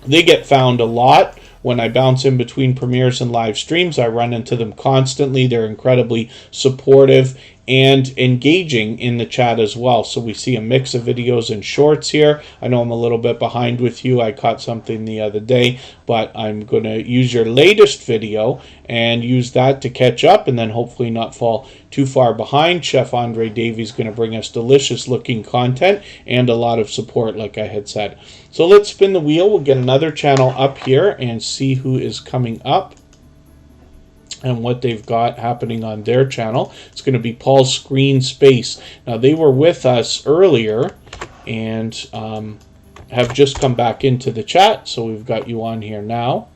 they get found a lot. When I bounce in between premieres and live streams, I run into them constantly. They're incredibly supportive and engaging in the chat as well. So we see a mix of videos and shorts here. I know I'm a little bit behind with you. I caught something the other day, but I'm going to use your latest video and use that to catch up, and then hopefully not fall too far behind. Chef Andre Davies going to bring us delicious looking content and a lot of support, like I had said. So let's spin the wheel. We'll get another channel up here and see who is coming up and what they've got happening on their channel. It's going to be Paul's Screen Space. Now, they were with us earlier and have just come back into the chat, so we've got you on here now.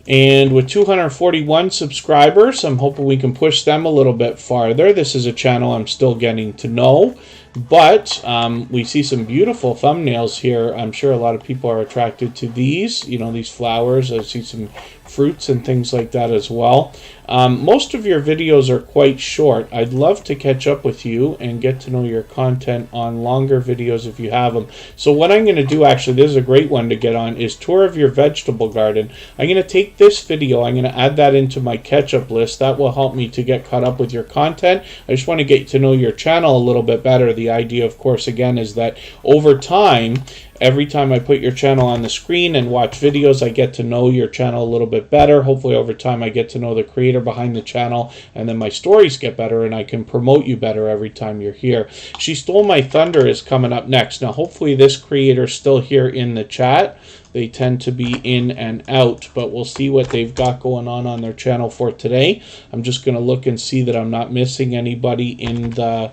And with 241 subscribers, I'm hoping we can push them a little bit farther. This is a channel I'm still getting to know, but we see some beautiful thumbnails here. I'm sure a lot of people are attracted to these, you know, these flowers. I see some fruits and things like that as well. Most of your videos are quite short. I'd love to catch up with you and get to know your content on longer videos if you have them. So what I'm going to do, actually, this is a great one to get on, is tour of your vegetable garden. I'm going to take this video, I'm going to add that into my catch-up list. That will help me to get caught up with your content. I just want to get to know your channel a little bit better. The idea, of course, again, is that over time, every time I put your channel on the screen and watch videos, I get to know your channel a little bit better. Hopefully over time I get to know the creator behind the channel, and then my stories get better and I can promote you better every time you're here. She Stole My Thunder is coming up next. Now hopefully this creator's still here in the chat. They tend to be in and out, but we'll see what they've got going on their channel for today. I'm just going to look and see that I'm not missing anybody in the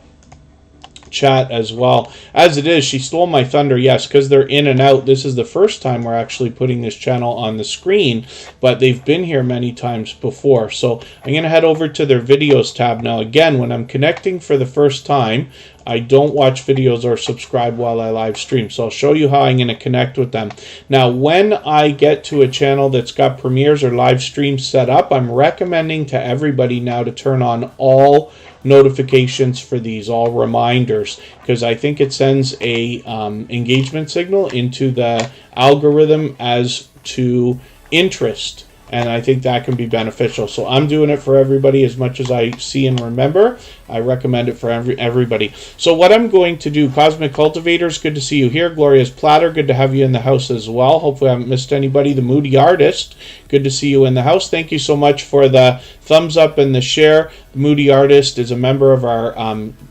chat as well. As it is, She Stole My Thunder, yes, because they're in and out. This is the first time we're actually putting this channel on the screen, but they've been here many times before. So I'm going to head over to their videos tab now. Again, when I'm connecting for the first time, I don't watch videos or subscribe while I live stream. So I'll show you how I'm going to connect with them. Now, when I get to a channel that's got premieres or live streams set up, I'm recommending to everybody now to turn on all notifications for these, all reminders, because I think it sends a engagement signal into the algorithm as to interest, and I think that can be beneficial. So I'm doing it for everybody as much as I see and remember. I recommend it for everybody. So what I'm going to do, Cosmic Cultivators, good to see you here. Gloria's Platter, good to have you in the house as well. Hopefully I haven't missed anybody. The Moody Artist, good to see you in the house. Thank you so much for the thumbs up and the share. The Moody Artist is a member of our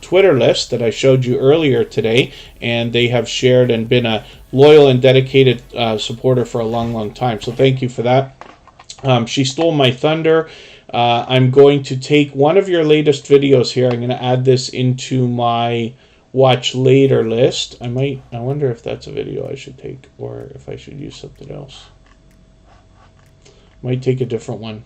Twitter list that I showed you earlier today, and they have shared and been a loyal and dedicated supporter for a long time. So thank you for that. She Stole My Thunder. I'm going to take one of your latest videos here. I'm going to add this into my watch later list. I wonder if that's a video I should take or if I should use something else. Might take a different one.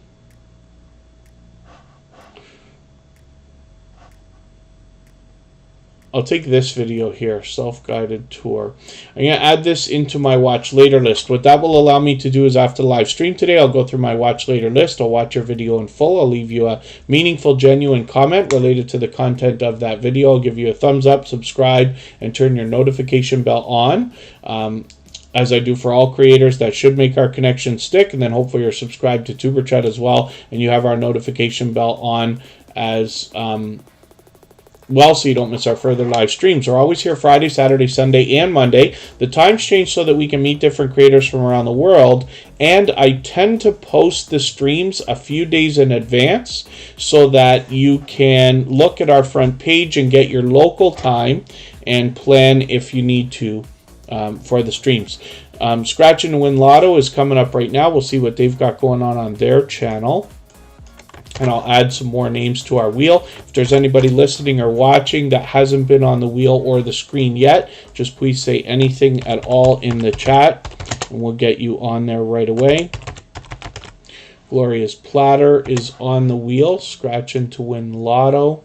I'll take this video here, self-guided tour. I'm going to add this into my watch later list. What that will allow me to do is after the live stream today, I'll go through my watch later list. I'll watch your video in full. I'll leave you a meaningful, genuine comment related to the content of that video. I'll give you a thumbs up, subscribe, and turn your notification bell on. As I do for all creators, that should make our connection stick. And then hopefully you're subscribed to Superchat as well, and you have our notification bell on as well, so you don't miss our further live streams. We're always here Friday, Saturday, Sunday, and Monday. The times change so that we can meet different creators from around the world, and I tend to post the streams a few days in advance so that you can look at our front page and get your local time and plan if you need to for the streams. Scratch and Win Lotto is coming up right now. We'll see what they've got going on their channel. And I'll add some more names to our wheel. If there's anybody listening or watching that hasn't been on the wheel or the screen yet, just please say anything at all in the chat, and we'll get you on there right away. Gloria's Platter is on the wheel. Scratching to Win Lotto.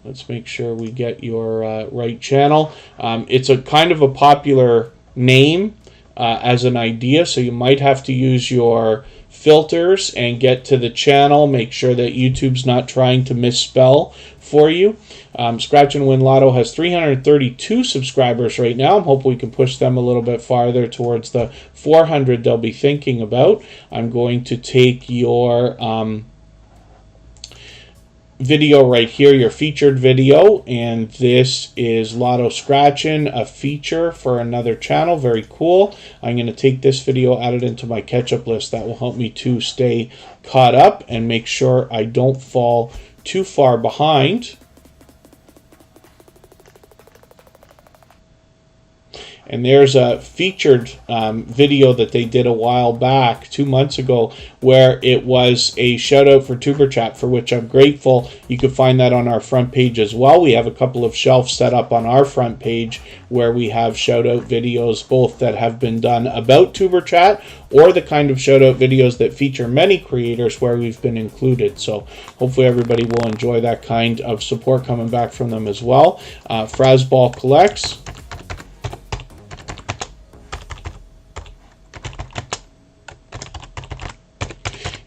Let's make sure we get your right channel. It's a kind of a popular name as an idea, so you might have to use your filters and get to the channel. Make sure that YouTube's not trying to misspell for you. Scratch and Win Lotto has 332 subscribers right now. I'm hoping we can push them a little bit farther towards the 400 they'll be thinking about. I'm going to take your video right here, your featured video, and this is Lotto Scratchin', a feature for another channel. Very cool. I'm going to take this video, add it into my catch-up list. That will help me to stay caught up and make sure I don't fall too far behind. And there's a featured video that they did a while back, 2 months ago, where it was a shout out for Superchat, for which I'm grateful. You can find that on our front page as well. We have a couple of shelves set up on our front page where we have shout out videos, both that have been done about Superchat or the kind of shout out videos that feature many creators where we've been included. So hopefully everybody will enjoy that kind of support coming back from them as well. Frasball Collects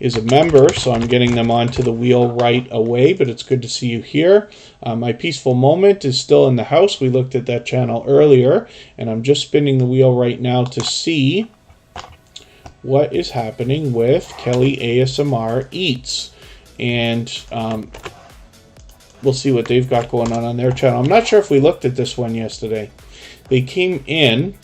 is a member, so I'm getting them onto the wheel right away, but it's good to see you here. My Peaceful Moment is still in the house. We looked at that channel earlier, and I'm just spinning the wheel right now to see what is happening with Kelly ASMR Eats. And we'll see what they've got going on their channel. I'm not sure if we looked at this one yesterday. They came in,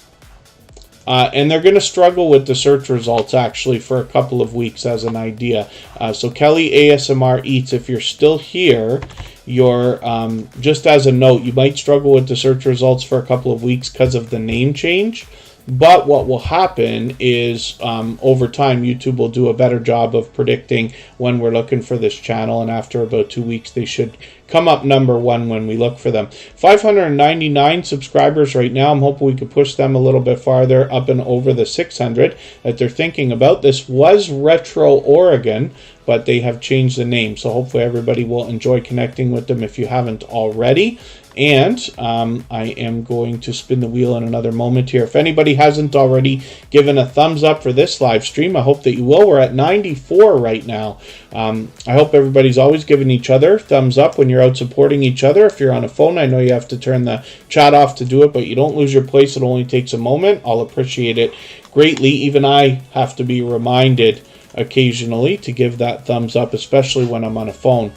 and they're going to struggle with the search results actually for a couple of weeks as an idea. So Kelly ASMR Eats, if you're still here, you're just as a note, you might struggle with the search results for a couple of weeks because of the name change. But what will happen is over time, YouTube will do a better job of predicting when we're looking for this channel. And after about 2 weeks, they should come up number one when we look for them. 599 subscribers right now. I'm hoping we could push them a little bit farther up and over the 600 that they're thinking about. This was Retro Oregon, but they have changed the name. So hopefully everybody will enjoy connecting with them if you haven't already. And I am going to spin the wheel in another moment here. If anybody hasn't already given a thumbs up for this live stream, I hope that you will. We're at 94 right now. I hope everybody's always giving each other thumbs up when you're out supporting each other. If you're on a phone, I know you have to turn the chat off to do it, but you don't lose your place. It only takes a moment. I'll appreciate it greatly. Even I have to be reminded occasionally to give that thumbs up, especially when I'm on a phone.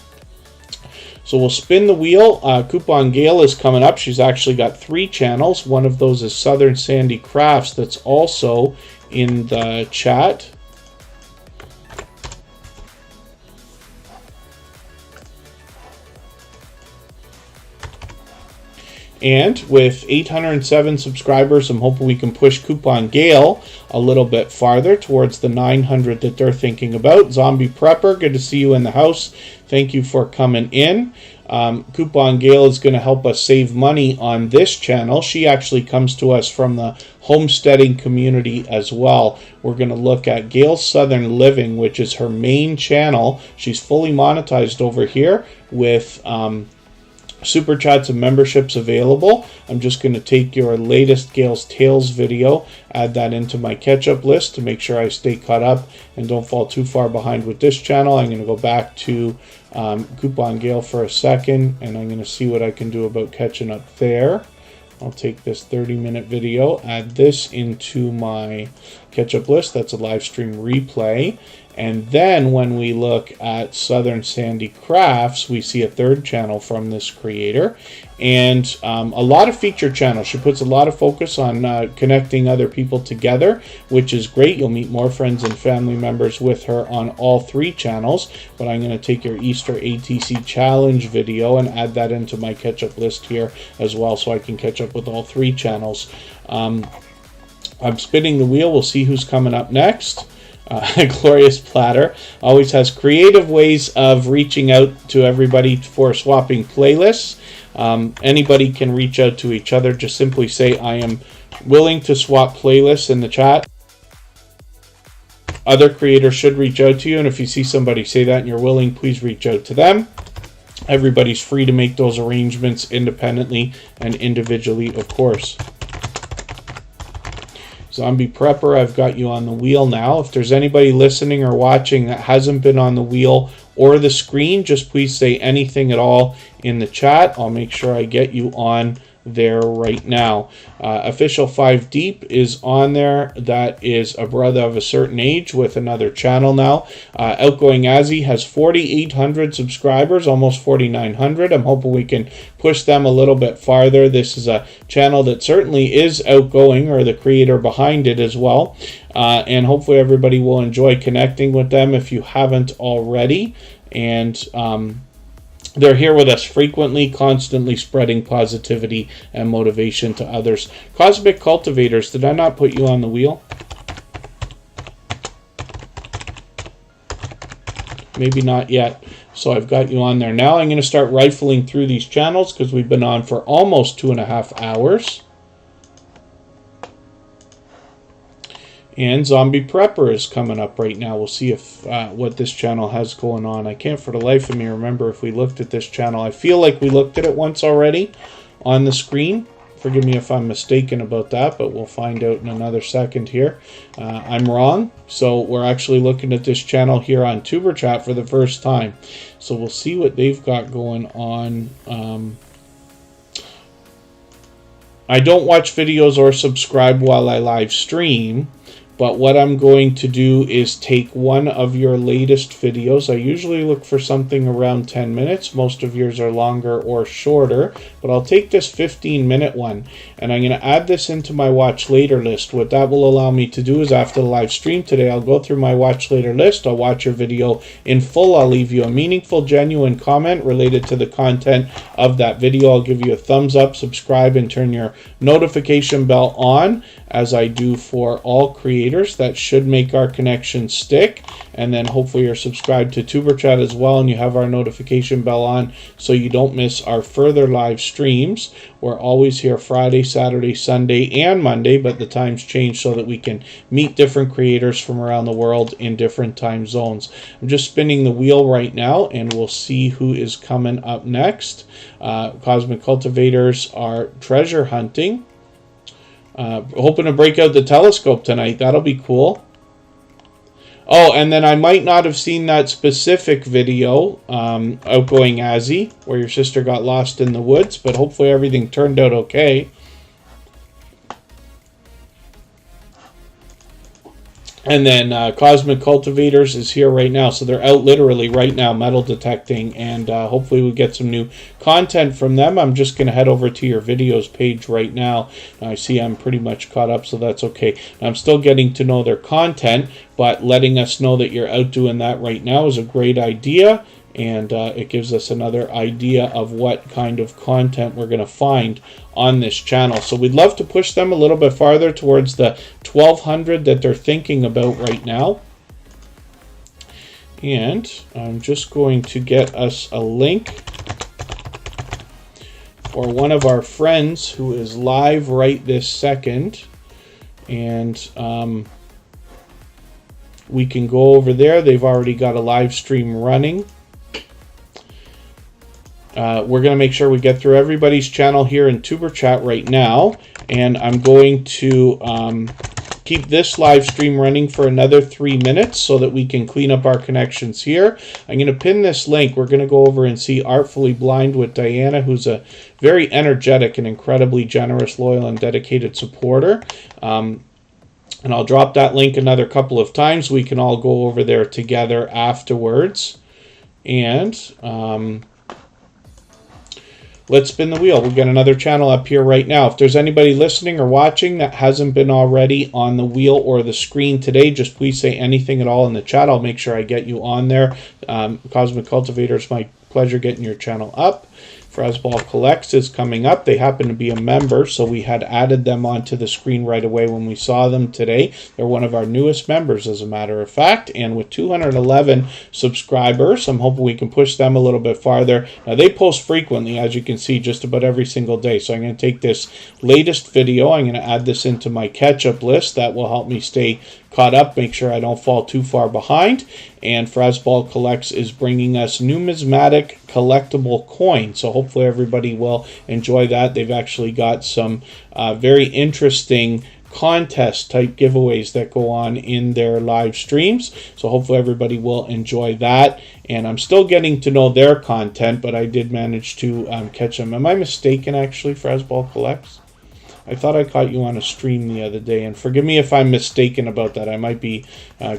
So we'll spin the wheel. Coupon Gail is coming up. She's actually got 3 channels. One of those is Southern Sandy Crafts that's also in the chat. And with 807 subscribers, I'm hoping we can push Coupon Gale a little bit farther towards the 900 that they're thinking about. Zombie Prepper, good to see you in the house. Thank you for coming in. Coupon Gale is going to help us save money on this channel. She actually comes to us from the homesteading community as well. We're going to look at Gail's Southern Living, which is her main channel. She's fully monetized over here with Super Chats and memberships available. I'm just going to take your latest Gail's Tales video, add that into my catch-up list to make sure I stay caught up and don't fall too far behind with this channel. I'm going to go back to Coupon Gale for a second, and I'm going to see what I can do about catching up there. I'll take this 30-minute video, add this into my catch-up list. That's a live stream replay. And then when we look at Southern Sandy Crafts, we see a 3rd channel from this creator. And a lot of featured channels. She puts a lot of focus on connecting other people together, which is great. You'll meet more friends and family members with her on all 3 channels. But I'm going to take your Easter ATC Challenge video and add that into my catch-up list here as well, so I can catch up with all 3 channels. I'm spinning the wheel. We'll see who's coming up next. Glorious Platter always has creative ways of reaching out to everybody for swapping playlists. Anybody can reach out to each other. Just simply say, I am willing to swap playlists in the chat. Other creators should reach out to you, and if you see somebody say that and you're willing, please reach out to them. Everybody's free to make those arrangements independently and individually, of course. Zombie Prepper, I've got you on the wheel now. If there's anybody listening or watching that hasn't been on the wheel or the screen, just please say anything at all in the chat. I'll make sure I get you on there right now. Official 5 Deep is on there. That is a brother of a certain age with another channel now. Outgoing Azzy has 4,800 subscribers, almost 4,900. I'm hoping we can push them a little bit farther. This is a channel that certainly is outgoing, or the creator behind it as well. And hopefully everybody will enjoy connecting with them if you haven't already. And they're here with us frequently, constantly spreading positivity and motivation to others. Cosmic Cultivators, did I not put you on the wheel? Maybe not yet. So I've got you on there now. I'm going to start rifling through these channels because we've been on for almost 2.5 hours. And Zombie Prepper is coming up right now. We'll see if what this channel has going on. I can't for the life of me remember if we looked at this channel. I feel like we looked at it once already on the screen. Forgive me if I'm mistaken about that, but we'll find out in another second here. I'm wrong. So we're actually looking at this channel here on Superchat for the first time. So we'll see what they've got going on. I don't watch videos or subscribe while I live stream. But what I'm going to do is take one of your latest videos. I usually look for something around 10 minutes. Most of yours are longer or shorter. But I'll take this 15-minute one, and I'm going to add this into my watch later list. What that will allow me to do is after the live stream today, I'll go through my watch later list. I'll watch your video in full. I'll leave you a meaningful, genuine comment related to the content of that video. I'll give you a thumbs up, subscribe, and turn your notification bell on, as I do for all creators. That should make our connection stick. And then hopefully you're subscribed to Superchat as well, and you have our notification bell on so you don't miss our further live streams. We're always here Friday, Saturday, Sunday, and Monday, but the times change so that we can meet different creators from around the world in different time zones. I'm just spinning the wheel right now, and we'll see who is coming up next. Cosmic Cultivators are treasure hunting. Hoping to break out the telescope tonight. That'll be cool. Oh, and then I might not have seen that specific video, Outgoing Azzy, where your sister got lost in the woods, but hopefully everything turned out okay. And then Cosmic Cultivators is here right now. So they're out literally right now metal detecting. And hopefully we get some new content from them. I'm just going to head over to your videos page right now. I see I'm pretty much caught up, so that's okay. I'm still getting to know their content. But letting us know that you're out doing that right now is a great idea. And it gives us another idea of what kind of content we're going to find on this channel. So we'd love to push them a little bit farther towards the 1,200 that they're thinking about right now. And I'm just going to get us a link for one of our friends who is live right this second. And we can go over there. They've already got a live stream running. We're going to make sure we get through everybody's channel here in Superchat right now. And I'm going to keep this live stream running for another 3 minutes so that we can clean up our connections here. I'm going to pin this link. We're going to go over and see Artfully Blind with Diana, who's a very energetic and incredibly generous, loyal, and dedicated supporter. And I'll drop that link another couple of times. We can all go over there together afterwards. And let's spin the wheel. We've got another channel up here right now. If there's anybody listening or watching that hasn't been already on the wheel or the screen today, just please say anything at all in the chat. I'll make sure I get you on there. Cosmic Cultivators, my pleasure getting your channel up. Frasball Collects is coming up. They happen to be a member, so we had added them onto the screen right away when we saw them today. They're one of our newest members, as a matter of fact, and with 211 subscribers, I'm hoping we can push them a little bit farther. Now, they post frequently, as you can see, just about every single day, so I'm going to take this latest video, I'm going to add this into my catch-up list. That will help me stay caught up, make sure I don't fall too far behind. And Frasball Collects is bringing us numismatic collectible coins, so hopefully everybody will enjoy that. They've actually got some very interesting contest type giveaways that go on in their live streams. So hopefully everybody will enjoy that. And I'm still getting to know their content, but I did manage to catch them. Am I mistaken, actually, Frasball Collects? I thought I caught you on a stream the other day, and forgive me if I'm mistaken about that. I might be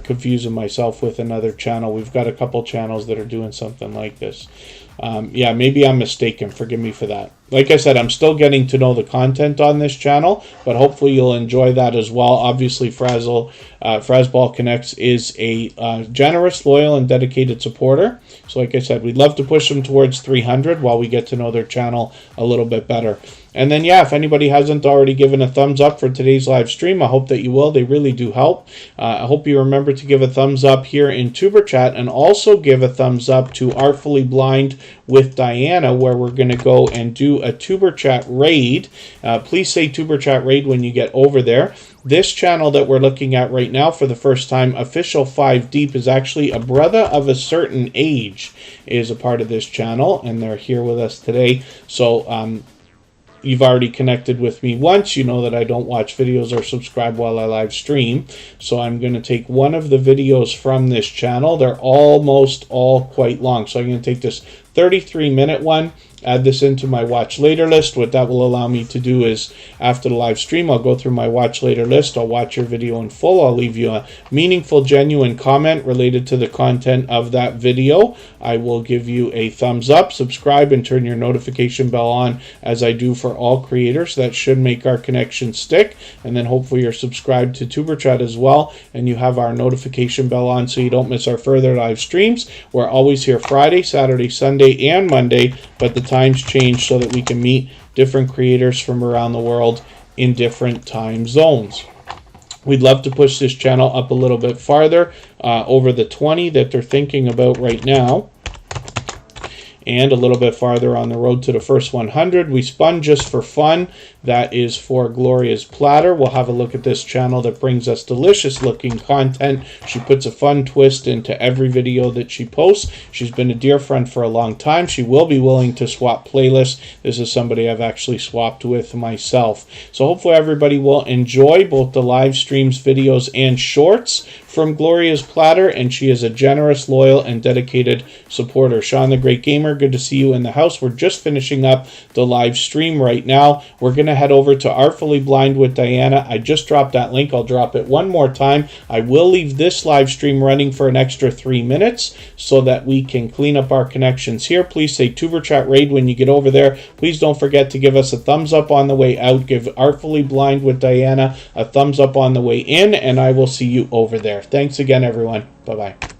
confusing myself with another channel. We've got a couple channels that are doing something like this. Yeah, maybe I'm mistaken. Forgive me for that. Like I said, I'm still getting to know the content on this channel, but hopefully you'll enjoy that as well. Obviously, Frasball Connects is a generous, loyal, and dedicated supporter. So like I said, we'd love to push them towards 300 while we get to know their channel a little bit better. And then, yeah, if anybody hasn't already given a thumbs up for today's live stream, I hope that you will. They really do help. I hope you remember to give a thumbs up here in Tuber Chat, and also give a thumbs up to Artfully Blind with Diana, where we're going to go and do a Tuber Chat raid. Please say Tuber Chat raid when you get over there. This channel that we're looking at right now for the first time, Official 5 Deep, is actually a brother of a certain age is a part of this channel, and they're here with us today. So, you've already connected with me once. You know that I don't watch videos or subscribe while I live stream. So I'm going to take one of the videos from this channel. They're almost all quite long. So I'm going to take this 33-minute one, add this into my watch later list. What that will allow me to do is, after the live stream, I'll go through my watch later list. I'll watch your video in full. I'll leave you a meaningful, genuine comment related to the content of that video. I will give you a thumbs up, subscribe, and turn your notification bell on, as I do for all creators. That should make our connection stick. And then hopefully you're subscribed to Tuber Chat as well, and you have our notification bell on so you don't miss our further live streams. We're always here Friday, Saturday, Sunday, and Monday, but the times change so that we can meet different creators from around the world in different time zones. We'd love to push this channel up a little bit farther, over the 20 that they're thinking about right now, and a little bit farther on the road to the first 100. We spun just for fun. That is for Gloria's Platter. We'll have a look at this channel that brings us delicious looking content. She puts a fun twist into every video that she posts. She's been a dear friend for a long time. She will be willing to swap playlists. This is somebody I've actually swapped with myself. So hopefully everybody will enjoy both the live streams, videos, and shorts from Gloria's Platter, and she is a generous, loyal, and dedicated supporter. Sean the Great Gamer, good to see you in the house. We're just finishing up the live stream right now. We're going to head over to Artfully Blind with Diana. I just dropped that link. I'll drop it one more time. I will leave this live stream running for an extra 3 minutes so that we can clean up our connections here. Please say Tuber Chat Raid when you get over there. Please don't forget to give us a thumbs up on the way out. Give Artfully Blind with Diana a thumbs up on the way in, and I will see you over there. Thanks again, everyone. Bye-bye.